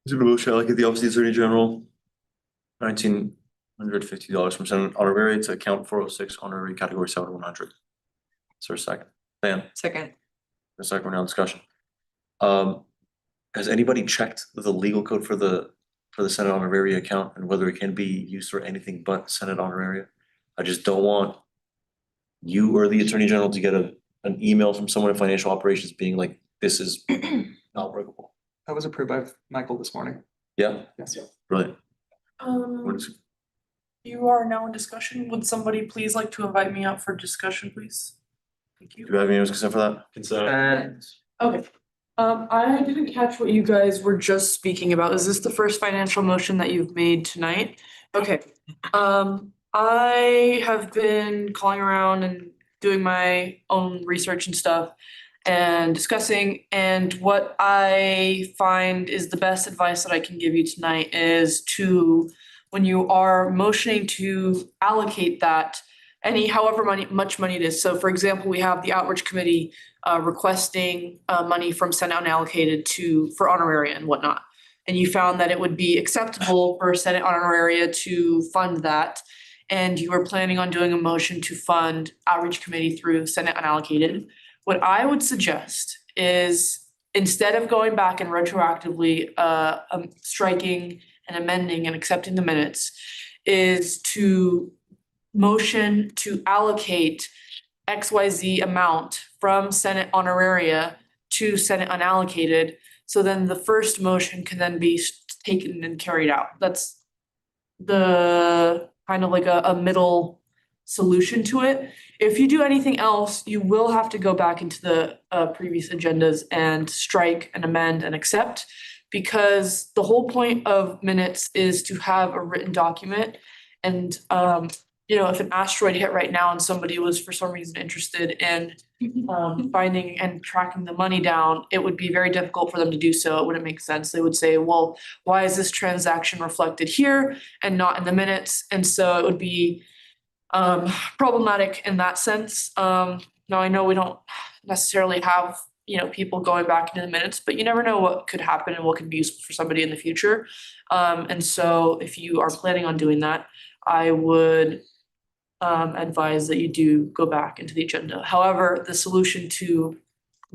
is there a motion to allocate the office of the Attorney General $1,950 from Senate honorary to account 406 honorary category 7100? Is there a second? Dan, Second. a second, now discussion. Has anybody checked the legal code for the Senate honoraria account and whether it can be used for anything but Senate honoraria? I just don't want you or the Attorney General to get an email from someone in financial operations being like, this is not workable. That was approved by Michael this morning. Yeah, Yes. brilliant. What is- You are now in discussion. Would somebody please like to invite me up for discussion, please? Thank Do you. you have any consent for that? Consent. Okay. I didn't catch what you guys were just speaking about. Is this the first financial motion that you've made tonight? Okay. I have been calling around and doing my own research and stuff and discussing, and what I find is the best advice that I can give you tonight is to, when you are motioning to allocate that, however much money it is. So for example, we have the outreach committee requesting money from Senate unallocated for honoraria and whatnot. And you found that it would be acceptable for Senate honoraria to fund that. And you were planning on doing a motion to fund outreach committee through Senate unallocated. What I would suggest is, instead of going back and retroactively striking and amending and accepting the minutes, is to motion to allocate XYZ amount from Senate honoraria to Senate unallocated. So then the first motion can then be taken and carried out. That's the kind of like a middle solution to it. If you do anything else, you will have to go back into the previous agendas and strike and amend and accept, because the whole point of minutes is to have a written document. And if an asteroid hit right now and somebody was for some reason interested in finding and tracking the money down, it would be very difficult for them to do so. It wouldn't make sense. They would say, well, why is this transaction reflected here and not in the minutes? And so it would be problematic in that sense. Now I know we don't necessarily have, people going back into the minutes, but you never know what could happen and what could be useful for somebody in the future. And so if you are planning on doing that, I would advise that you do go back into the agenda. However, the solution to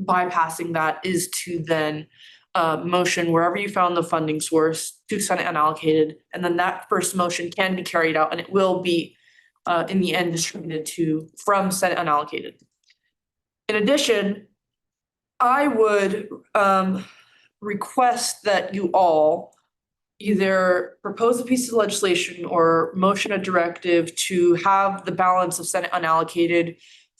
bypassing that is to then motion wherever you found the funding source to Senate unallocated, and then that first motion can be carried out and it will be in the end distributed from Senate unallocated. In addition, I would request that you all either propose a piece of legislation or motion a directive to have the balance of Senate unallocated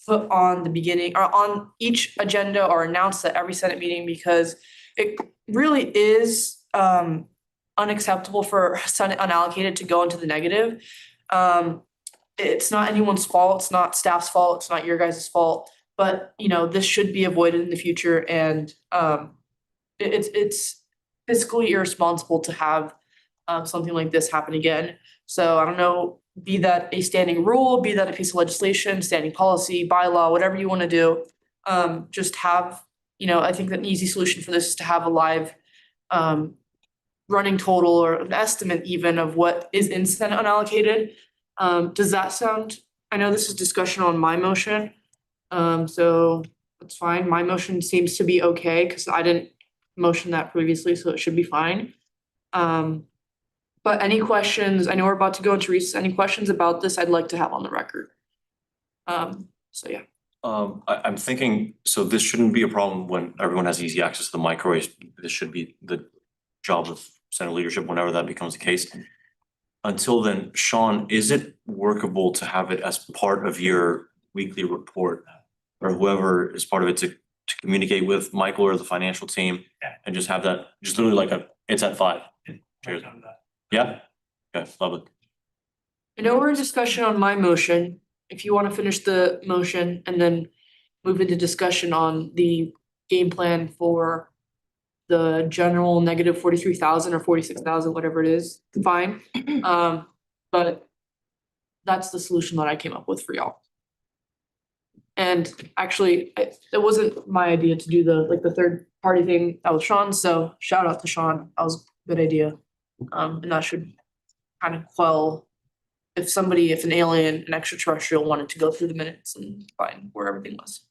put on the beginning or on each agenda or announced at every Senate meeting, because it really is unacceptable for Senate unallocated to go into the negative. It's not anyone's fault, it's not staff's fault, it's not your guys' fault, but this should be avoided in the future, and it's fiscally irresponsible to have something like this happen again. So I don't know, be that a standing rule, be that a piece of legislation, standing policy, bylaw, whatever you want to do, just have, I think that an easy solution for this is to have a live running total or an estimate even of what is in Senate unallocated. Does that sound, I know this is discussion on my motion, so that's fine. My motion seems to be okay because I didn't motion that previously, so it should be fine. But any questions, I know we're about to go into recess, any questions about this I'd like to have on the record. So yeah. I'm thinking, so this shouldn't be a problem when everyone has easy access to the microwaves. This should be the job of center leadership whenever that becomes the case. Until then, Sean, is it workable to have it as part of your weekly report? Or whoever is part of it to communicate with Michael or the financial team? Yeah. And just have that, just literally like it's at 5. Cheers. Yeah? Okay, love it. I know we're in discussion on my motion. If you wanna finish the motion and then move into discussion on the game plan for the general negative 43,000 or 46,000, whatever it is, fine. But that's the solution that I came up with for y'all. And actually, it wasn't my idea to do the third party thing. That was Sean, so shout out to Sean. That was a good idea. And that should kind of quell if an alien, an extraterrestrial wanted to go through the minutes and find where everything was.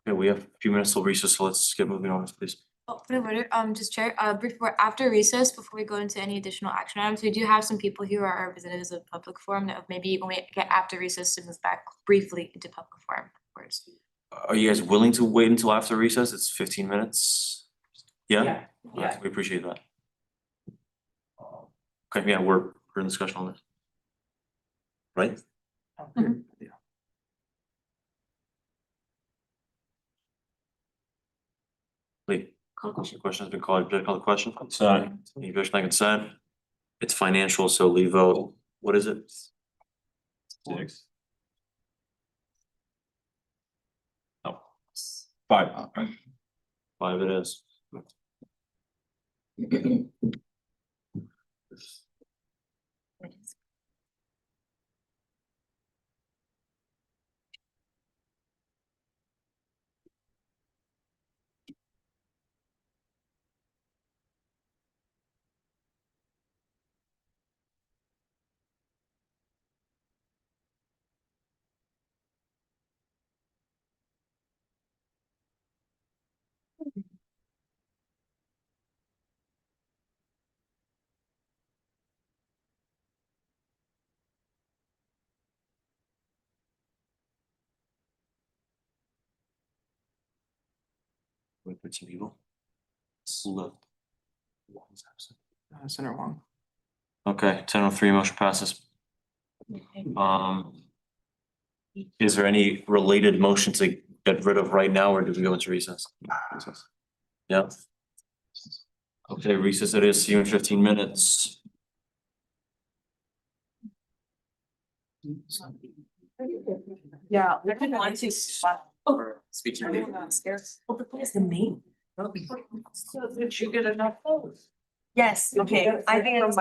Okay, we have a few minutes till recess, so let's get moving on, please. Oh, point of order, just chair, before, after recess, before we go into any additional action items, we do have some people here who are representatives of public forum that maybe when we get after recess to move back briefly into public forum afterwards. Are you guys willing to wait until after recess? It's 15 minutes. Yeah? Yeah. We appreciate that. Okay, yeah, we're in discussion on this. Right? Mhm. Lee, question has been called. Did I call the question? Consent. Any objection by consent? It's financial, so Lee vote. What is it? 6. No. 5. 5 it is. We put some people. Look. Senator Wong. Okay, 10:03 motion passes. Is there any related motion to get rid of right now, or do we go into recess? Yeah. Okay, recess it is. See you in 15 minutes. Yeah. Speaking. The main. Did you get enough votes? Yes, okay, I think it's.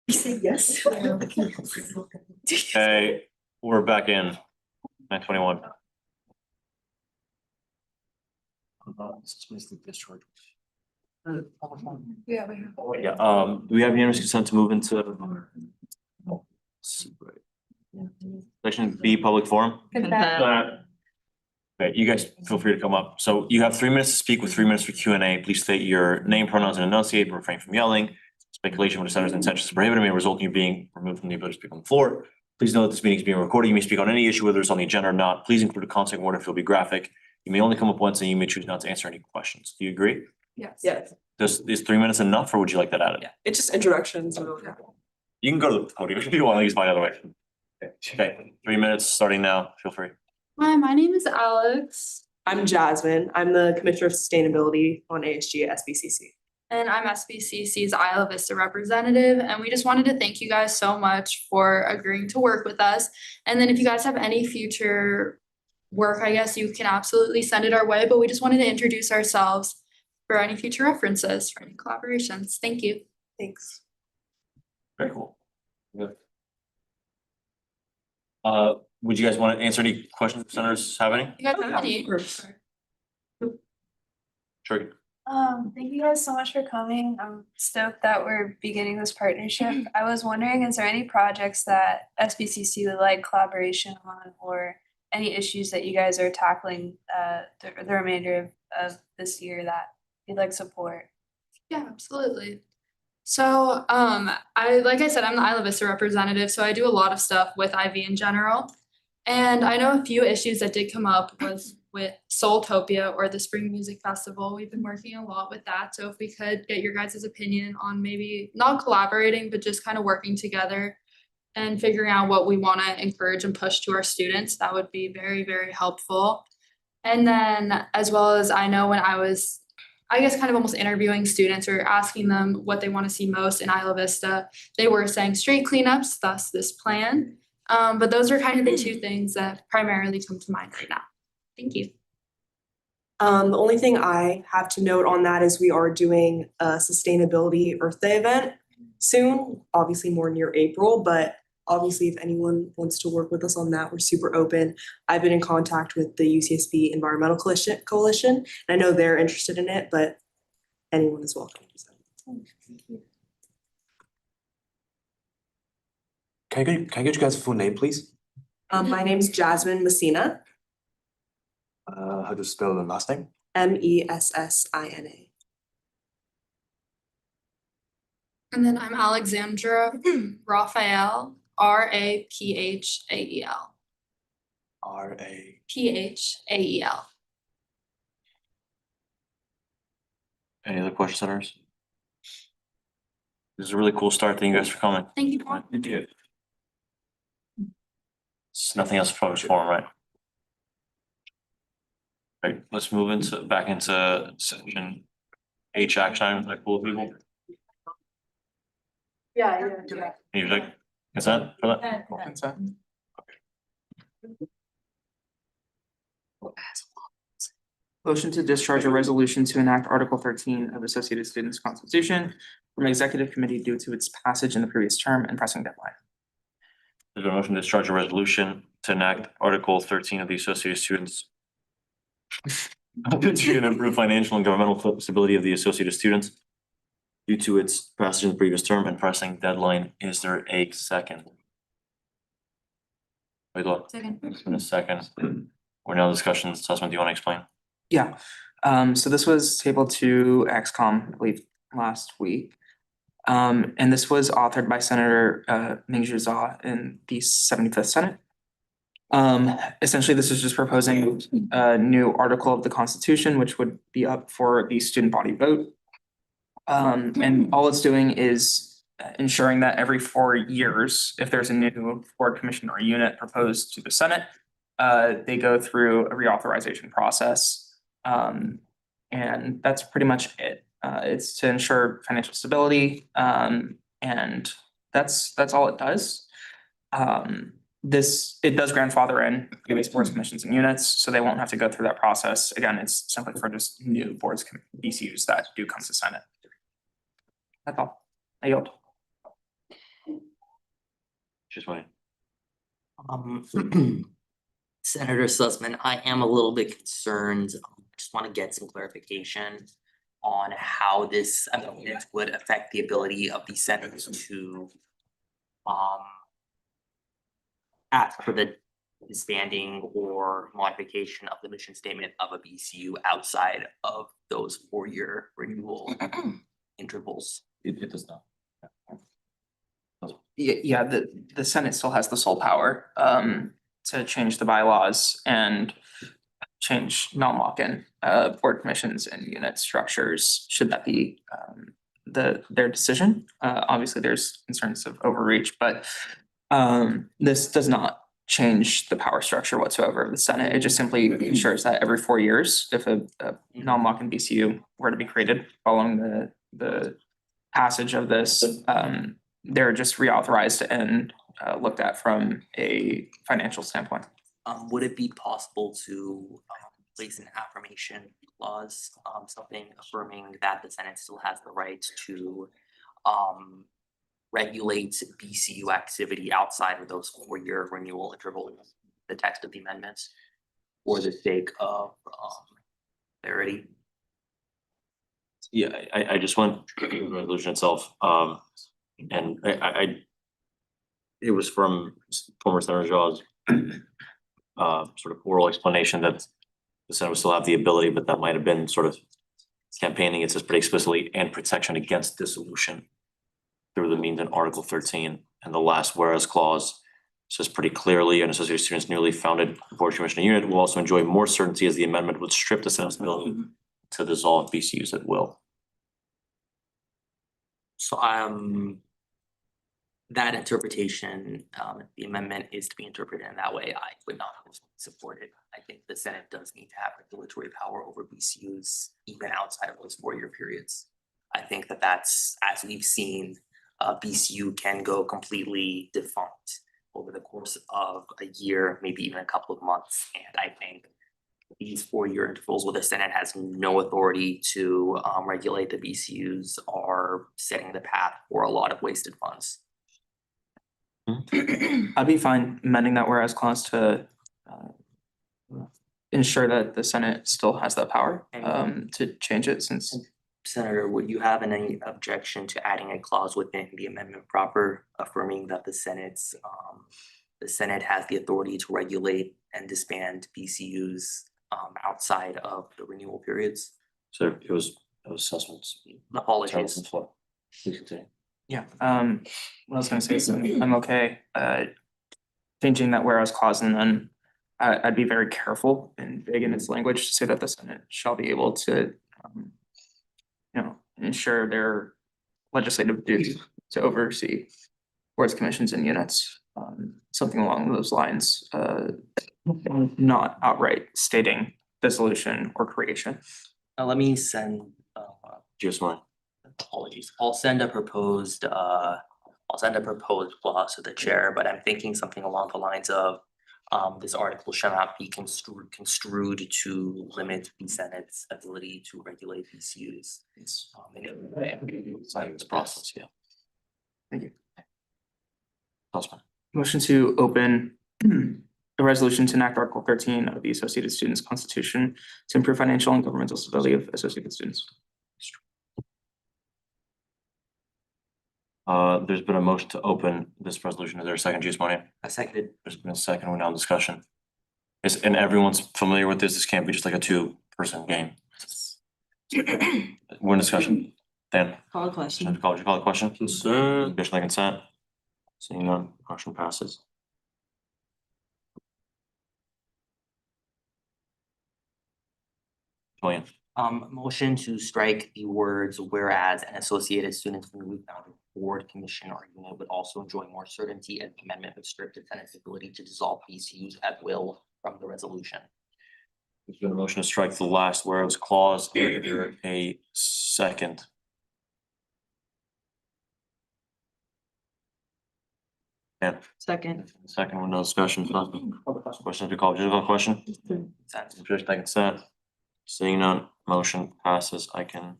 You say yes? Okay, we're back in 9:21. Yeah, we have. Yeah, do we have unanimous consent to move into? Section B, public forum? Okay, you guys feel free to come up. So you have 3 minutes to speak with 3 minutes for Q and A. Please state your name, pronouns, and enunciate, but refrain from yelling. Speculation with the senator's intentions is prohibited may result in you being removed from the ability to speak on the floor. Please note that this meeting is being recorded. You may speak on any issue, whether it's on the agenda or not. Please include a contact word if it'll be graphic. You may only come up once and you may choose not to answer any questions. Do you agree? Yes. Yes, Is 3 minutes enough or would you like that added? yeah, it's just introductions. You can go to the podium if you want, it's fine either way. Okay, 3 minutes starting now. Feel free. Hi, my name is Alex. I'm Jasmine. I'm the Commissioner of Sustainability on ASG at SBCC. And I'm SBCC's Isla Vista representative, and we just wanted to thank you guys so much for agreeing to work with us. And then if you guys have any future work, I guess you can absolutely send it our way, but we just wanted to introduce ourselves for any future references, for any collaborations. Thank you. Thanks. Very cool. Good. Would you guys want to answer any questions if senators have any? You guys have any? Sure. Thank you guys so much for coming. I'm stoked that we're beginning this partnership. I was wondering, is there any projects that SBCC would like collaboration on, or any issues that you guys are tackling the remainder of this year that you'd like support? Yeah, absolutely. So, like I said, I'm the Isla Vista representative, so I do a lot of stuff with IV in general. And I know a few issues that did come up was with Soultopia or the Spring Music Festival. We've been working a lot with that. So if we could get your guys' opinion on maybe not collaborating, but just kind of working together and figuring out what we want to encourage and push to our students, that would be very, very helpful. And then as well as I know when I was, I guess, kind of almost interviewing students or asking them what they want to see most in Isla Vista, they were saying street cleanups, thus this plan. But those are kind of the two things that primarily come to mind right now. Thank you. The only thing I have to note on that is we are doing a sustainability Earth Day event soon, obviously more near April, but obviously if anyone wants to work with us on that, we're super open. I've been in contact with the UCSB Environmental Coalition, and I know they're interested in it, but anyone is welcome. Can I get you guys' full name, please? My name's Jasmine Messina, How to spell the last name? Messina. And then I'm Alexandra Raphael, Raphael. R-A. Phael. Any other questions, senators? This is a really cool start. Thank you guys for coming. Thank you, Paul. Thank you. It's nothing else for public forum, right? Right, let's move back into section H action items, like cool people. Yeah. You like consent for that? Consent. Motion to discharge a resolution to enact Article 13 of Associated Students Constitution from Executive Committee due to its passage in the previous term and pressing deadline. There's a motion to discharge a resolution to enact Article 13 of the Associated Students to improve financial and governmental stability of the Associated Students due to its passage in the previous term and pressing deadline. Is there a second? Wait, look. Second. It's been a second. We're now discussion. Sussman, do you want to explain? Yeah, so this was tabled to XCOM, I believe, last week. And this was authored by Senator Ming-Zhu Zha in the 75th Senate. Essentially, this is just proposing a new article of the Constitution, which would be up for the student body vote. And all it's doing is ensuring that every 4 years, if there's a new board, commission, or unit proposed to the Senate, they go through a reauthorization process. And that's pretty much it. It's to ensure financial stability, and that's all it does. It does grandfather in previous boards, commissions, and units, so they won't have to go through that process. Again, it's simply for just new boards, BCUs that do come to Senate. That's all. I yield. Just wait. Senator Sussman, I am a little bit concerned. Just want to get some clarification on how this amendment would affect the ability of the senators to ask for the disbanding or modification of the mission statement of a BCU outside of those 4-year renewal intervals. It does not. Yeah, the Senate still has the sole power to change the bylaws and change non-lock-in board commissions and unit structures, should that be their decision. Obviously, there's concerns of overreach, but this does not change the power structure whatsoever of the Senate. It just simply ensures that every 4 years, if a non-lock-in BCU were to be created following the passage of this, they're just reauthorized and looked at from a financial standpoint. Would it be possible to place an affirmation clause, something affirming that the Senate still has the right to regulate BCU activity outside of those 4-year renewal intervals, the text of the amendments, for the sake of clarity? Yeah, I just went through the resolution itself, and it was from former Senator Shaw's sort of oral explanation that the Senate would still have the ability, but that might have been sort of campaigning. It says pretty explicitly, and protection against dissolution through the means in Article 13, and the last whereas clause says pretty clearly, an associated student's newly founded board commission unit will also enjoy more certainty as the amendment would strip the Senate's ability to dissolve BCUs at will. So that interpretation, the amendment is to be interpreted in that way, I would not support it. I think the Senate does need to have regulatory power over BCUs even outside of those 4-year periods. I think that that's, as we've seen, BCU can go completely defunct over the course of a year, maybe even a couple of months. And I think these 4-year intervals where the Senate has no authority to regulate the BCUs are setting the path for a lot of wasted funds. I'd be fine amending that whereas clause to ensure that the Senate still has that power to change it, since Senator, would you have any objection to adding a clause within the amendment proper affirming that the Senate has the authority to regulate and disband BCUs outside of the renewal periods? So it was Sussman's. Apologies. Please continue. yeah, what I was gonna say is I'm okay changing that whereas clause, and then I'd be very careful and big in its language to say that the Senate shall be able to ensure their legislative duty to oversee boards, commissions, and units, something along those lines, not outright stating dissolution or creation. Let me send, Just one. apologies, I'll send a proposed clause to the chair, but I'm thinking something along the lines of this article shall not be construed to limit the Senate's ability to regulate BCUs. This process, yeah. Thank you. Sussman. Motion to open a resolution to enact Article 13 of the Associated Students Constitution to improve financial and governmental stability of associated students. There's been a motion to open this resolution. Is there a second, Juice Money? I seconded. There's been a second, we're now in discussion. And everyone's familiar with this. This can't be just like a 2-person game. We're in discussion. Dan? Call a question. Would you call the question? Consent. Additional consent? Seeing none, motion passes. Julian? Motion to strike the words whereas an associated student from newly founded board, commission, or unit would also enjoy more certainty, and the amendment would strip the Senate's ability to dissolve BCUs at will from the resolution. There's been a motion to strike the last whereas clause. Is there a second? Dan? Second. Second, with no discussion. Question to call, just call question? Just like consent. Seeing none, motion passes. I can.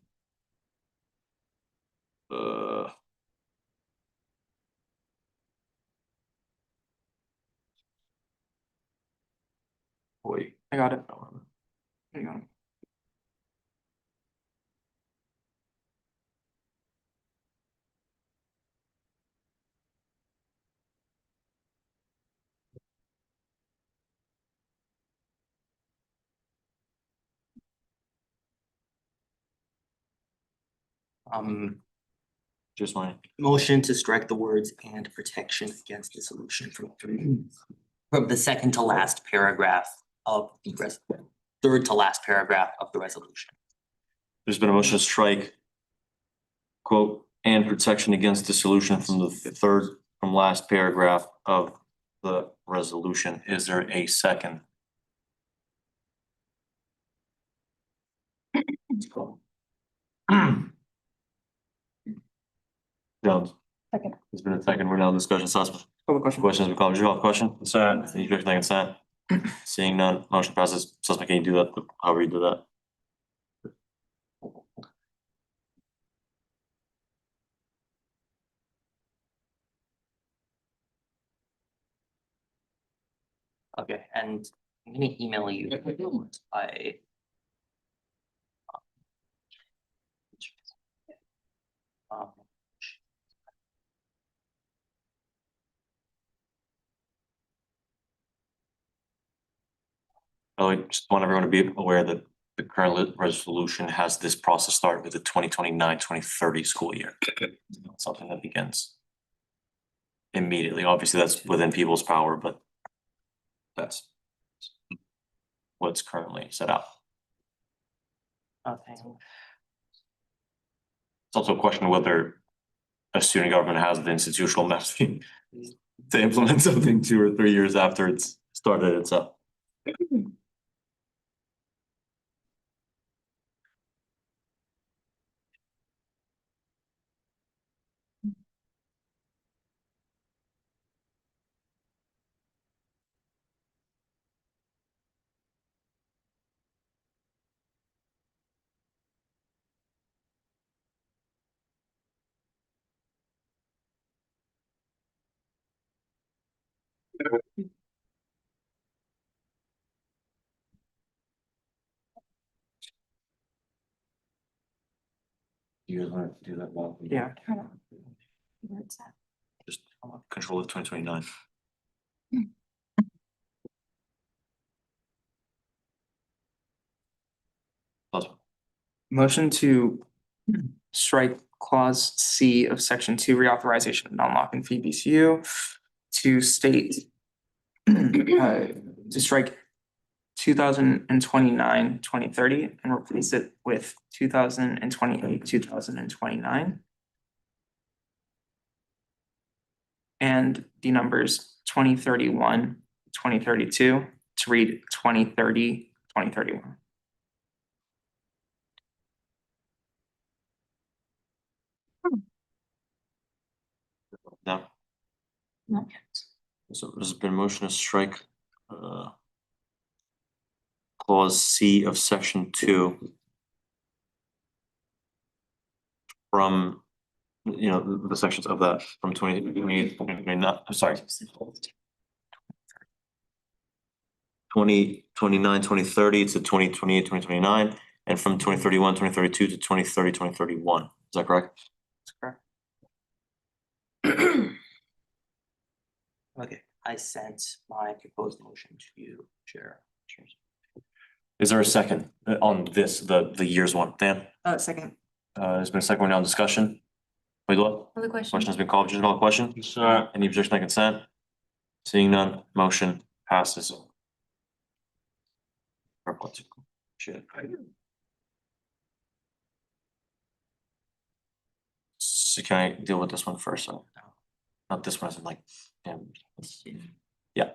I got it. There you go. Just one. Motion to strike the words and protection against dissolution from the second to last paragraph of the third to last paragraph of the resolution. There's been a motion to strike quote, and protection against dissolution from the third from last paragraph of the resolution. Is there a second? Jones. Second. There's been a second. We're now in discussion. Sussman. Public question. Questions, been called. Did you call the question? Consent. Any objection, consent? Seeing none, motion passes. Sussman, can you do that? However you do that. Okay, and I'm gonna email you. Um, I just want everyone to be aware that the current resolution has this process start with the 2029-2030 school year. It's not something that begins immediately. Obviously, that's within people's power, but that's what's currently set out. Okay. It's also a question of whether a student government has the institutional messaging to implement something 2 or 3 years after it's started itself. You guys want to do that one? Yeah. Just control of 2029. Motion to strike clause C of section 2 reauthorization of non-locking fee BCU to state to strike 2029-2030 and replace it with 2028-2029. And the numbers 2031-2032 to read 2030-2031. No. Not yet. So there's been a motion to strike clause C of section 2 from, you know, the sections of that from 2028, 2029, I'm sorry. 2029, 2030 to 2028, 2029, and from 2031, 2032 to 2030, 2031. Is that correct? That's correct. Okay, I sent my proposed motion to you, Chair. Is there a second on this, the years one, Dan? Second. There's been a second one now in discussion. Wait, what? Another question. Question has been called. Just call the question. Any objection to consent? Seeing none, motion passes. Shit. So can I deal with this one first? Not this one, as in like, yeah.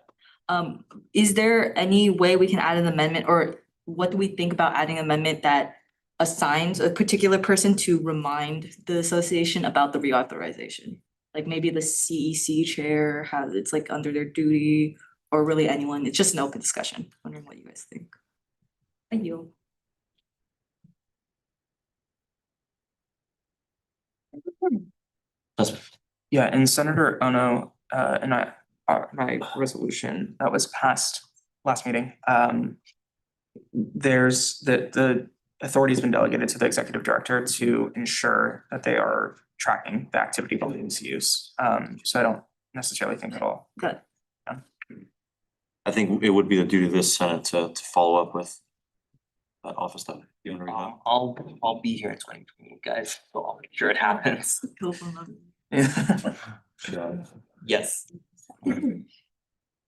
Is there any way we can add an amendment, or what do we think about adding an amendment that assigns a particular person to remind the association about the reauthorization? Like maybe the CEC chair has, it's like under their duty, or really anyone. It's just an open discussion. Wondering what you guys think. Thank you. Yeah, and Senator Ono, and my resolution that was passed last meeting, there's the authority's been delegated to the executive director to ensure that they are tracking the activity of the MCUs. So I don't necessarily think it'll. Good. I think it would be the duty of this Senate to follow up with that office stuff. You wanna read that? I'll be here in 2020, guys, so I'll make sure it happens. Yes.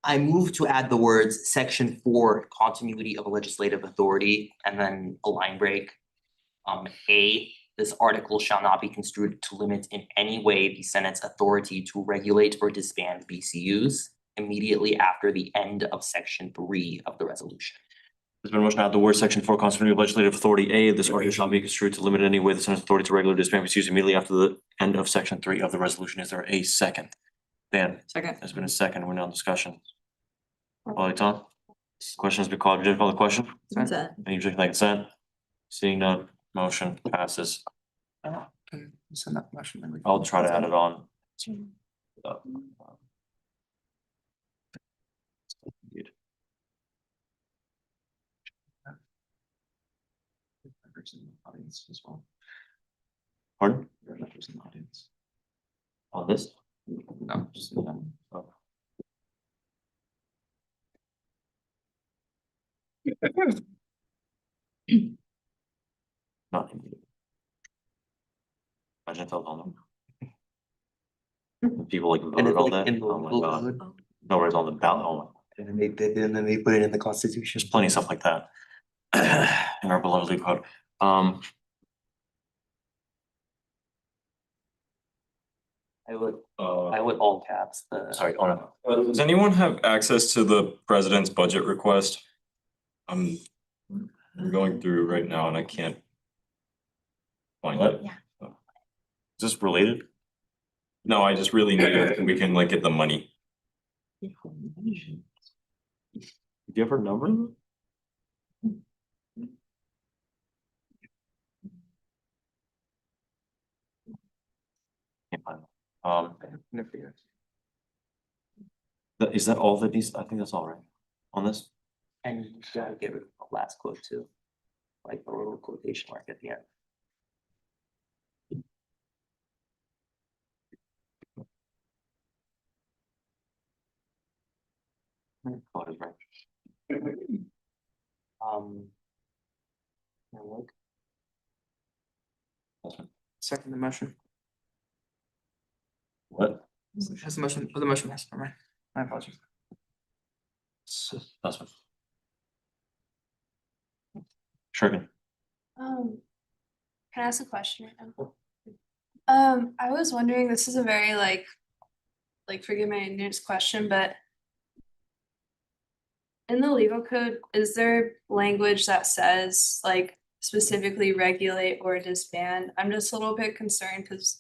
I move to add the words section 4, continuity of legislative authority, and then a line break. A, this article shall not be construed to limit in any way the Senate's authority to regulate or disband BCUs immediately after the end of section 3 of the resolution. There's been a motion to add the word section 4, continuity of legislative authority. A, this article shall not be construed to limit in any way the Senate's authority to regulate or disband BCUs immediately after the end of section 3 of the resolution. Is there a second? Dan, Second. there's been a second. We're now in discussion. Tom? Question has been called. Would you call the question? Consent. Any objection by consent? Seeing none, motion passes. Send that motion. then we- I'll try to add it on. Audience as well. Pardon? There are members in the audience. On this? No, just. Oh. Not immediately. Imagine if I was on them. People like voted all that. Oh my god. Nobody's on the ballot. Oh my. And then they put it in the Constitution. There's plenty of stuff like that. In our beloved legal code. I would all caps the. Sorry, oh no. Does anyone have access to the president's budget request? I'm going through right now and I can't find it. What? Is this related? No, I just really need it. We can like get the money. Do you have her number? Can't find it. Is that all that needs? I think that's all right on this. And you gotta get rid of the last quote too. Like the little quotation mark at the end. Thought is right. now look, Second the motion. What? Has the motion, the motion has, never mind. My apologies. That's what. Sure. Can I ask a question right now? I was wondering, this is a very like forgive my ignorance question, but in the legal code, is there language that says like specifically regulate or disband? I'm just a little bit concerned because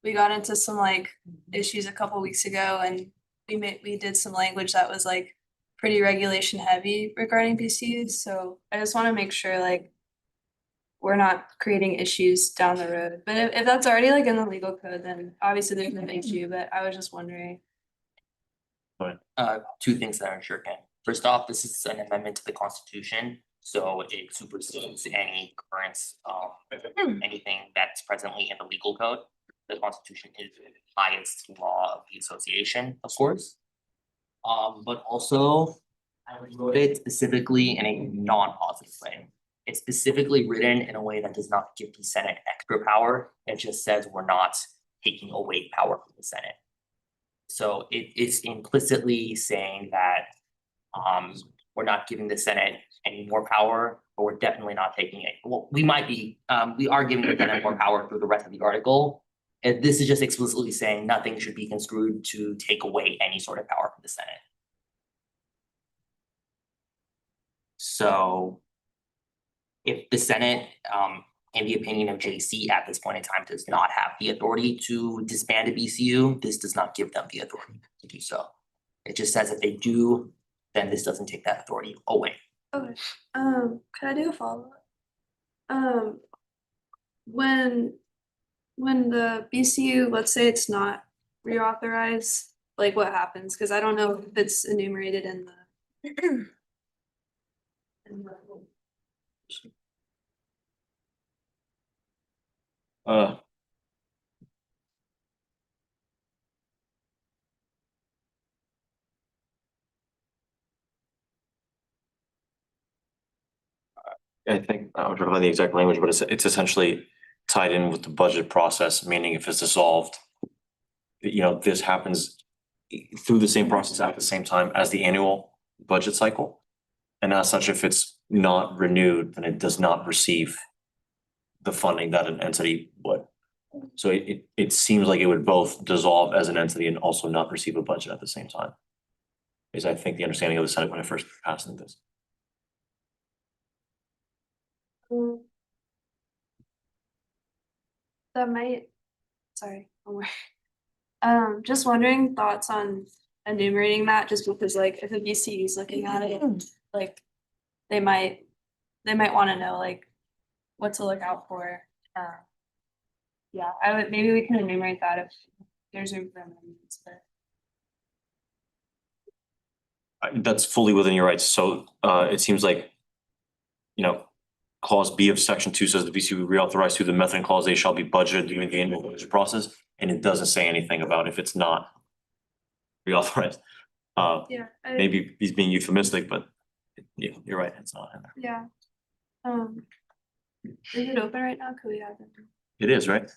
we got into some like issues a couple weeks ago and we did some language that was like pretty regulation heavy regarding BCUs, so I just want to make sure like we're not creating issues down the road. But if that's already like in the legal code, then obviously there's no issue, but I was just wondering. two things that are sure can. First off, this is an amendment to the Constitution, so it supersedes any current anything that's presently in the legal code. The Constitution is the highest law of the association, of course. But also, I wrote it specifically in a non-positive way. It's specifically written in a way that does not give the Senate extra power. It just says we're not taking away power from the Senate. So it's implicitly saying that we're not giving the Senate any more power, but we're definitely not taking it. Well, we are giving the Senate more power through the rest of the article. And this is just explicitly saying nothing should be construed to take away any sort of power from the Senate. So if the Senate, in the opinion of JC at this point in time, does not have the authority to disband a BCU, this does not give them the authority to do so. It just says if they do, then this doesn't take that authority away. Okay, could I do a follow-up? When the BCU, let's say it's not reauthorized, like what happens? Cause I don't know if it's enumerated in the. Uh. I think, I'm trying to find the exact language, but it's essentially tied in with the budget process, meaning if it's dissolved. This happens through the same process at the same time as the annual budget cycle. And as such, if it's not renewed, then it does not receive the funding that an entity would. So it seems like it would both dissolve as an entity and also not receive a budget at the same time. Is I think the understanding of the Senate when I first passed this. That might, sorry, one more. Just wondering thoughts on enumerating that, just because like if a VCU is looking at it, like they might wanna know like what to look out for. Yeah, maybe we can enumerate that if there's room for amendments, but. That's fully within your rights. So it seems like, clause B of section 2 says the VC will reauthorize through the method and clause A shall be budgeted during the annual budget process. And it doesn't say anything about if it's not reauthorized. Yeah. Maybe he's being euphemistic, but yeah, you're right. It's not in there. Yeah. Is it open right now? Could we have it? It is, right?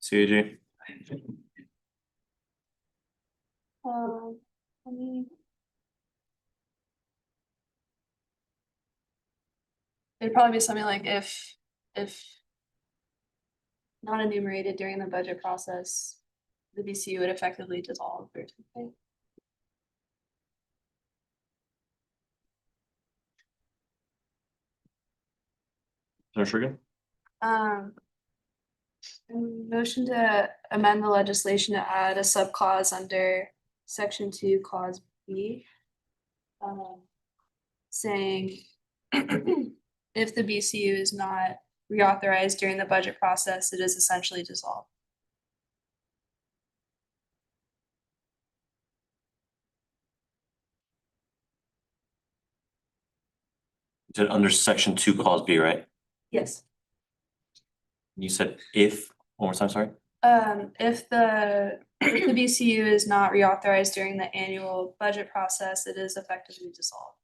CAG. Let me. It'd probably be something like if not enumerated during the budget process, the VCU would effectively dissolve or something. Trigger. Motion to amend the legislation to add a subclause under section 2, clause B. Saying if the BCU is not reauthorized during the budget process, it is essentially dissolved. Under section 2, clause B, right? Yes. You said if, one more time, sorry? If the BCU is not reauthorized during the annual budget process, it is effectively dissolved.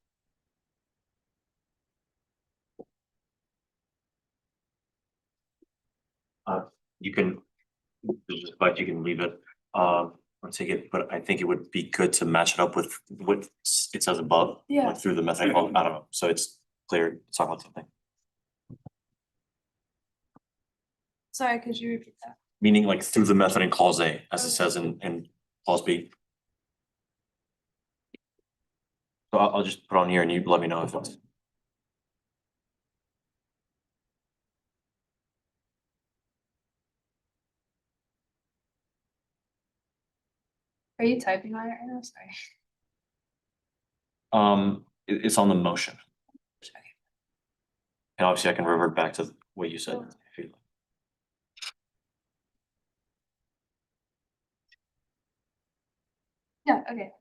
You can, but you can leave it, or take it, but I think it would be good to match it up with what it says above. Yeah. Like through the method, I don't know, so it's clear, it's talking about something. Sorry, could you repeat that? Meaning like through the method in clause A, as it says in clause B. So I'll just put on here and you let me know if it's. Are you typing on it right now? Sorry. It's on the motion. And obviously I can revert back to what you said. If you'd like. Yeah, okay.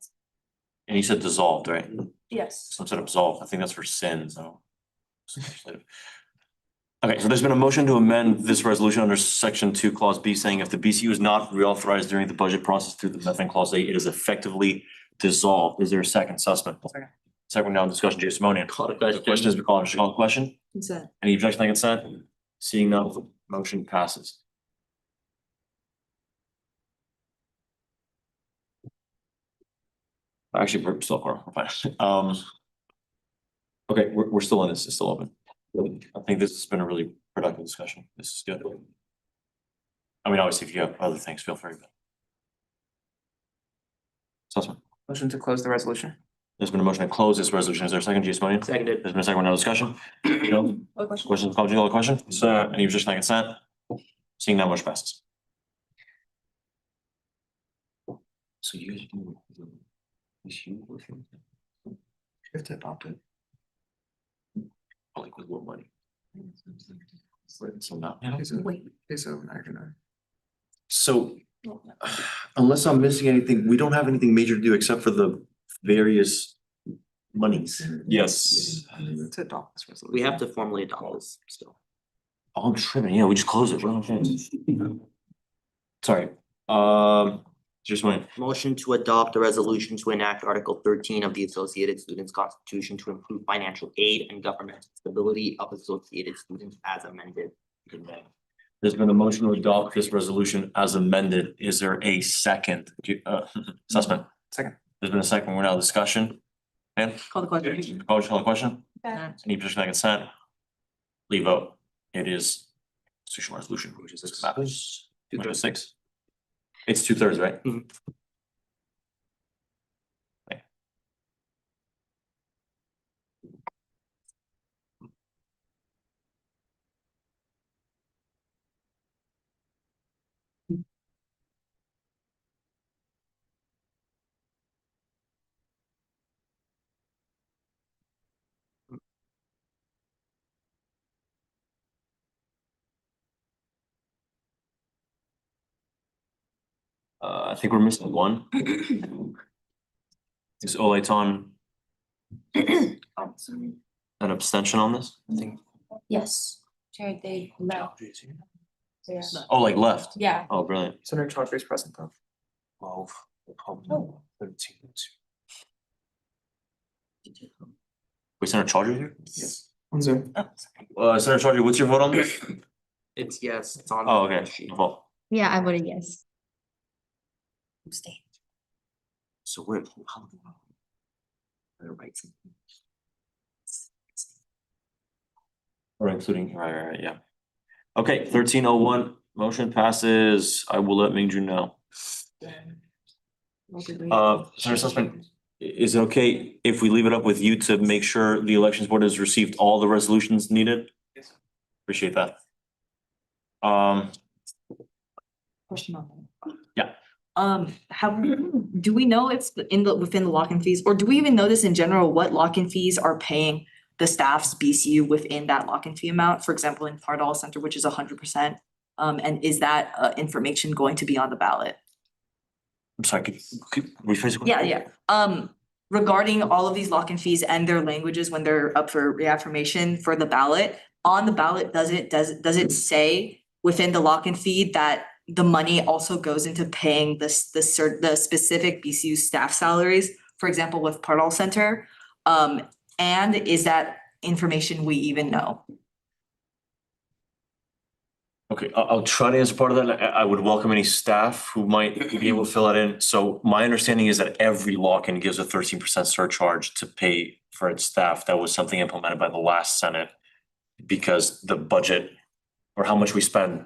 And you said dissolved, right? Yes. Some sort of absolved, I think that's for sin, so. Okay, so there's been a motion to amend this resolution under section 2, clause B, saying if the BCU is not reauthorized during the budget process through the method clause A, it is effectively dissolved. Is there a second suspect? Second now in discussion, Jay Simonian. The question has been called. Should call the question? Consent. Any objection to consent? Seeing none, the motion passes. Actually, we're still, we're fine. Okay, we're still in this, it's still open. I think this has been a really productive discussion. This is good. I mean, obviously, if you have other things, feel free. Sussman, Motion to close the resolution. there's been a motion to close this resolution. Is there a second, Jay Simonian? Seconded. There's been a second, no discussion. No questions, call the question. Any objection to consent? Seeing none, motion passes. So you guys do. If to adopt it. Like with what money? So now. So unless I'm missing anything, we don't have anything major to do except for the various Monies. Yes. To adopt this resolution. We have to formally adopt this still. Oh, I'm tripping. Yeah, we just closed it. We're okay. Sorry. Just went. Motion to adopt the resolution to enact Article 13 of the Associated Students Constitution to improve financial aid and governmental stability of associated students as amended. There's been a motion to adopt this resolution as amended. Is there a second? Sussman? Second. There's been a second. We're now discussion. And Call the question. Coach, call the question? Yeah. Any position on consent? Leave vote. It is constitutional resolution, which is six matters. Which is six? It's 2/3, right? Mhm. Okay. I think we're missing one. Is Olaton an abstention on this? I think. Yes. Jared, they left. Yeah. Oh, like left? Yeah. Oh, brilliant. Senator Chowdhury is present though. 12, 13. Wait, Senator Chaudhry here? Yes. On Zoom. Senator Chaudhry, what's your vote on this? It's yes, it's on. Oh, the okay. sheet. Vote. Yeah, I voted yes. Abstain. So we're. Right. Or including, right, yeah. Okay, 1301, motion passes. I will let Ming Jun know. Senator Sussman, is it okay if we leave it up with you to make sure the elections board has received all the resolutions needed? Yes. Appreciate that. Question on that. Yeah. Do we know if within the lock-in fees, or do we even know this in general, what lock-in fees are paying the staff's BCU within that lock-in fee amount, for example, in Pardall Center, which is 100%? And is that information going to be on the ballot? I'm sorry, could rephrase it? Yeah. Regarding all of these lock-in fees and their languages when they're up for reaffirmation for the ballot, on the ballot, does it say within the lock-in fee that the money also goes into paying the specific BCU staff salaries, for example, with Pardall Center? And is that information we even know? Okay, I'll try to answer part of that. I would welcome any staff who might be able to fill that in. So my understanding is that every lock-in gives a 13% surcharge to pay for its staff. That was something implemented by the last Senate because the budget or how much we spend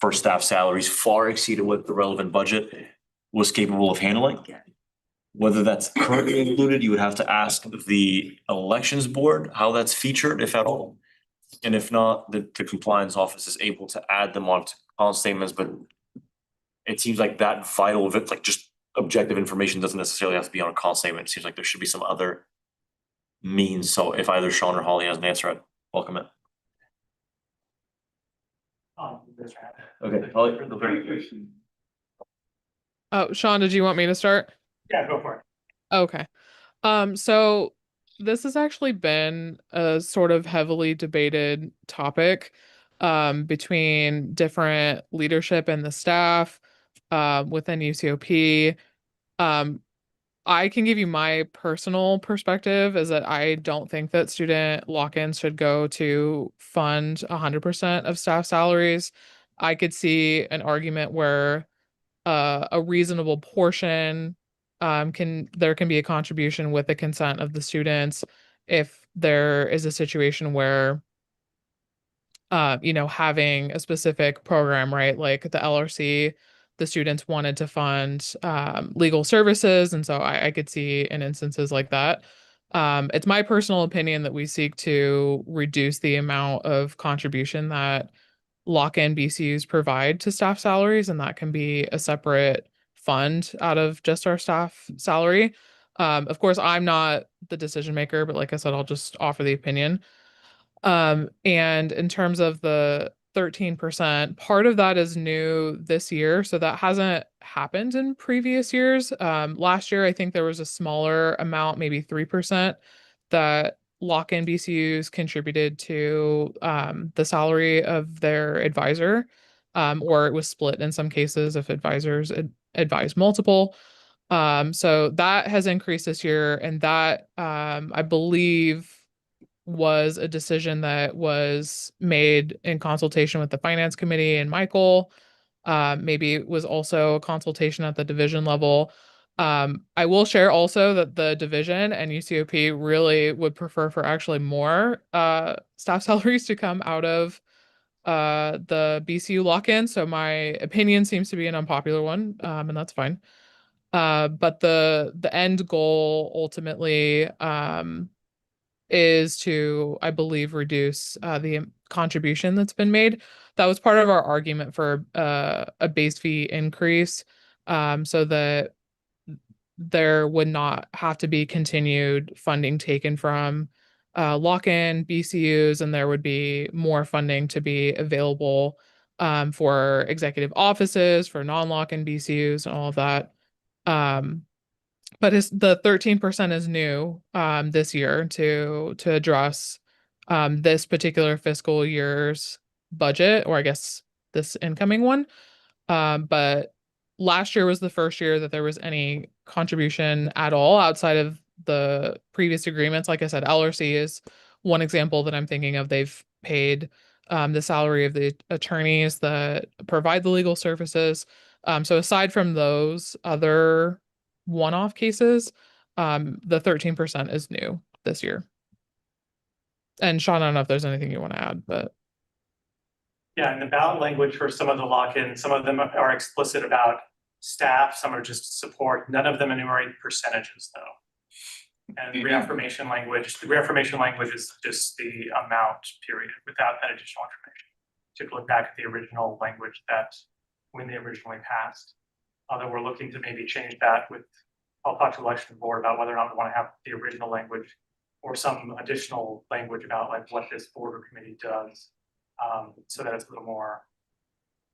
for staff salaries far exceeded what the relevant budget was capable of handling. Whether that's currently included, you would have to ask the elections board how that's featured, if at all. And if not, the compliance office is able to add them onto column statements, but it seems like that vital of it, like just objective information doesn't necessarily have to be on a column statement. It seems like there should be some other means. So if either Sean or Holly has an answer, I'd welcome it. Okay, Holly. Oh, Sean, did you want me to start? Yeah, go for it. Okay. So this has actually been a sort of heavily debated topic between different leadership and the staff within UCOP. I can give you my personal perspective is that I don't think that student lock-ins should go to fund 100% of staff salaries. I could see an argument where a reasonable portion there can be a contribution with the consent of the students if there is a situation where having a specific program, right? Like the LRC, the students wanted to fund legal services. And so I could see in instances like that. It's my personal opinion that we seek to reduce the amount of contribution that lock-in BCUs provide to staff salaries, and that can be a separate fund out of just our staff salary. Of course, I'm not the decision maker, but like I said, I'll just offer the opinion. And in terms of the 13%. Part of that is new this year, so that hasn't happened in previous years. Last year, I think there was a smaller amount, maybe 3%, that lock-in BCUs contributed to the salary of their advisor, or it was split in some cases if advisors advise multiple. So that has increased this year, and that I believe was a decision that was made in consultation with the finance committee and Michael. Maybe it was also a consultation at the division level. I will share also that the division and UCOP really would prefer for actually more staff salaries to come out of the BCU lock-in. So my opinion seems to be an unpopular one, and that's fine. But the end goal ultimately is to, I believe, reduce the contribution that's been made. That was part of our argument for a base fee increase, so that there would not have to be continued funding taken from lock-in BCUs, and there would be more funding to be available for executive offices, for non-lock-in BCUs, and all of that. But the 13% is new this year to address this particular fiscal year's budget, or I guess this incoming one. But last year was the first year that there was any contribution at all outside of the previous agreements. Like I said, LRC is one example that I'm thinking of. They've paid the salary of the attorneys that provide the legal services. So aside from those other one-off cases, the 13% is new this year. And Sean, I don't know if there's anything you want to add, but. Yeah, and the ballot language for some of the lock-in, some of them are explicit about staff, some are just support. None of them enumerate percentages though. And the reaffirmation language is just the amount, period, without that additional information. To look back at the original language that when they originally passed. Although we're looking to maybe change that with, I'll talk to the election board about whether or not we want to have the original language or some additional language about like what this board or committee does. So that it's a little more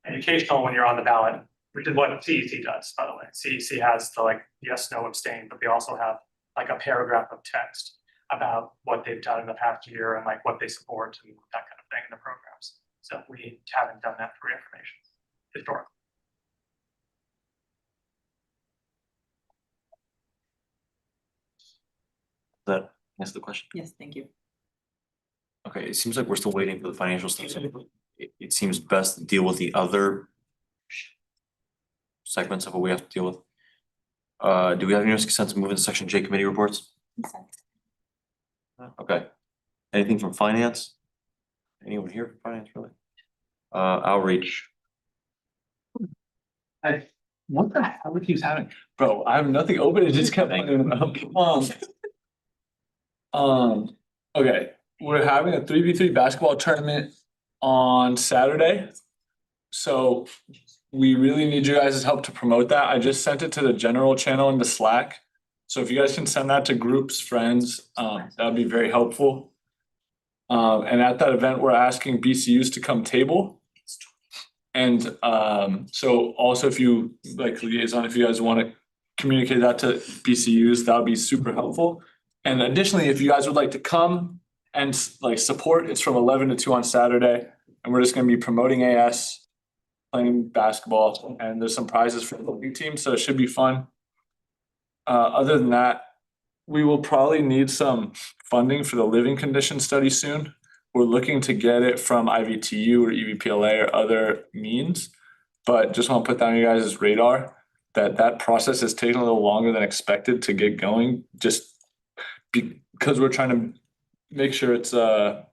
educational when you're on the ballot, which is what CEC does, by the way. CEC has the like yes, no, abstain, but they also have like a paragraph of text about what they've done in the past year and like what they support and that kind of thing in the programs. So we haven't done that for reaffirmation historically. That answer the question? Yes, thank you. Okay, it seems like we're still waiting for the financial statement. It seems best to deal with the other segments of what we have to deal with. Do we have any consent to move into section J, committee reports? Okay. Anything from finance? Anyone here from finance, really? Outreach. What the hell keeps happening? Bro, I have nothing open, it just kept okay, we're having a 3v3 basketball tournament on Saturday. So we really need you guys' help to promote that. I just sent it to the general channel in the Slack. So if you guys can send that to groups, friends, that would be very helpful. And at that event, we're asking BCUs to come table. And so also if you like liaison, if you guys want to communicate that to BCUs, that would be super helpful. And additionally, if you guys would like to come and like support, it's from 11 to 2 on Saturday. And we're just going to be promoting AS, playing basketball, and there's some prizes for the league team. So it should be fun. Other than that, we will probably need some funding for the living condition study soon. We're looking to get it from IVTU or EVPLA or other means, but just want to put that on you guys' radar that process has taken a little longer than expected to get going, just because we're trying to make sure it's a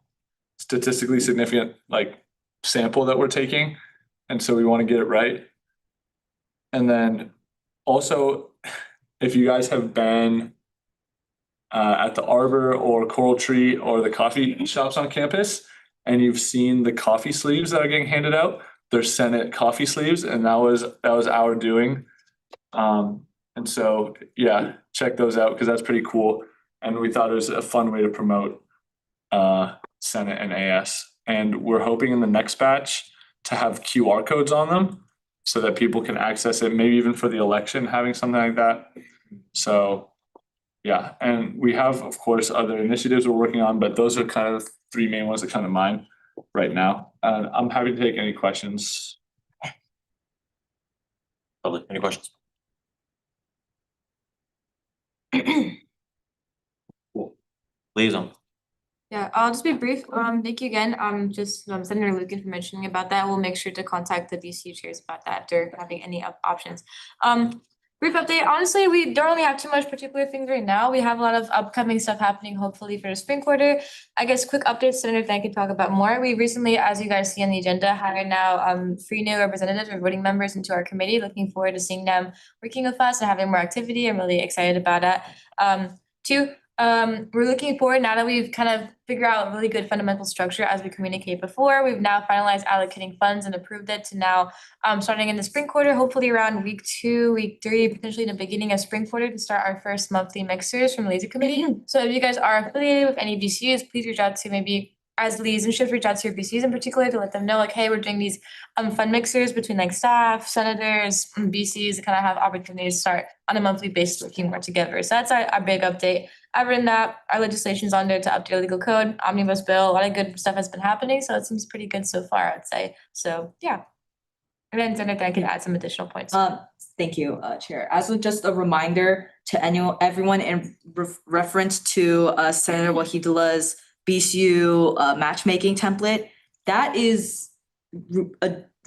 statistically significant like sample that we're taking. And so we want to get it right. And then also, if you guys have been at the Arbor or Coral Tree or the coffee shops on campus, and you've seen the coffee sleeves that are getting handed out, they're Senate coffee sleeves, and that was our doing. And so yeah, check those out because that's pretty cool. And we thought it was a fun way to promote Senate and AS. And we're hoping in the next batch to have QR codes on them so that people can access it, maybe even for the election, having something like that. So, yeah, and we have, of course, other initiatives we're working on, but those are kind of the three main ones that come to mind right now. I'm happy to take any questions. Public, any questions? Cool. Liaison. Yeah, I'll just be brief. Thank you again. Just Senator Lucan for mentioning about that. We'll make sure to contact the BCU chairs about that if they're having any options. Brief update. Honestly, we don't really have too much particular things right now. We have a lot of upcoming stuff happening, hopefully for the spring quarter. I guess quick updates, Senator Fan can talk about more. We recently, as you guys see on the agenda, hired now 3 new representatives or voting members into our committee. Looking forward to seeing them working with us and having more activity. I'm really excited about that. 2, we're looking forward now that we've kind of figured out a really good fundamental structure as we communicate before. We've now finalized allocating funds and approved it to now starting in the spring quarter, hopefully around week 2, week 3, potentially in the beginning of spring quarter to start our first monthly mixers from Laser Committee. So if you guys are affiliated with any BCUs, please reach out to maybe as liaisonships, reach out to your BCUs in particular to let them know like, hey, we're doing these fund mixers between like staff, senators, BCs to kind of have opportunities to start on a monthly basis working more together. So that's our big update. Other than that, our legislation's on there to update our legal code, omnibus bill, a lot of good stuff has been happening, so it seems pretty good so far, I'd say. So, yeah. And then Senator, I can add some additional points. Thank you, Chair. As with just a reminder to everyone in reference to Senator Wahidulah's BCU matchmaking template, that is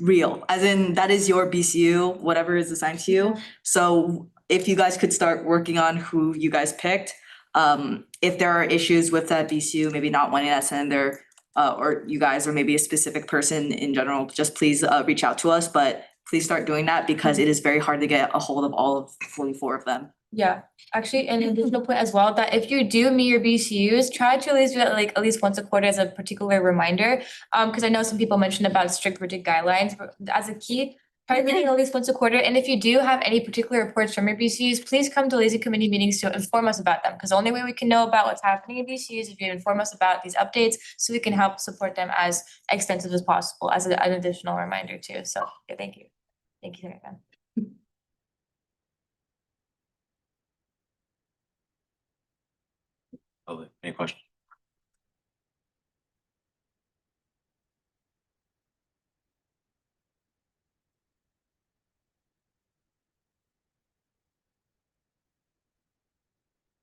real, as in that is your BCU, whatever is assigned to you. So if you guys could start working on who you guys picked, if there are issues with that BCU, maybe not wanting that senator, or you guys, or maybe a specific person in general, just please reach out to us, but please start doing that because it is very hard to get a hold of all of 44 of them. Yeah, actually, an additional point as well, that if you do meet your BCUs, try to at least do that like at least once a quarter as a particular reminder. Because I know some people mentioned about strict rigid guidelines, but as a key, try meeting at least once a quarter. And if you do have any particular reports from your BCUs, please come to lazy committee meetings to inform us about them. Because the only way we can know about what's happening in BCUs is if you inform us about these updates, so we can help support them as extensive as possible as an additional reminder too. So yeah, thank you. Thank you, Senator. Public, any questions?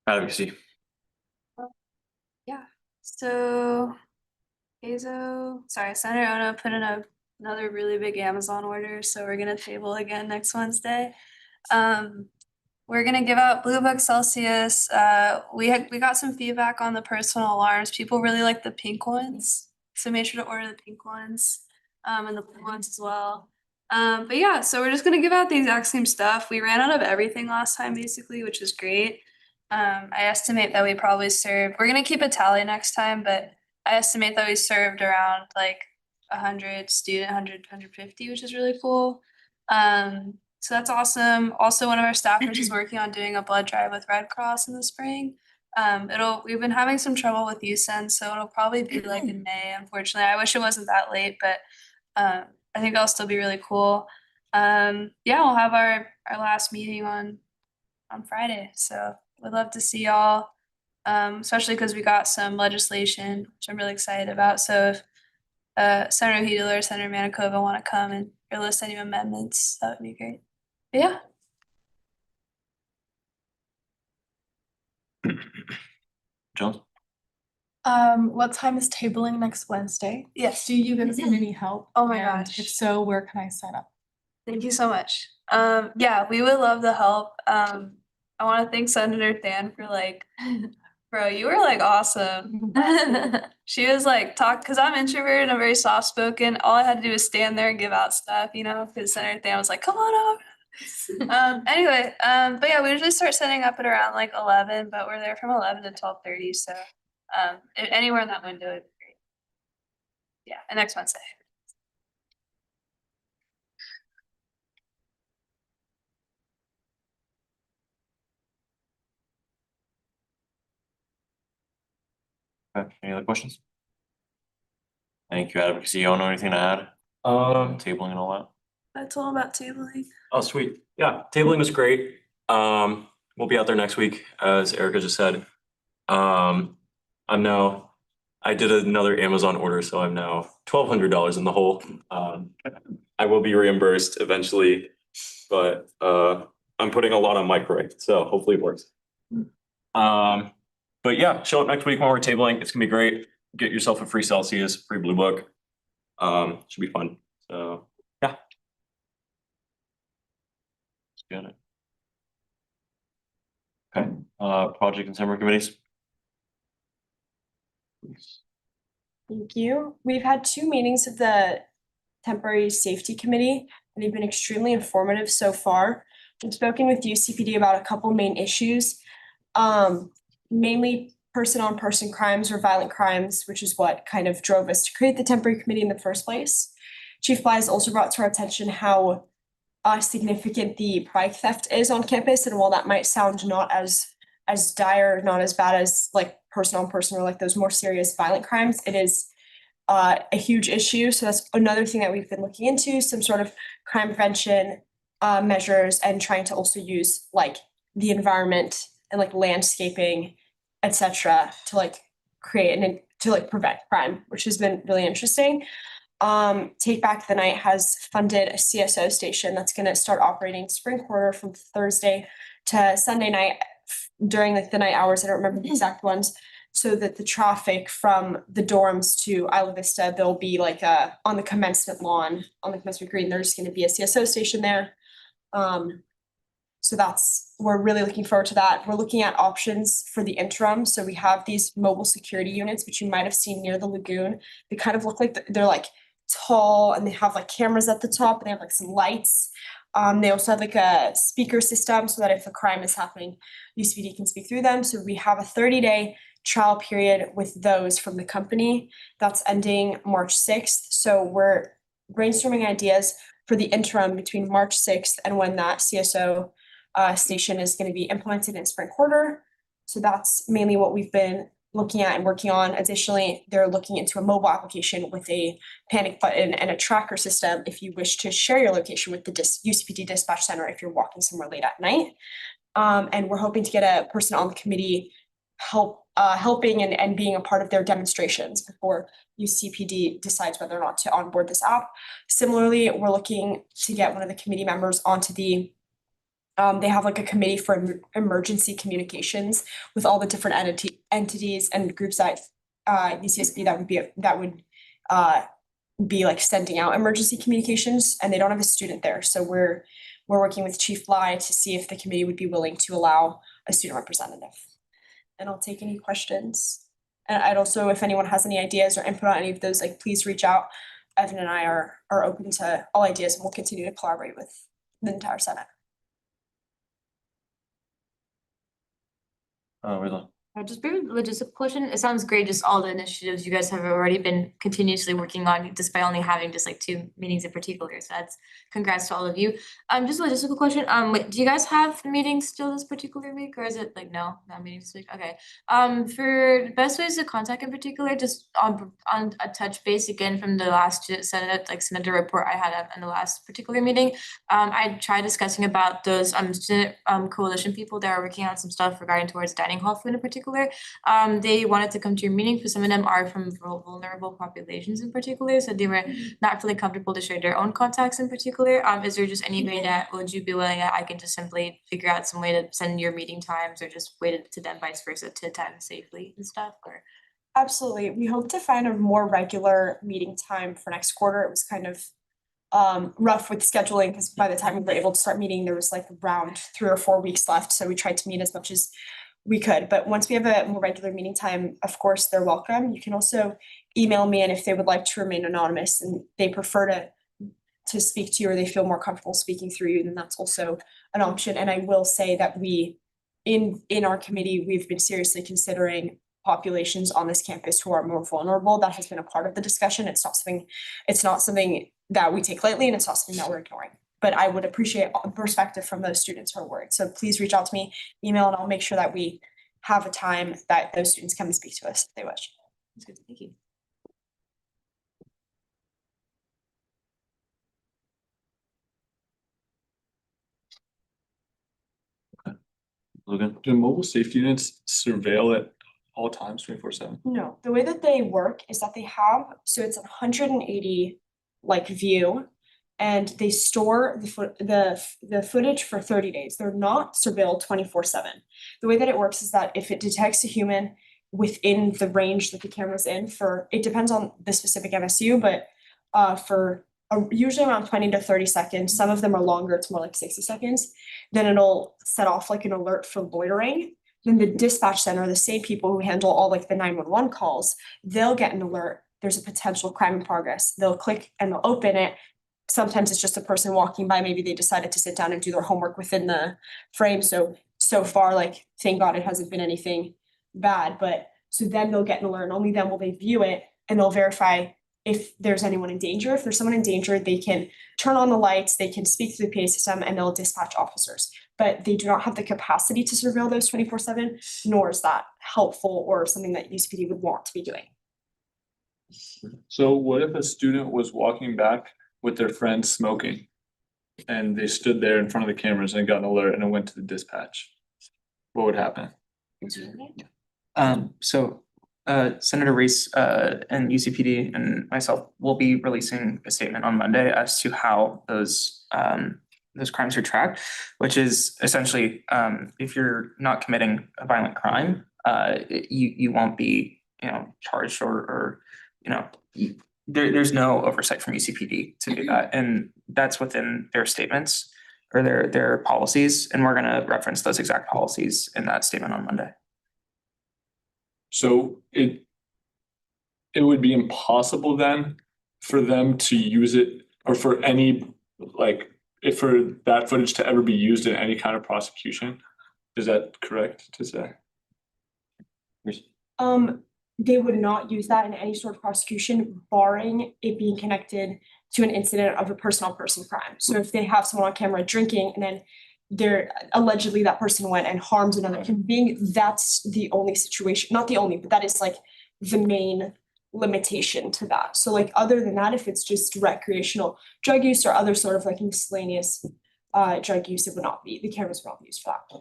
Advocacy. Yeah, so Senator Ono put in another really big Amazon order, so we're gonna table again next Wednesday. We're gonna give out Blue Book Celsius. We got some feedback on the personal alarms. People really like the pink ones, so make sure to order the pink ones, and the blue ones as well. But yeah, so we're just gonna give out the exact same stuff. We ran out of everything last time basically, which is great. I estimate that we probably served, we're gonna keep a tally next time, but I estimate that we served around like 100 student, 150, which is really cool. So that's awesome. Also, one of our staffers is working on doing a blood drive with Red Cross in the spring. We've been having some trouble with USEN, so it'll probably be like in May, unfortunately. I wish it wasn't that late, but I think that'll still be really cool. Yeah, we'll have our last meeting on Friday, so we'd love to see y'all. Especially because we got some legislation, which I'm really excited about. So if Senator Heedler or Senator Manakova want to come and list any amendments, that would be great. But yeah. Jones? What time is tabling next Wednesday? Yes. Do you guys need any help? Oh my And gosh. If so, where can I sign up? Thank you so much. Yeah, we would love the help. I want to thank Senator Than for like, bro, you were like awesome. She was like because I'm introverted, I'm very soft spoken. All I had to do was stand there and give out stuff, because Senator Than was like, come on over. Anyway, but yeah, we usually start setting up at around like 11, but we're there from 11 to 12:30. So anywhere in that window would be great. Yeah, and next Wednesday. Okay, any other questions? Thank you, advocacy. You don't know anything to add? Tabling and all that? That's all about tabling. Oh, sweet. Yeah, tabling was great. We'll be out there next week, as Erica just said. I did another Amazon order, so I'm now $1,200 in the hole. I will be reimbursed eventually, but I'm putting a lot on microwave, so hopefully it works. But yeah, show up next week when we're tabling. It's gonna be great. Get yourself a free Celsius, free Blue Book. Should be fun. So yeah. Got it. Okay, project and summer committees. Thank you. We've had 2 meetings of the temporary safety committee, and they've been extremely informative so far. We've spoken with UCPD about a couple main issues, mainly person-on-person crimes or violent crimes, which is what kind of drove us to create the temporary committee in the first place. Chief Bly has also brought to our attention how significant the pride theft is on campus, and while that might sound not as dire, not as bad as like person-on-person or like those more serious violent crimes, it is a huge issue. So that's another thing that we've been looking into, some sort of crime prevention measures, and trying to also use like the environment and like landscaping, etc., to like create and to like prevent crime, which has been really interesting. Take Back the Night has funded a CSO station that's gonna start operating spring quarter from Thursday to Sunday night during like the night hours. I don't remember the exact ones. So that the traffic from the dorms to Isla Vista, there'll be like on the commencement lawn, on the commencement green, there's gonna be a CSO station there. So we're really looking forward to that. We're looking at options for the interim. So we have these mobile security units, which you might have seen near the lagoon. They kind of look like they're like tall, and they have like cameras at the top, and they have like some lights. They also have like a speaker system so that if a crime is happening, UCPD can speak through them. So we have a 30-day trial period with those from the company that's ending March 6th. So we're brainstorming ideas for the interim between March 6th and when that CSO station is going to be implemented in spring quarter. So that's mainly what we've been looking at and working on. Additionally, they're looking into a mobile application with a panic button and a tracker system if you wish to share your location with the UCPD dispatch center if you're walking somewhere late at night. And we're hoping to get a person on the committee helping and being a part of their demonstrations before UCPD decides whether or not to onboard this app. Similarly, we're looking to get one of the committee members onto the they have like a committee for emergency communications with all the different entities and groups at UCSB that would be like sending out emergency communications, and they don't have a student there. So we're working with Chief Bly to see if the committee would be willing to allow a student representative. And I'll take any questions. And I'd also, if anyone has any ideas or input on any of those, like please reach out. Evan and I are open to all ideas, and we'll continue to collaborate with the entire Senate. Rizzo. Just very logistical question. It sounds great, just all the initiatives you guys have already been continuously working on, despite only having just like 2 meetings in particular. So that's congrats to all of you. Just a logistical question. Wait, do you guys have meetings still this particular week, or is it like no meetings this week? Okay. For best ways to contact in particular, just on a touch base again from the last Senator report I had in the last particular meeting. I tried discussing about those student coalition people that are working on some stuff regarding towards dining hall food in particular. They wanted to come to your meeting, because some of them are from vulnerable populations in particular, so they were not feeling comfortable to share their own contacts in particular. Is there just any way that would you be willing that I can just simply figure out some way to send your meeting times, or just wait it to them vice versa to attend safely and stuff? Or Absolutely. We hope to find a more regular meeting time for next quarter. It was kind of rough with scheduling, because by the time we were able to start meeting, there was like around 3 or 4 weeks left. So we tried to meet as much as we could. But once we have a more regular meeting time, of course, they're welcome. You can also email me, and if they would like to remain anonymous and they prefer to speak to you, or they feel more comfortable speaking through you, then that's also an option. And I will say that we in our committee, we've been seriously considering populations on this campus who are more vulnerable. That has been a part of the discussion. It's not something that we take lightly, and it's not something that we're ignoring. But I would appreciate a perspective from those students who are worried. So please reach out to me, email, and I'll make sure that we have a time that those students come and speak to us if they wish. that's good. Thank you. Logan? Do mobile safety units surveil at all times 24/7? No, the way that they work is that they have, so it's 180 like view. And they store the footage for 30 days. They're not surveilled 24/7. The way that it works is that if it detects a human within the range that the camera's in for, it depends on the specific MSU, but for usually around 20 to 30 seconds, some of them are longer, it's more like 60 seconds, then it'll set off like an alert for loitering. Then the dispatch center, the same people who handle all like the 911 calls, they'll get an alert, there's a potential crime in progress. They'll click and they'll open it. Sometimes it's just a person walking by, maybe they decided to sit down and do their homework within the frame, so far, like, thank God it hasn't been anything bad, but so then they'll get an alert, and only then will they view it, and they'll verify if there's anyone in danger. If there's someone in danger, they can turn on the lights, they can speak to the PA system, and they'll dispatch officers. But they do not have the capacity to surveil those 24/7, nor is that helpful or something that UCPD would want to be doing. So what if a student was walking back with their friend smoking? And they stood there in front of the cameras and got an alert and it went to the dispatch? What would happen? So Senator Reese and UCPD and myself will be releasing a statement on Monday as to how those crimes are tracked, which is essentially if you're not committing a violent crime, you won't be, charged or there's no oversight from UCPD to do that, and that's within their statements or their policies, and we're gonna reference those exact policies in that statement on Monday. So it would be impossible then for them to use it, or for any, like, if for that footage to ever be used in any kind of prosecution? Is that correct to say? They would not use that in any sort of prosecution, barring it being connected to an incident of a person-on-person crime. So if they have someone on camera drinking and then they're allegedly that person went and harmed another human being, that's the only situation, not the only, but that is like the main limitation to that. So like other than that, if it's just recreational drug use or other sort of like miscellaneous drug use, it would not be, the cameras would not be used for that.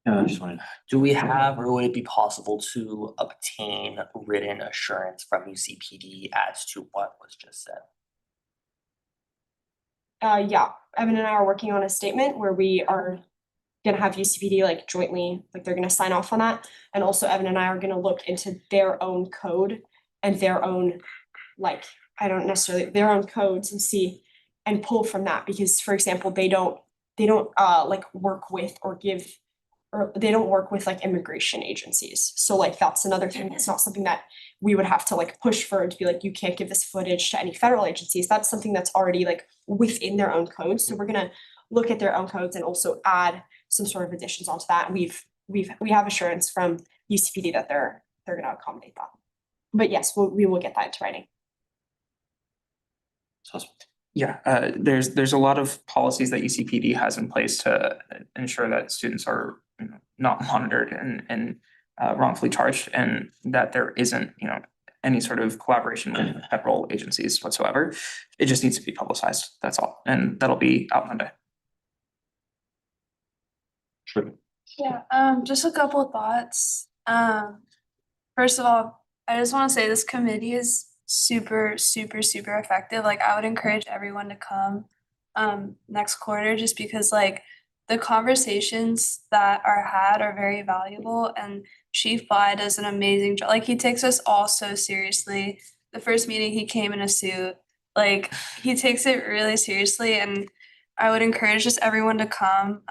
I just wanted. Do we have, or would it be possible to obtain written assurance from UCPD as to what was just said? Yeah, Evan and I are working on a statement where we are gonna have UCPD like jointly, like they're gonna sign off on that. And also Evan and I are gonna look into their own code and their own, like, I don't necessarily, their own codes and see and pull from that, because for example, they don't like work with or give, or they don't work with like immigration agencies. So like that's another thing. It's not something that we would have to like push for to be like, you can't give this footage to any federal agencies. That's something that's already like within their own codes. So we're gonna look at their own codes and also add some sort of additions onto that. And we have assurance from UCPD that they're gonna accommodate that. But yes, we will get that into writing. Yeah, there's a lot of policies that UCPD has in place to ensure that students are not monitored and wrongfully charged, and that there isn't, any sort of collaboration with federal agencies whatsoever. It just needs to be publicized, that's all, and that'll be out Monday. Sure. Yeah, just a couple of thoughts. First of all, I just wanna say this committee is super effective. Like, I would encourage everyone to come next quarter, just because like the conversations that are had are very valuable, and Chief Bly does an amazing job. Like, he takes us all so seriously. The first meeting he came in a suit, like he takes it really seriously, and I would encourage just everyone to come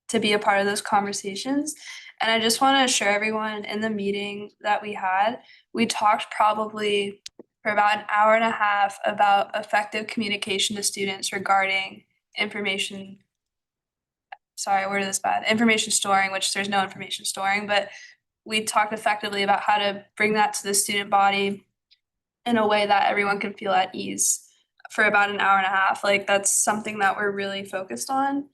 to be a part of those conversations. And I just want to assure everyone, in the meeting that we had, we talked probably for about an hour and a half about effective communication to students regarding information. Sorry, I worded this bad. Information storing, which there's no information storing, but we talked effectively about how to bring that to the student body in a way that everyone can feel at ease for about an hour and a half. Like, that's something that we're really focused on.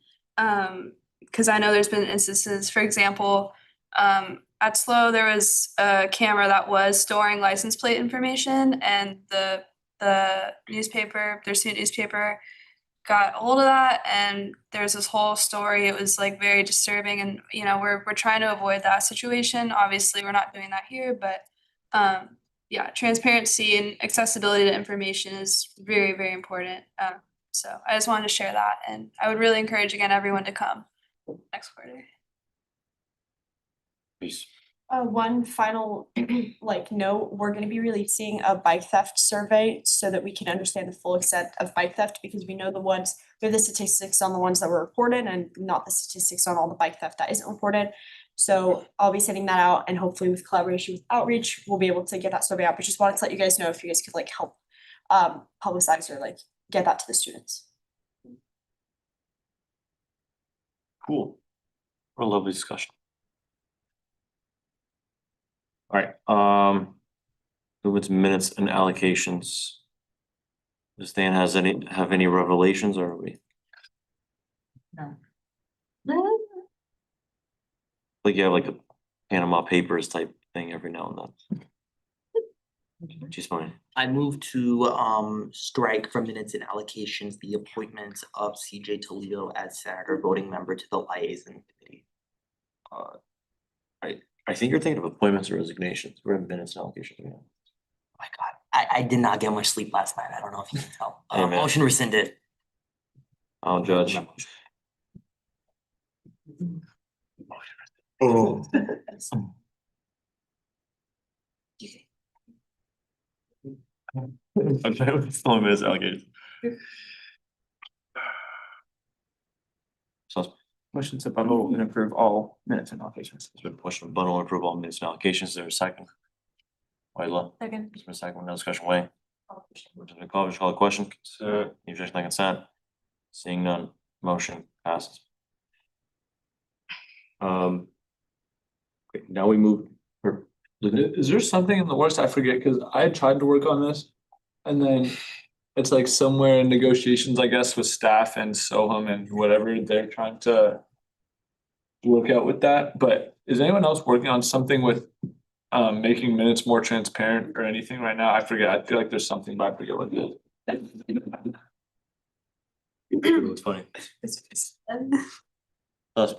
Because I know there's been instances, for example, at SLO, there was a camera that was storing license plate information, and the newspaper, their student newspaper, got a hold of that and there's this whole story. It was like very disturbing and, you know, we're trying to avoid that situation. Obviously, we're not doing that here, but yeah, transparency and accessibility to information is very, very important. So I just wanted to share that and I would really encourage again everyone to come next quarter. Please. One final like note, we're gonna be releasing a bike theft survey so that we can understand the full extent of bike theft because we know we have the statistics on the ones that were reported and not the statistics on all the bike theft that isn't reported. So I'll be sending that out and hopefully with collaboration with outreach, we'll be able to get that survey out, but just wanted to let you guys know if you guys could like help publicize or like get that to the students. Cool. What a lovely discussion. All right, move into minutes and allocations. Does Dan have any revelations or are we? No. Like you have like a Panama Papers type thing every now and then. She's fine. I move to strike from minutes and allocations the appointment of CJ Toledo as senator voting member to the liaison committee. I think you're thinking of appointments or resignations. We're in minutes and allocations. Yeah. Oh my God, I did not get much sleep last night. I don't know if you can tell. Hey, man. Motion rescinded. I'll judge. Oh. I'm trying to still minutes allocations. So Motion to bundle and approve all minutes and allocations. it's been pushed to bundle and approve all minutes and allocations. Is there a second? Wayla, Second. there's been a second, no discussion, Wayne. Call the question, any objection, by consent? Seeing none, motion passes. Okay, now we move. Is there something in the works? I forget, cause I had tried to work on this. And then it's like somewhere in negotiations, I guess, with staff and Soham and whatever they're trying to work out with that, but is anyone else working on something with making minutes more transparent or anything right now? I forget. I feel like there's something, but I forget what it is. It's funny. Us.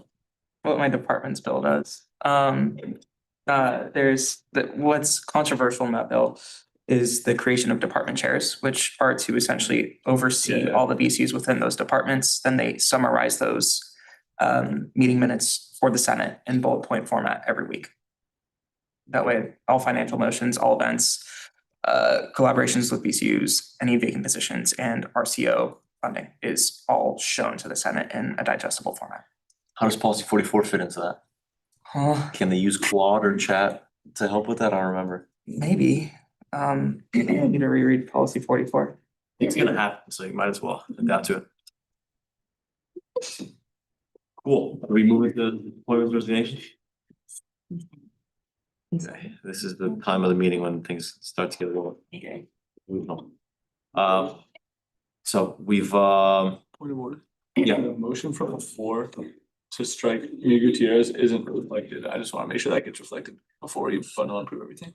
What my department's bill does. What's controversial in that bill is the creation of department chairs, which are to essentially oversee Yeah. all the VCs within those departments. Then they summarize those meeting minutes for the Senate in bullet point format every week. That way, all financial motions, all events, collaborations with VCUs, any vacant positions, and RCO funding is all shown to the Senate in a digestible format. How does policy 44 fit into that? Can they use Claude or chat to help with that? I don't remember. Maybe, I need to reread policy 44. It's gonna happen, so you might as well adapt to it. Cool. Are we moving to appointments resignation? Okay, this is the time of the meeting when things start to get a little. Okay. So we've Point of order. Yeah. The motion from the floor to strike Mia Gutierrez isn't reflected. I just wanna make sure that gets reflected before you bundle and approve everything.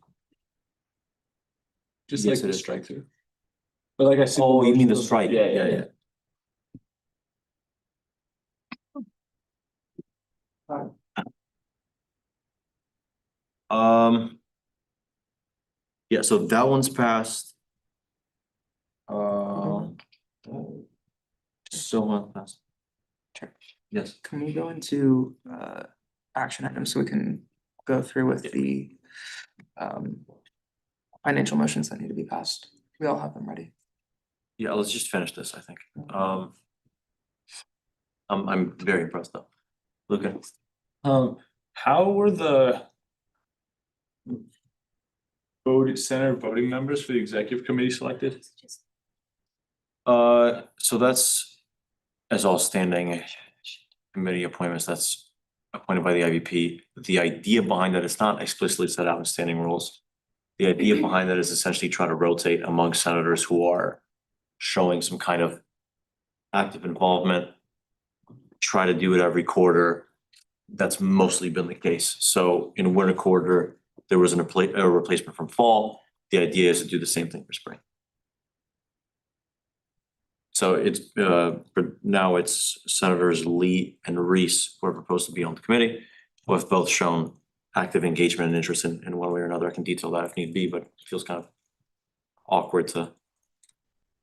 Just like Yes, it the is. strike through. But like I said. Oh, you mean the strike? Yeah. Yeah, so that one's passed. So much passed. Sure. Yes. Can we go into action items so we can go through with the financial motions that need to be passed? We all have them ready. Yeah, let's just finish this, I think. I'm very impressed though. Look at. How were the center voting members for the executive committee selected? So that's as all standing committee appointments, that's appointed by the IVP. The idea behind that is not explicitly set out in standing rules. The idea behind that is essentially trying to rotate among senators who are showing some kind of active involvement. Try to do it every quarter. That's mostly been the case. So in winter quarter, there was a replacement from fall. The idea is to do the same thing for spring. So it's for now it's Senators Lee and Reese who are proposed to be on the committee, who have both shown active engagement and interest in one way or another. I can detail that if need be, but it feels kind of awkward to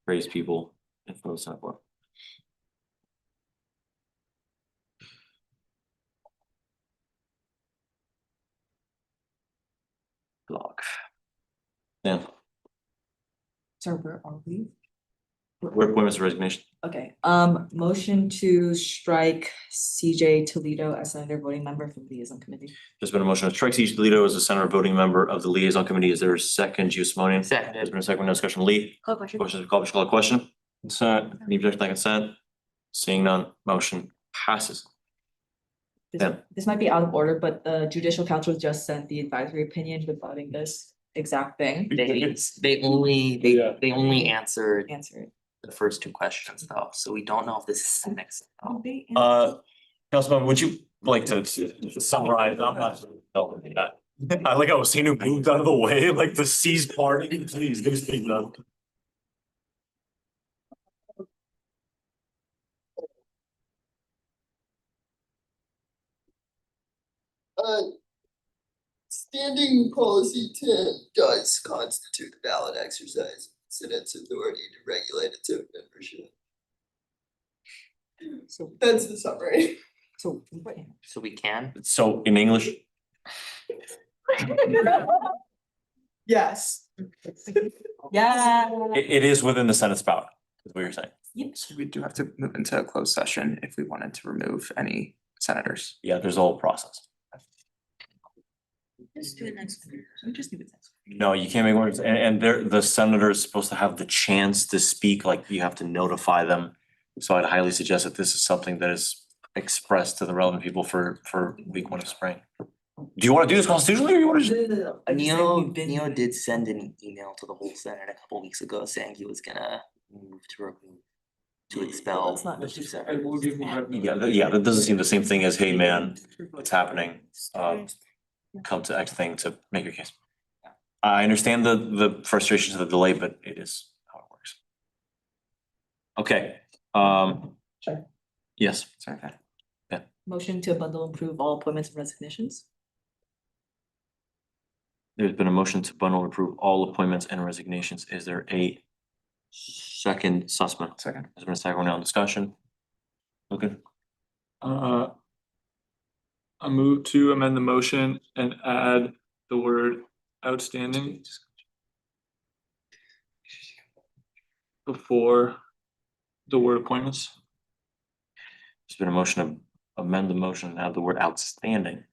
raise people in front of the Senate board. Blog. Dan, Sorry, where are we? where appointments and resignation? Okay, motion to strike CJ Toledo as senator voting member from the liaison committee. There's been a motion to strike C.J. Toledo as a senator voting member of the liaison committee. Is there a second? Giusimonian? Second. There's been a second, no discussion. Lee? Call question. Questions, call a question? Consent, any objection by consent? Seeing none, motion passes. This, Yeah. this might be out of order, but the judicial council just sent the advisory opinion regarding this exact thing. They only answered Answer it. the first two questions though, so we don't know if this is the next. Councilman, would you like to summarize? I'm not. I like how Sinu moved out of the way, like the C's party, please, do speak now. Standing policy 10 does constitute a valid exercise of the Senate's authority to regulate its own membership. So, That's the summary. so. So we can? So in English, Yes. Yeah. it is within the Senate's power, is what you're saying. So we do have to move into a closed session if we wanted to remove any senators. Yeah, there's a whole process. Just do it next. We just do it next. No, you can't make words, and they're, the senator is supposed to have the chance to speak, like you have to notify them. So I'd highly suggest that this is something that is expressed to the relevant people for week 1 of spring. Do you wanna do this constitutionally or you wanna just? Neo did send an email to the whole Senate a couple weeks ago saying he was gonna move to expel. That's not the two necessary. senators. Yeah, that doesn't seem the same thing as, hey, man, it's happening, come to X thing to make your case. I understand the frustrations of the delay, but it is how it works. Okay, Sure. yes, Sorry. Motion to bundle and approve all appointments and resignations. there's been a motion to bundle and approve all appointments and resignations. Is there a second, Sussman? Second. There's been a second, we're now in discussion. Okay, I move to amend the motion and add the word outstanding before the word appointments. there's been a motion to amend the motion and add the word outstanding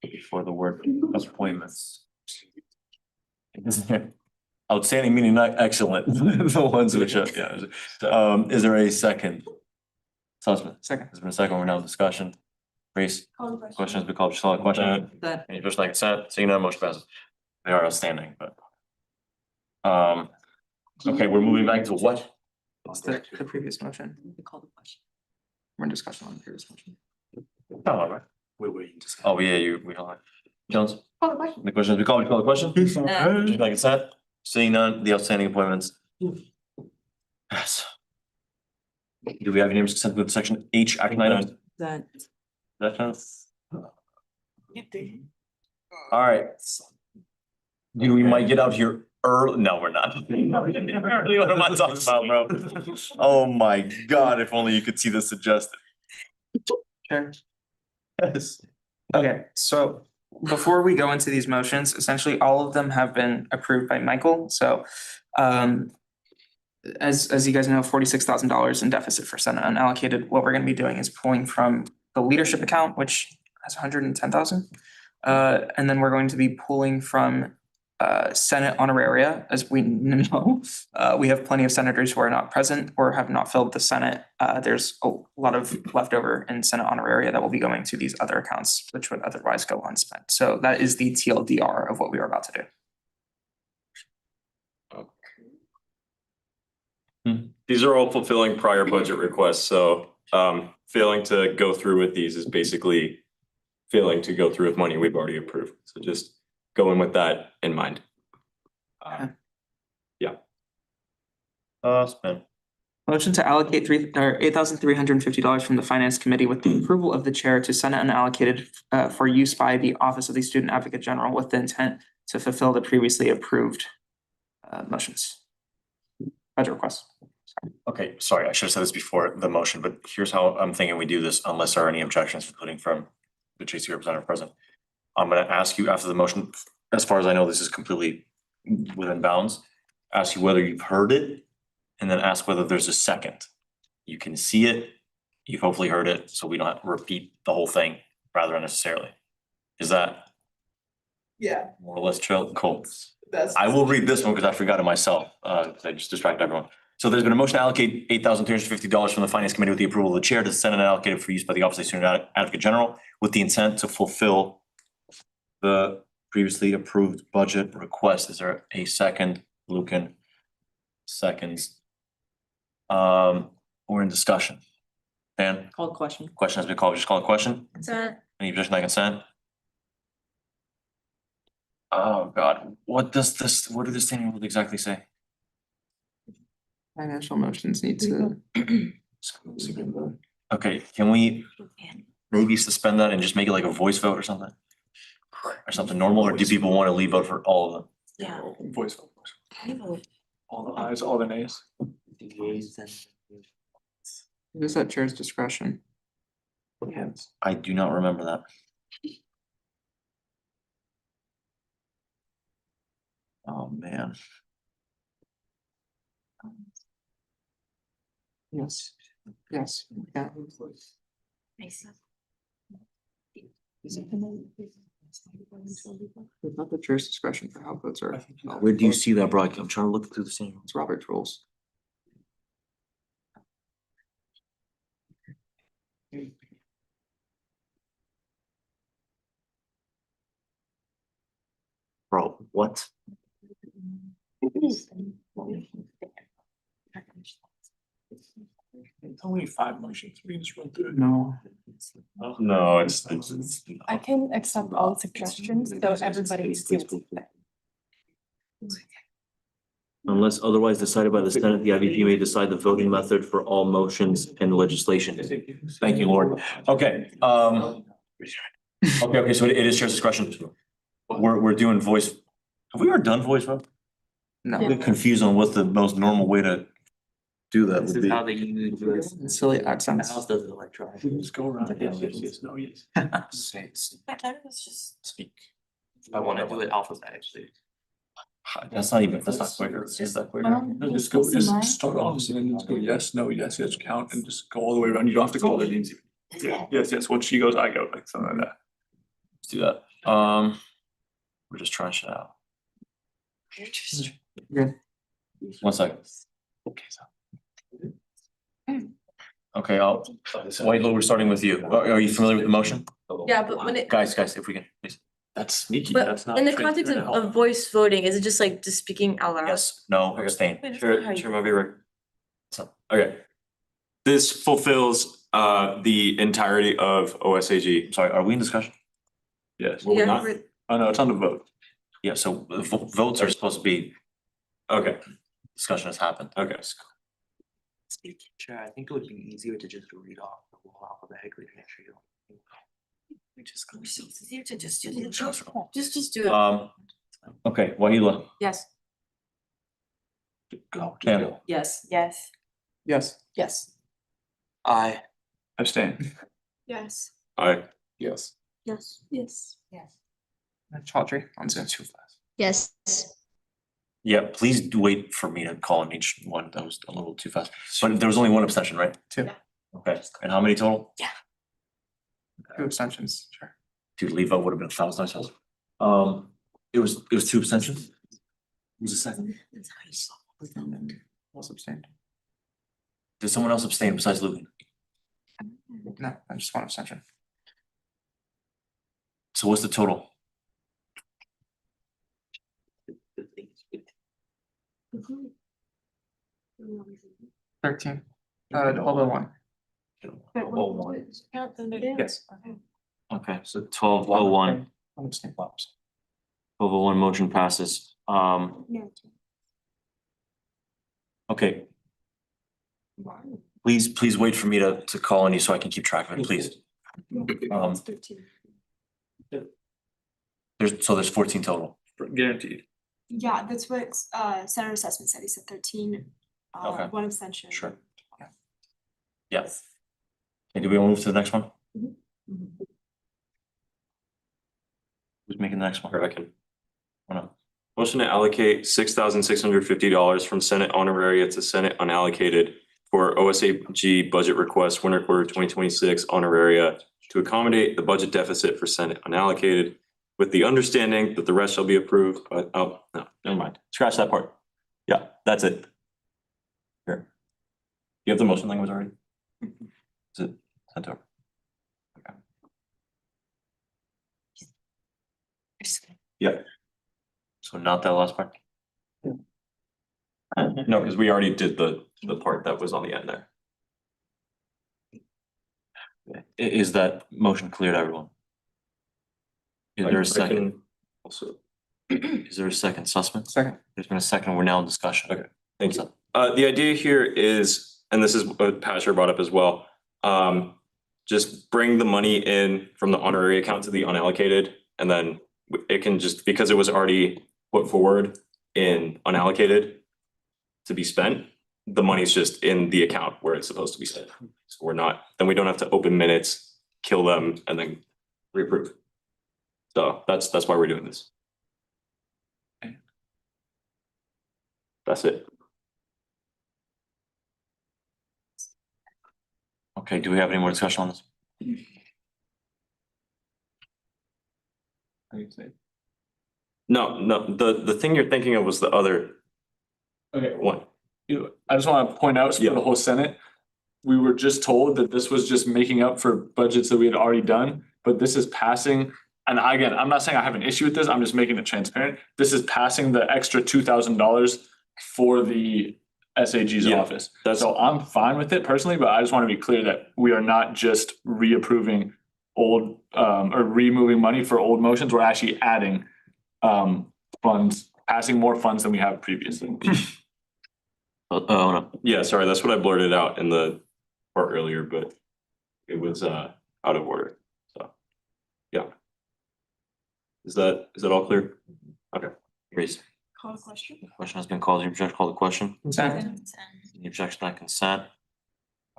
before the word appointments. Outstanding meaning not excellent, the ones which are, yeah. Is there a second? Sussman, Second. there's been a second, we're now in discussion. Reese, question has been called, just call a question. That. Any just like consent, seeing none, motion passes. They are outstanding, but. Okay, we're moving back to what? It's the previous motion. We call the question. We're in discussion on the previous motion. Oh, right. Oh, yeah, we don't like. Jones? The question has been called, we call the question? Just like consent, seeing none, the outstanding appointments. Yes. Do we have any consent with section H action items? That. All right. Dude, we might get out here early. No, we're not. Early, what am I talking about, bro? Oh my God, if only you could see the suggested. Sure. Yes. Okay, so before we go into these motions, essentially all of them have been approved by Michael, so as you guys know, $46,000 in deficit for Senate unallocated. What we're gonna be doing is pulling from the leadership account, which has 110,000. And then we're going to be pulling from Senate honoraria, as we know. We have plenty of senators who are not present or have not filled the Senate. There's a lot of leftover in Senate honoraria that will be going to these other accounts, which would otherwise go unspent. So that is the TLDR of what we are about to do. These are all fulfilling prior budget requests, so failing to go through with these is basically failing to go through with money we've already approved. So just going with that in mind. Spin. Motion to allocate $8,350 from the Finance Committee with the approval of the chair to Senate unallocated for use by the Office of the Student Advocate General with the intent to fulfill the previously approved motions. Budget requests. Okay, sorry, I should have said this before the motion, but here's how I'm thinking we do this unless there are any objections, including from the JC representative present. I'm gonna ask you after the motion, as far as I know, this is completely within bounds. Ask you whether you've heard it and then ask whether there's a second. You can see it, you've hopefully heard it, so we don't have to repeat the whole thing rather unnecessarily. Is that Yeah, more or less chill? Cool. that's. I will read this one because I forgot it myself, 'cause I just distracted everyone. So there's been a motion to allocate $8,350 from the Finance Committee with the approval of the chair to the Senate allocated for use by the Office of the Student Advocate General with the intent to fulfill the previously approved budget request. Is there a second? Lucan seconds. We're in discussion. Dan, Call question. question has been called. Just call a question. Consent. Any objection by consent? Oh, God, what does this, what do the standing rules exactly say? Financial motions need to. Okay, can we maybe suspend that and just make it like a voice vote or something? Or something normal, or do people want to leave vote for all of them? Yeah. Voice vote. All the ayes, all the nays. It is at chair's discretion. I do not remember that. Oh, man. Yes, yes, yeah. It's not the chair's discretion for how votes are. Where do you see that, Brock? I'm trying to look through the same. It's Robert's rules. Bro, what? It's only 5 motions, we can just run through it. No. No, it's. I can accept all suggestions, so everybody feels. Unless otherwise decided by the Senate, the IVP may decide the voting method for all motions and legislation. Thank you, Lord. Okay, okay, so it is chair's discretion. We're doing voice. Have we ever done voice vote? No. I'm confused on what the most normal way to do that would be. they usually do it. It's silly accents. does it electronic. Just go around, yes, yes, yes, no, yes. Speak. I wanna do it alphabetically. That's not even, that's not quicker. Is that quicker? No, just go, just start off, and then just go yes, no, yes, yes, count, and just go all the way around, you don't have to call their names even. Yeah, yes, yes, once she goes, I go, like something like that. Let's do that. We're just trying shit out. Yeah. 1 second. Okay, White, we're starting with you. Are you familiar with the motion? Yeah, but when it, Guys, if we can, please. That's sneaky, but that's not. in the context of voice voting, is it just like just speaking out loud? Yes, no, abstain. Okay. This fulfills the entirety of OSAG. Sorry, are we in discussion? Yes, Yeah, not, we're- oh no, it's on the vote. Yeah, so the votes are supposed to be, Okay, discussion has happened. okay. Sure, I think it would be easier to just read off the whole alphabetically to make sure you don't. It's easier to just do it. Just do it. Okay, Wahila, Yes. Go. Campbell, Yes. Yes. Yes. Yes. I. Abstain. Yes. Aye. Yes. Yes. Yes. Chaudhry on Zoom too fast. Yes. yeah, please do wait for me to call on each one. That was a little too fast. But there was only one abstention, right? 2. Okay, and how many total? 2 abstentions, sure. Dude, leave vote would have been $1,000. It was 2 abstentions? Who was the second? Was abstained. Did someone else abstain besides Lucan? No, I just want abstention. So what's the total? Mm-hmm. 13. 1201. Oh, one. Yes. Okay, so 1201. One abstain. 1201 motion passes. Okay, Please wait for me to call on you so I can keep track of it, please. There's 14 total. Guaranteed. Yeah, that's what Senator Assessment said. He said 13, Okay. one abstention. Sure. Yes. Okay, do we want to move to the next one? Who's making the next one? I can. Oh, no. Motion to allocate $6,650 from Senate honoraria to Senate unallocated for OSAG budget request winter quarter 2026 honoraria to accommodate the budget deficit for Senate unallocated, with the understanding that the rest shall be approved, but, oh, no, never mind. Scratch that part. Yeah, that's it. Here. You have the motion language already? Is it sent over? Okay. Yeah. So not that last part? no, because we already did the part that was on the end there. Is that motion clear to everyone? Is there a second? Also, Is there a second, Sussman? Second. There's been a second. We're now in discussion. Okay. Thank you. The idea here is, and this is what Pastor brought up as well, just bring the money in from the honorary account to the unallocated, and then it can just, because it was already put forward in unallocated to be spent, the money's just in the account where it's supposed to be spent. So we're not, then we don't have to open minutes, kill them, and then reapprove. So that's why we're doing this. That's it. Okay, do we have any more discussion on this? No, the thing you're thinking of was the other Okay, one. I just want to point out for Yeah. the whole Senate, we were just told that this was just making up for budgets that we had already done, but this is passing. And again, I'm not saying I have an issue with this, I'm just making it transparent. This is passing the extra $2,000 for the SAG's Yeah, office. that's- So I'm fine with it personally, but I just want to be clear that we are not just reapproving old or removing money for old motions. We're actually adding funds, passing more funds than we have previously. Oh, no. Yeah, sorry, that's what I blurted out in the part earlier, but it was out of order, so, yeah. Is that all clear? Okay. Grace, Call a question. the question has been called. Your objection, call the question. Any objection to that consent?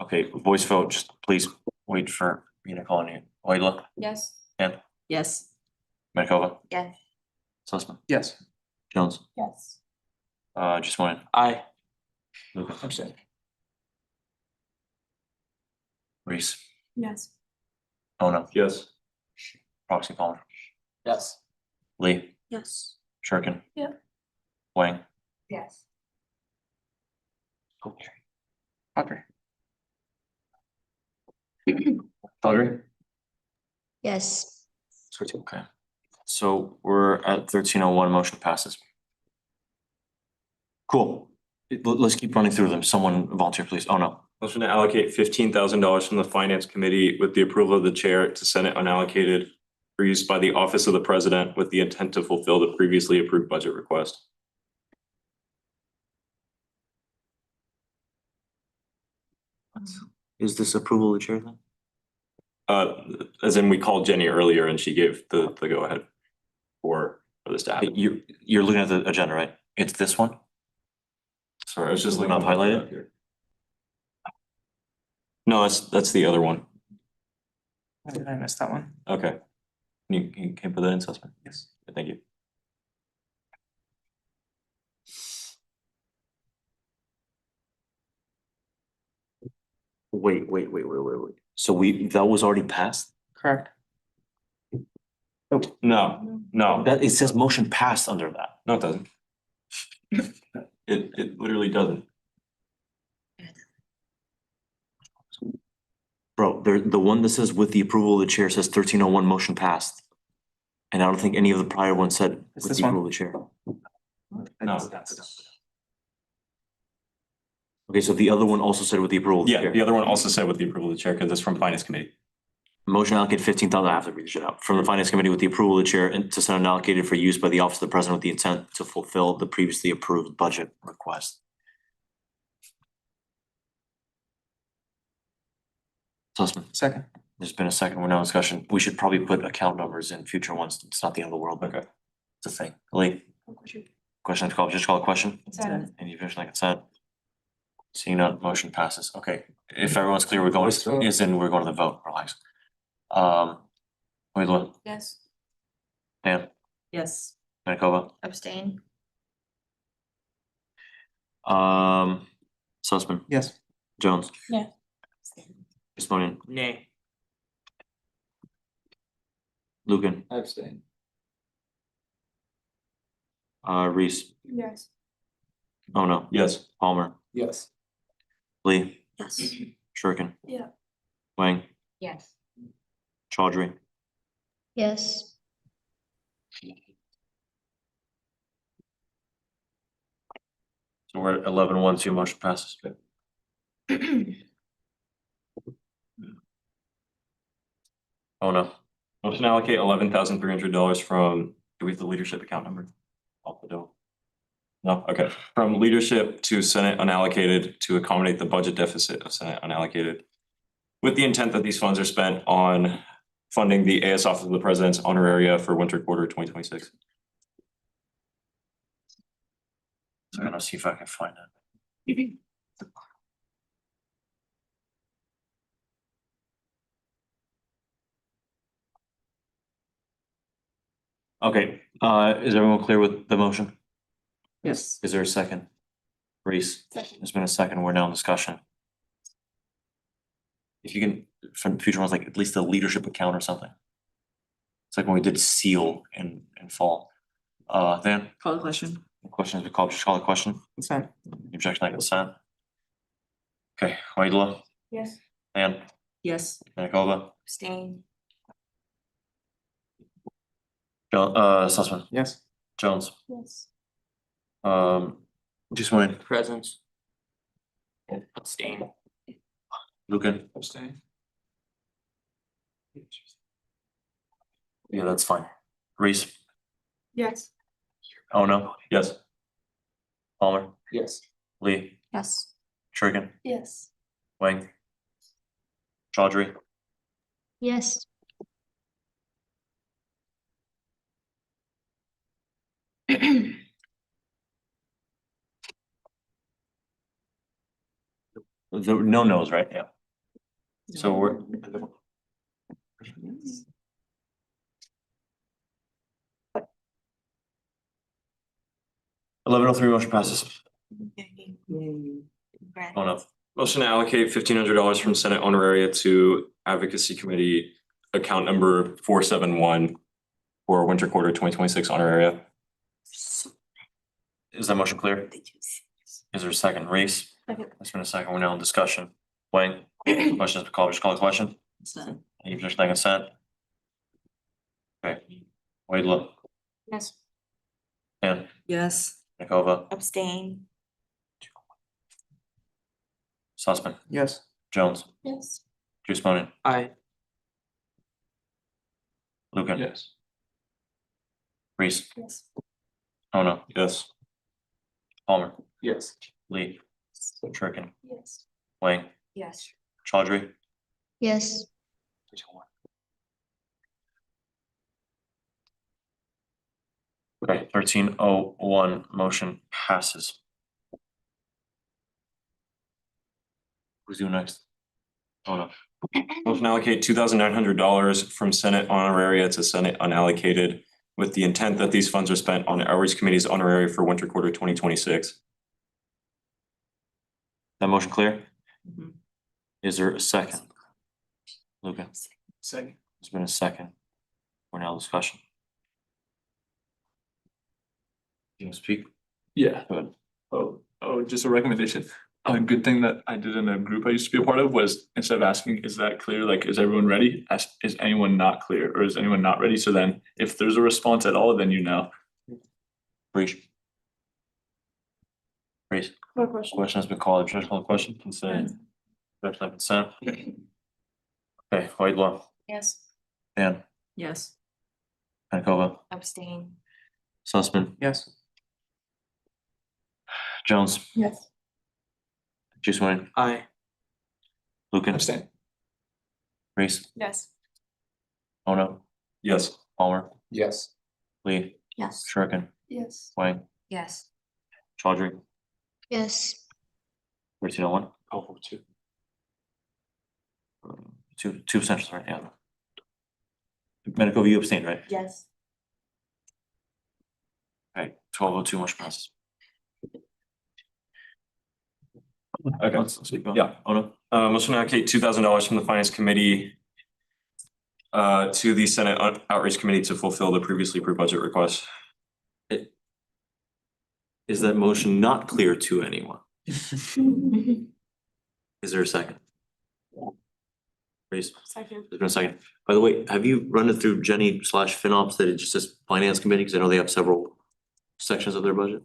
Okay, voice vote, just please wait for me to call on you. Oidla, Yes. Yes. Markova, Yes. Sussman, Yes. Jones, Yes. just one. Aye. Lucas, Abstain. Reese, Yes. oh no, Yes. Proxy Palmer, Yes. Lee, Yes. Shirkin. Yeah. Wang. Yes. Okay. Okay. Audrey? Yes. Okay, so we're at 13:01. Motion passes. Cool. Let's keep running through them. Someone volunteer, please. Oh, no. Motion to allocate $15,000 from the Finance Committee with the approval of the chair to Senate unallocated for use by the Office of the President with the intent to fulfill the previously approved budget request. Is this approval of the chair then? As in we called Jenny earlier and she gave the go ahead for this to happen. You're looking at the agenda, right? It's this one? Sorry, I was just looking. Not highlighted? No, that's the other one. Did I miss that one? Okay. You can put that in, Sussman? Yes. Thank you. Wait. So that was already passed? Correct. No, That, it says motion passed under that. no, it doesn't. It literally doesn't. Bro, the one that says with the approval of the chair says 13:01 motion passed. And I don't think any of the prior ones said It's with this the one. approval of the chair. No. Okay, so the other one also said with the approval of the Yeah, chair. the other one also said with the approval of the chair because it's from Finance Committee. Motion allocate 15,000, I have to read this shit out, from the finance committee with the approval of the chair and to send allocated for use by the office of the president with the intent to fulfill the previously approved budget request. Sussman. Second. There's been a second, we're now in discussion. We should probably put account numbers in future ones. It's not the end of the world, but Okay. it's a thing. Lee, question to call, just call a question. Consent. Any objection, like consent? Seeing none, motion passes. Okay, if everyone's clear, we're going, yes, then we're going to the vote, relax. Wait, Lou, Yes. Dan, Yes. Manakova, Abstain. Sussman, Yes. Jones. Yeah. Smonian, Nay. Lucan, Abstain. Reese, Yes. oh no, Yes. Palmer, Yes. Lee, Yes. Shuriken. Yeah. Wang, Yes. Chaudhry, Yes. so we're at 11-1, motion passes. Oh no, Motion to allocate $11,300 from, do we have the leadership account number? Off the dome. No, okay, from leadership to Senate unallocated to accommodate the budget deficit of Senate unallocated. With the intent that these funds are spent on funding the AS Office of the President's honoraria for winter quarter 2026. So I'm gonna see if I can find it. Okay, is everyone clear with the motion? Yes. Is there a second? Reese, there's been a second, we're now in discussion. If you can, from future ones, like at least a leadership account or something. It's like when we did seal in fall. Dan, Call the question. the question has been called, just call the question, Consent. objection, like consent. Okay, Waidula, Yes. Dan, Yes. Manakova, Abstain. Sussman, Yes. Jones, Yes. just one, Presence. Abstain. Lucan, Abstain. yeah, that's fine. Reese, Yes. oh no, Yes. Palmer, Yes. Lee, Yes. Shuriken, Yes. Wang, Chaudhry, Yes. the no nos, right? Yeah. So we're. 11-3, motion passes. Oh no, Motion to allocate $1,500 from Senate honoraria to Advocacy Committee account number 471 for winter quarter 2026 honoraria. is that motion clear? Is there a second? Reese? Second. There's been a second, we're now in discussion. Wang, questions been called, just call the question. Consent. Any objection, like consent? Okay, Wade, look, Yes. Dan, Yes. Nikova, Abstain. Sussman, Yes. Jones, Yes. Juice Monian, Aye. Lucan, Yes. Reese, Yes. oh no, Yes. Palmer, Yes. Lee, Shuriken, Yes. Wang, Yes. Chaudhry. Yes. Okay, 13-01, motion passes. Who's doing next? Oh no, Motion to allocate $2,900 from Senate honoraria to Senate unallocated with the intent that these funds are spent on Outreach Committee's honoraria for winter quarter 2026. that motion clear? Mhm. Is there a second? Lucan, Second. there's been a second. We're now in discussion. You can speak? Yeah. Go ahead. Oh, just a recommendation. A good thing that I did in a group I used to be a part of was instead of asking, is that clear? Like, is everyone ready? Ask, is anyone not clear or is anyone not ready? So then if there's a response at all, then you know. Reese. Reese, No question. question has been called, objection on the question, consent. Objection on consent. Okay, White Law, Yes. Dan, Yes. Pankova, Abstain. Sussman, Yes. Jones, Yes. Juice Wayne, Aye. Lucan, Abstain. Reese, Yes. Ono, Yes. Palmer, Yes. Lee, Yes. Shuriken, Yes. Wang, Yes. Chaudhry, Yes. 1301. Oh, two. Two abstentions, right? Yeah. Medical, you abstained, right? Yes. Okay, 1202, motion passes. Okay. Let's keep going. Yeah. Ono, Motion to allocate $2,000 from the finance committee to the Senate outreach committee to fulfill the previously approved budget request. is that motion not clear to anyone? Is there a second? Reese, Second. there's been a second. By the way, have you run it through Jenny / FinOps that it just says finance committee? Because I know they have several sections of their budget.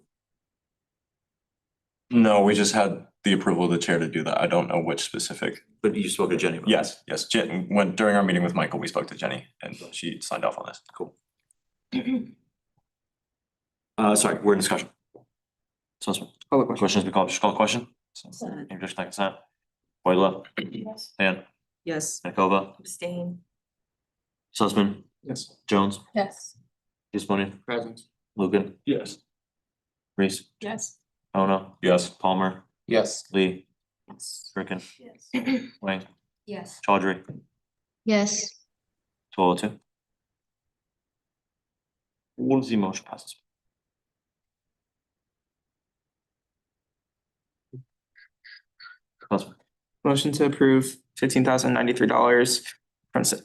No, we just had the approval of the chair to do that. I don't know which specific. But you spoke to Jenny about it. Yes, when during our meeting with Michael, we spoke to Jenny and she signed off on this. Cool. Sorry, we're in discussion. Sussman, Call the question. question has been called, just call the question. English, like consent. Boyla, Yes. Dan, Yes. Nakova, Abstain. Sussman, Yes. Jones, Yes. Disponia, Present. Lucan, Yes. Reese, Yes. Ono, Yes. Palmer, Yes. Lee, Yes. Ricken, Yes. Wang, Yes. Chaudhry, Yes. 1202. What is the motion passes? Sussman, Motion to approve $15,093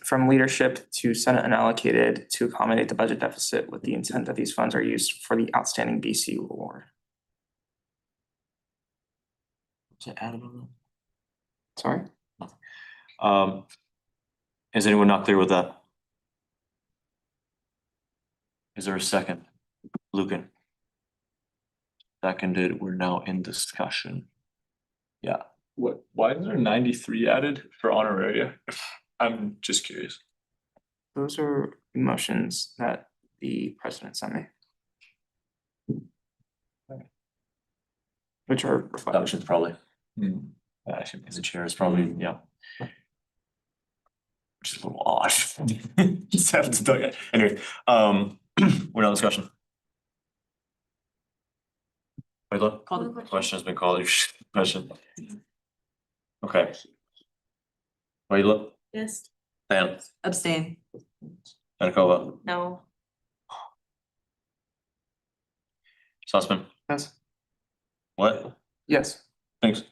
from leadership to Senate unallocated to accommodate the budget deficit with the intent that these funds are used for the outstanding BCU award. is it added on Sorry? that? Is anyone not clear with that? Is there a second? Lucan. Seconded, we're now in discussion. Yeah, Why is there 93 added for honoraria? I'm just curious. Those are motions that the president sent me. Which are reflected. reductions probably. Hmm. Actually, because the chair is probably, yeah. Which is a little odd. Just have to tell you. Anyway, we're now in discussion. Wait, look, Call the question has been called. Question. Okay. Wait, look, Yes. Dan, Abstain. Nakova, No. Sussman, Yes. what? Yes. Thanks.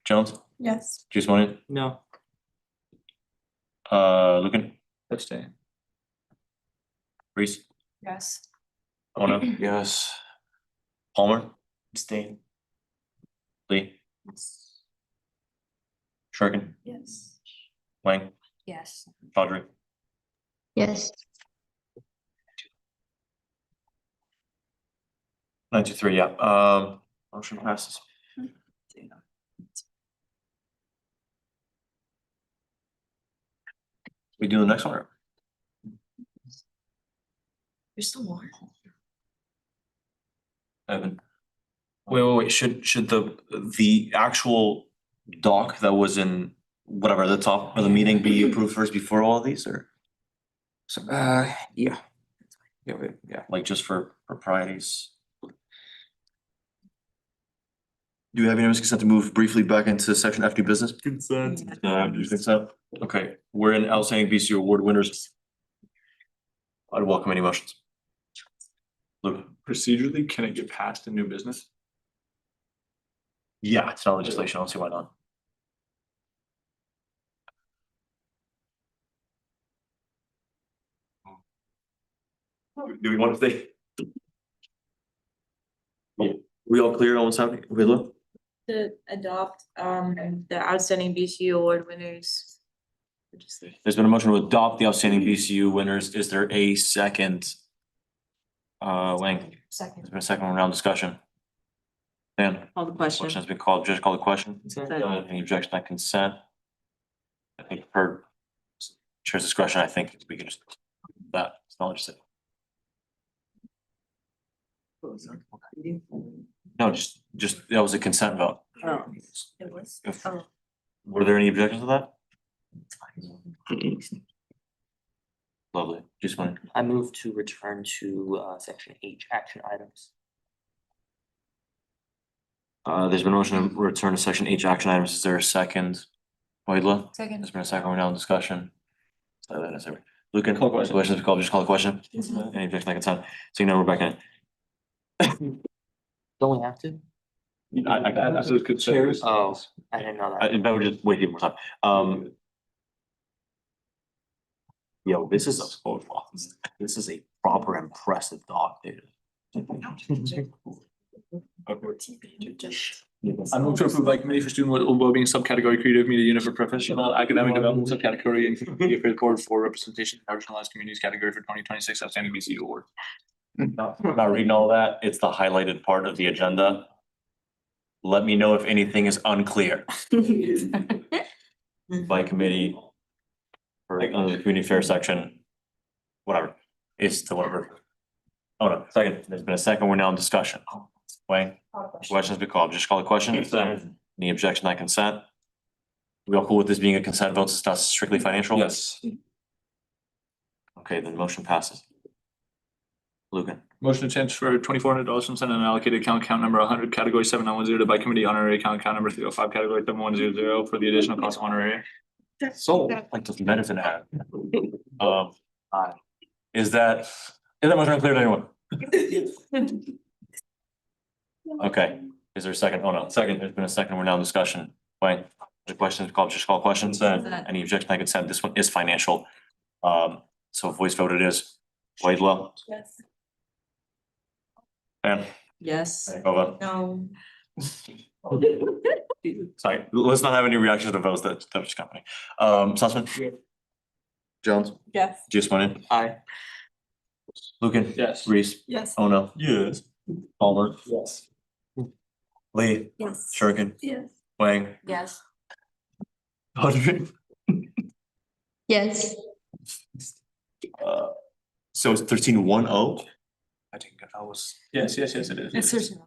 Jones, Yes. Juice No. Lucan, Abstain. Reese, Yes. Ono, Yes. Palmer, abstain. Lee, Yes. Shuriken, Yes. Wang, Yes. Chaudhry, Yes. 923, yeah, motion passes. We do the next one, or? There's still more. Evan. Wait, should the actual doc that was in whatever, the top of the meeting be approved first before all of these, or So, yeah. Yeah. like just for proprieties? Do you have unanimous consent to move briefly back into section FD business? Consent. You think so? Okay, we're in outstanding BCU award winners. I'd welcome any motions. Luke? Procedurally, can it get passed in new business? Yeah, it's not legislation, I don't see why not. Do we want to stay? We all clear on what's happening? We look? To adopt the outstanding BCU award winners. There's been a motion to adopt the outstanding BCU winners. Is there a second? Wang, Second. there's been a second round discussion. Dan, Call the question. question has been called, just call the question. Consent. Any objection on consent? I think per chair's discretion, I think we can just, that, it's not legislative. No, just, that was a consent vote. Oh, it was. If- Oh. Were there any objections to that? Lovely, just one. I move to return to section H, action items. There's been a motion to return to section H action items. Is there a second? Waidla? Second. There's been a second. We're now in discussion. Lucan, Call question. questions, call, just call the question. Any objection, I consent. Seeing none, Rebecca. Don't we have to? I so could say. Oh, I didn't know that. In fact, we'll just wait even more time. Yo, this is a proper impressive doc, dude. I move to approve by committee for student well-being subcategory creative media unit for professional academic development subcategory and committee for the board for representation in marginalized communities category for 2026 outstanding BC award. I'm not reading all that. It's the highlighted part of the agenda. Let me know if anything is unclear. By committee. Or under the community affairs section. Whatever, it's the whatever. Oh no, second, there's been a second, we're now in discussion. Wayne, questions be called, just call the question. Any objection, I consent. We all cool with this being a consent vote, it's not strictly financial? Yes. Okay, then motion passes. Lucan, Motion to transfer $2,400 from Senate unallocated account number 100 category 7910 to by committee honorary account number 305 category 7100 for the additional cost of honorary. so like the medicine ad. Is that motion unclear to anyone? Okay, is there a second? Oh no, second, there's been a second, we're now in discussion. Wayne, the questions called, just call questions. Any objection, I consent. This one is financial. So voice vote it is. Waidla. Yes. Ben. Yes. Over. No. Sorry, let's not have any reaction to the votes that was happening. Sussman? Jones? Yes. Giussman? Aye. Lucan? Yes. Reese? Yes. Oh no. Yes. Palmer? Yes. Lee? Yes. Shurkin? Yes. Wang? Yes. Audrey? Yes. So it's 13-1-0? I think I was. Yes, it is. It's certain.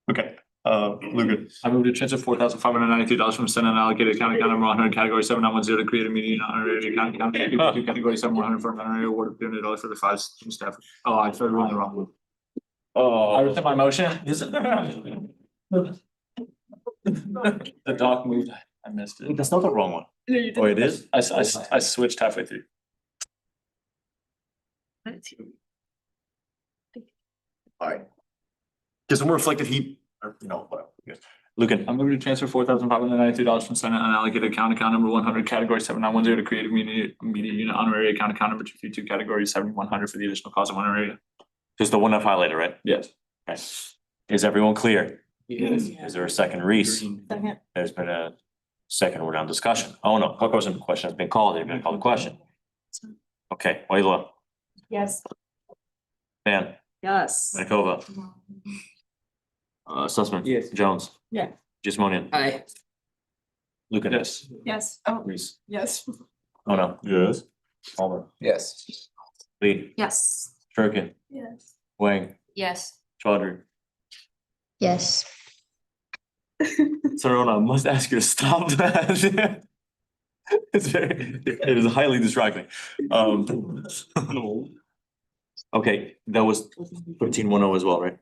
Okay, Lucan. I move to transfer $4,593 from Senate unallocated account number 100 category 7910 to create a meeting honorary account category 7100 for an honorary award of $300 for the 5 student staff. Oh, I started on the wrong one. I wrote my motion. Is it? The doc moved. I missed it. That's not the wrong one. Oh, it is? I switched halfway through. Alright. Just more reflective heat, or whatever. Yes. Lucan. I move to transfer $4,593 from Senate unallocated account number 100 category 7910 to creative media unit honorary account number 232 category 7100 for the additional cost of honorary. Just the one I've highlighted, right? Yes. Okay. Is everyone clear? Yes. Is there a second, Reese? Second. There's been a second, we're down discussion. Oh no, question has been called, they're gonna call the question. Okay, Waidla, Yes. Van, Yes. Manakova. Sussman. Yes. Jones. Yeah. Gismonian. Aye. Lucan. Yes. Yes. Oh, Reese. yes. Oh no. Yes. Palmer. Yes. Lee. Yes. Shurkin. Yes. Wang. Yes. Chaudhry. Yes. Sarona, I must ask you to stop that. It is highly distracting. Okay, that was 13-1-0 as well, right?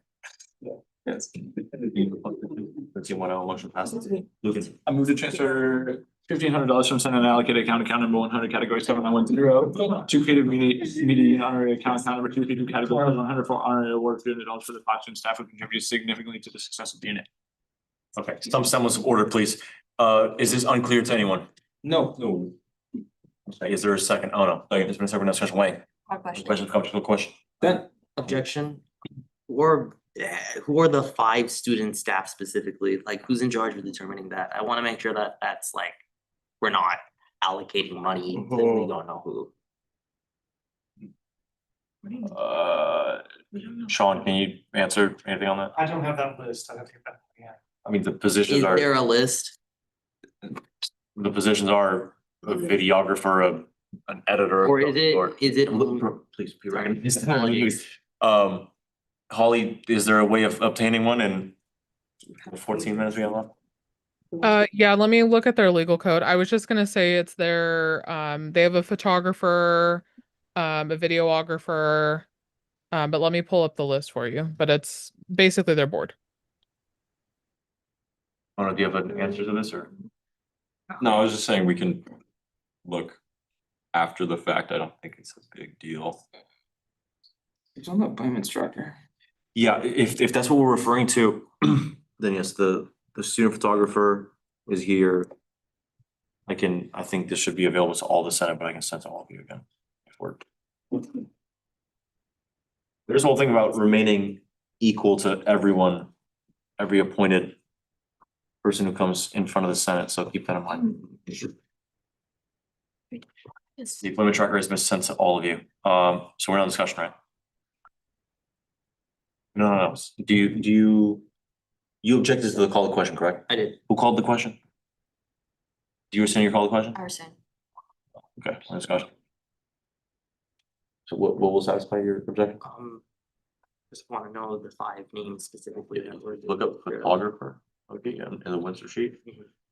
Yes. 13-1-0, motion passes. Lucas. I move to transfer $1,500 from Senate unallocated account number 100 category 7910 to creative media unit honorary account number 232 category 100 for honorary award of $300 for the classroom staff who contribute significantly to the success of the unit. Okay, some semblance of order, please. Is this unclear to anyone? No. Okay, is there a second? Oh no, okay, there's been a second discussion. Wayne, Our question. question, come to the question. Objection. Who are the 5 student staff specifically? Like, who's in charge of determining that? I want to make sure that that's like, we're not allocating money if we don't know who. Sean, can you answer anything on that? I don't have that list. I don't think that, yeah. I mean, the positions Is are, there a list? the positions are a videographer, an editor. Or is it- Please, be recognized. Holly, is there a way of obtaining one in the 14 minutes we have left? Yeah, let me look at their legal code. I was just gonna say it's their, they have a photographer, a videographer, but let me pull up the list for you, but it's basically their board. I don't know, do you have an answer to this or? No, I was just saying we can look after the fact. I don't think it's a big deal. It's on the BIM instructor. Yeah, if that's what we're referring to, then yes, the student photographer is here. I think this should be available to all the Senate, but I can send to all of you again. If we're. There's a whole thing about remaining equal to everyone, every appointed person who comes in front of the Senate, so keep that in mind. The appointment tracker has been sent to all of you, so we're not in discussion, right? No. You objected to the call to question, correct? I did. Who called the question? Do you rescind your call to question? Arson. Okay, no discussion. So what will satisfy your objection? Just wanna know the 5 names specifically that were. Look up photographer, okay, in the Windsor sheet,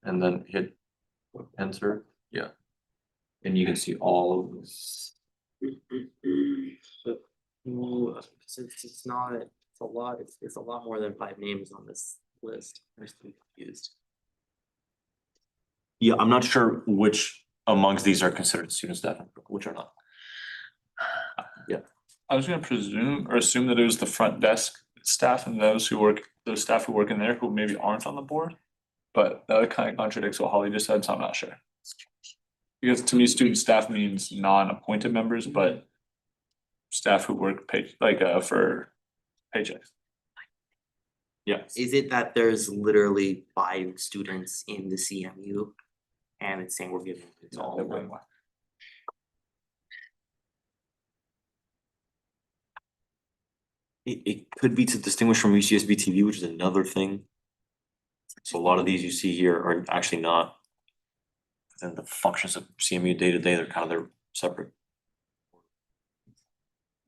and then hit enter, yeah. And you can see all of this. Since it's not, it's a lot more than 5 names on this list. I'm just confused. Yeah, I'm not sure which amongst these are considered student staff, and which are not. I was gonna presume or assume that it was the front desk staff and those staff who work in there who maybe aren't on the board. But that kind of contradicts what Holly just said, so I'm not sure. Because to me, student staff means non-appointed members, but staff who work for paychecks. Yeah. Is it that there's literally 5 students in the CMU? And it's saying we're giving it to all of them? It could be to distinguish from UCSB TV, which is another thing. So a lot of these you see here are actually not. Within the functions of CMU day to day, they're separate.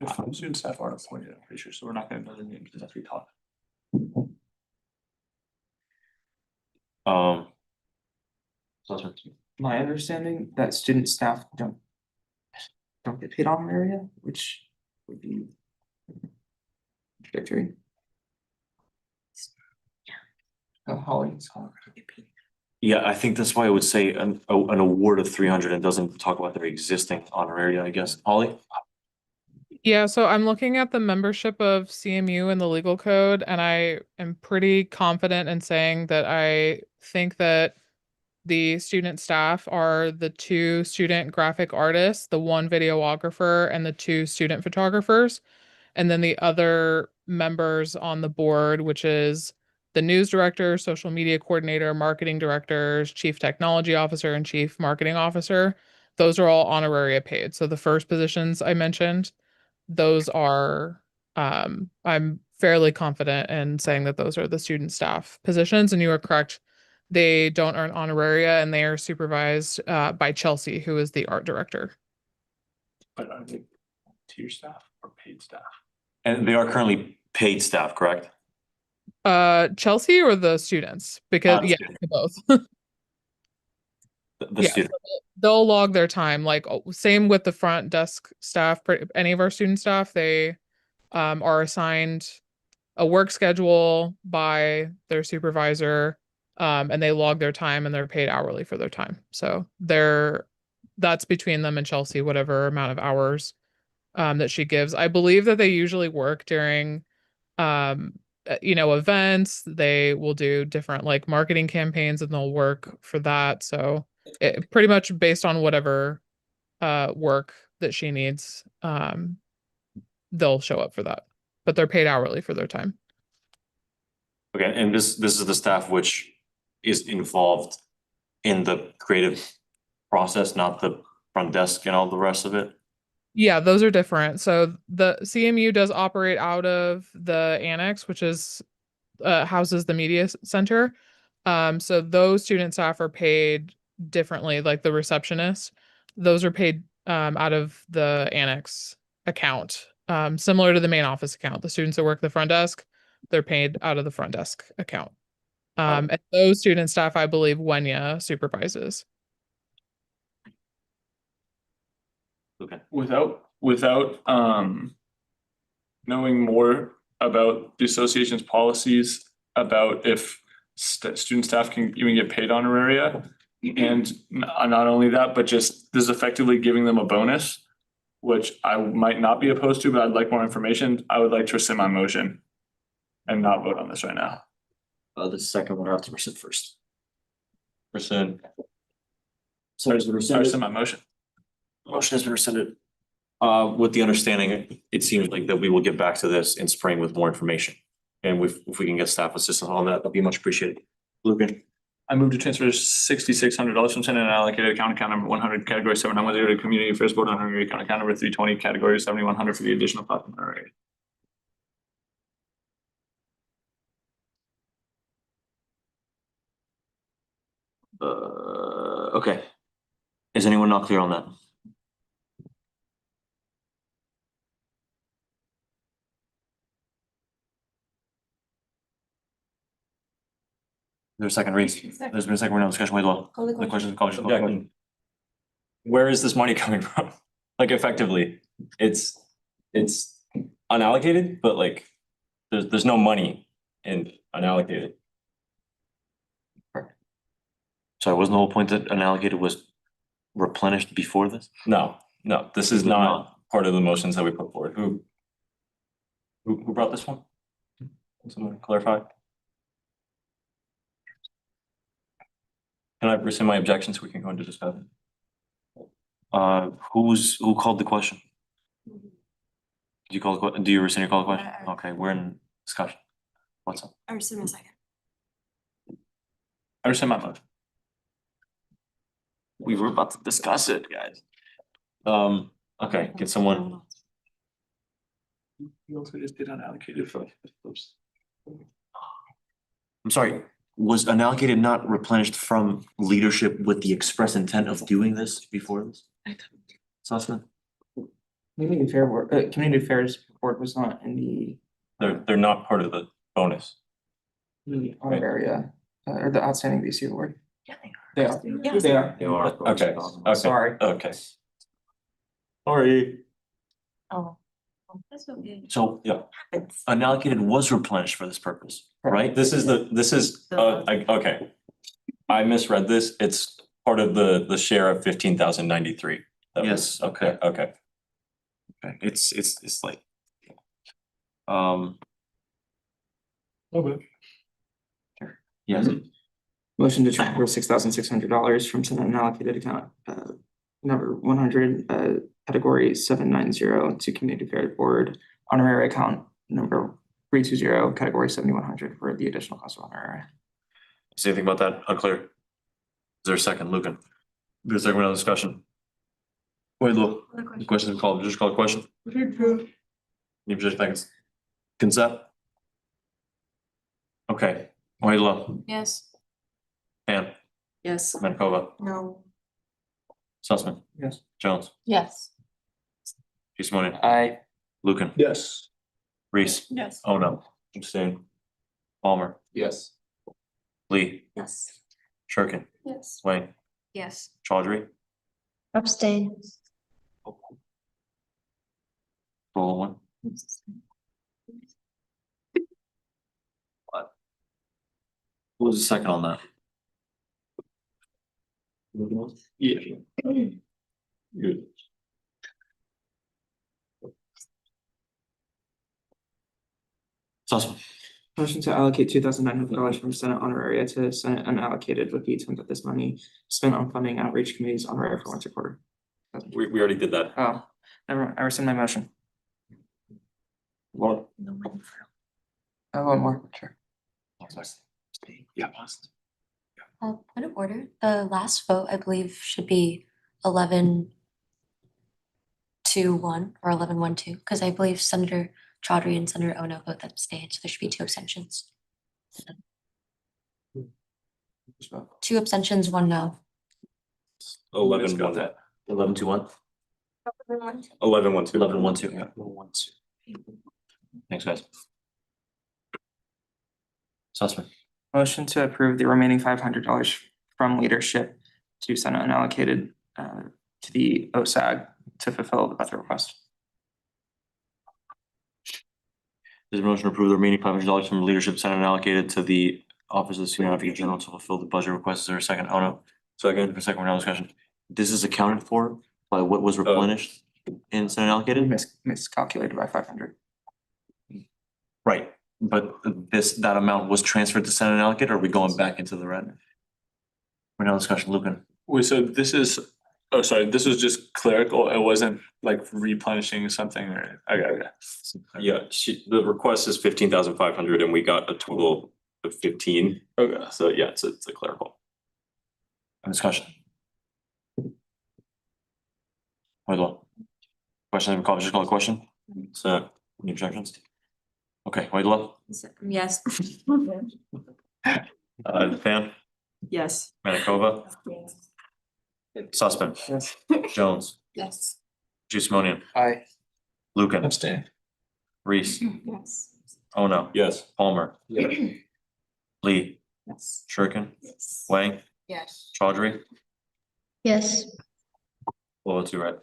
If student staff aren't appointed, I'm pretty sure, so we're not gonna know their names as we talk. My understanding that student staff don't get paid honoraria, which would be contradictory. Holly. Yeah, I think that's why I would say an award of 300 and doesn't talk about their existing honoraria, I guess. Holly? Yeah, so I'm looking at the membership of CMU in the legal code, and I am pretty confident in saying that I think that the student staff are the 2 student graphic artists, the 1 videographer, and the 2 student photographers. And then the other members on the board, which is the news director, social media coordinator, marketing directors, chief technology officer, and chief marketing officer. Those are all honoraria paid. So the first positions I mentioned, those are, I'm fairly confident in saying that those are the student staff positions, and you are correct. They don't earn honoraria, and they are supervised by Chelsea, who is the art director. But are they tier staff or paid staff? And they are currently paid staff, correct? Chelsea or the students? Because The yeah, student. both. The Yeah, student. they'll log their time, like same with the front desk staff. Any of our student staff, they are assigned a work schedule by their supervisor, and they log their time and they're paid hourly for their time. So that's between them and Chelsea, whatever amount of hours that she gives. I believe that they usually work during events. They will do different like marketing campaigns and they'll work for that. So it pretty much based on whatever work that she needs, they'll show up for that. But they're paid hourly for their time. Okay, and this is the staff which is involved in the creative process, not the front desk and all the rest of it. Yeah, those are different. So the CMU does operate out of the annex, which is houses the media center. So those student staff are paid differently, like the receptionist. Those are paid out of the annex account. Similar to the main office account, the students that work the front desk, they're paid out of the front desk account. And those student staff, I believe, Wenya supervises. Okay. Without knowing more about the association's policies about if student staff can even get paid honoraria. And not only that, but just this is effectively giving them a bonus, which I might not be opposed to, but I'd like more information. I would like to rescind my motion and not vote on this right now. The second one, I have to rescind first. Rescind. I rescind my motion. Motion has been rescinded. With the understanding, it seems like that we will get back to this in spring with more information. And if we can get staff assistance on that, that'd be much appreciated. Lucan. I move to transfer $6,600 from Senate unallocated account number 100, category 710 to Community Affairs Board honorary account number 320, category 7100 for the additional cost honorary. Okay. Is anyone not clear on that? There's a second read. There's been a second round of discussion. Wait, well, Call the the question. question is called. Where is this money coming from? Like effectively, it's unallocated, but like there's no money in unallocated. So wasn't the whole point that unallocated was replenished before this? No, this is not part of the motions that we put forward. Who brought this one? Someone clarify? Can I rescind my objections? We can go into discussion. Who called the question? Do you rescind your call the question? Okay, we're in discussion. What's up? I rescind my second. I rescind my motion. We were about to discuss it, guys. Okay, get someone. You also just did unallocated for. I'm sorry, was unallocated not replenished from leadership with the express intent of doing this before this? Sussman? Community Affairs Board was not in the They're not part of the bonus. area, or the outstanding VC award. Yeah, they are. They are. Yeah. They are. They are. Okay. Sorry. Okay. Sorry. Oh. That's okay. So, yeah, unallocated was replenished for this purpose, right? This is, okay. I misread this. It's part of the share of 15,093. Yes. Okay. Okay, it's like. Okay. Yes, Motion to transfer $6,600 from Senate unallocated account number 100, category 790 to Community Affairs Board honorary account number 320, category 7100 for the additional cost of honorary. say anything about that? Unclear. Is there a second, Lucan? There's a second round of discussion. Wait, look, the question's been called. Just call a question. Need just seconds. Consent? Okay, wait, look, Yes. Pam, Yes. Mankova, No. Sussman. Yes. Jones, Yes. Peacemonia, Aye. Lucan, Yes. Reese. Yes. Oh no, abstain. Palmer, Yes. Lee, Yes. Shirkin, Yes. Wayne, Yes. Chaudhry. Abstain. Roll one. Who was the second on that? Yeah. Good. Sussman. Motion to allocate $2,900 from Senate honoraria to Senate unallocated with the intent that this money spent on funding outreach committees honorary for once a quarter. We already did that. Oh, never, I rescind my motion. Well, One more, sure. yeah. Point of order, the last vote, I believe, should be 11-1 or 11-2, because I believe Senator Chaudhry and Senator Ono both abstained, so there should be 2 abstentions. 2 abstentions, 1 no. 11 Got 1. that. 11 to 1. 11-1-2. 11-1-2, yeah. Thanks, guys. Sussman, Motion to approve the remaining $500 from leadership to Senate unallocated to the OSAG to fulfill the budget request. there's a motion to approve the remaining $500 from leadership center and allocated to the Office of the Student Advocate General to fulfill the budget request. Is there a second? Oh, no. Second, for second round of discussion. This is accounted for by what was replenished in center allocated? Miscalculated by 500. Right, but that amount was transferred to Senate allocated, or are we going back into the red? We're now discussion, Lucan. Wait, so this is, oh, sorry, this was just clerical, it wasn't like replenishing something or, okay. Yeah, the request is 15,500 and we got a total of 15. Okay. So yeah, it's a clerical. Discussion. Whitelaw. Question, just call the question. So, any objections? Okay, Whitelaw, Yes. Fan, Yes. Manakova, Sussman, Yes. Jones, Yes. Juice-Monian, Aye. Lucan, Abstain. Reese, Yes. oh no, Yes. Palmer, Lee, Yes. Shurkin, Wang, Yes. Chaudhry, Yes. 402, right?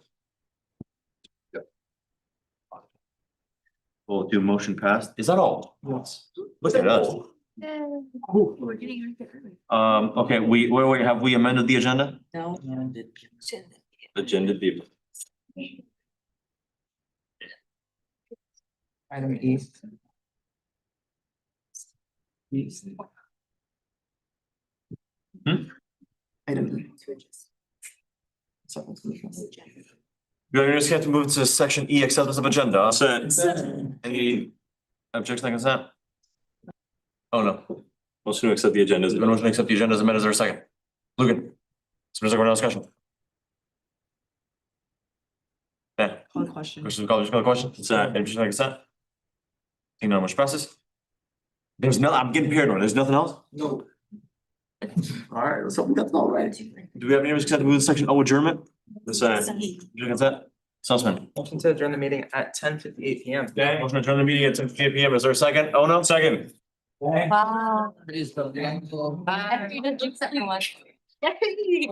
We'll do motion passed. Is that all? Yes. Look at us. We're getting right. Okay, wait, have we amended the agenda? No. Agenda B. Item E. Item E. You just have to move to section E, acceptance of agenda. Any objection to consent? Oh, no. Motion to accept the agenda. Is there a motion to accept the agenda as amended? Is there a second? Lucan. So there's no discussion. Ben, Call the question. just call the question. Consent, objection to consent? Seeing none, motion passes. There's no, I'm getting paranoid. There's nothing else? No. Alright, let's hope we got it all right. Do we have any consent to move to section O adjournment? Consent. Consent? Sussman. Motion to adjourn the meeting at 10:58 PM. Okay, motion to adjourn the meeting at 10:58 PM. Is there a second? Oh, no, second. Wow. Please, the I didn't jinx everyone.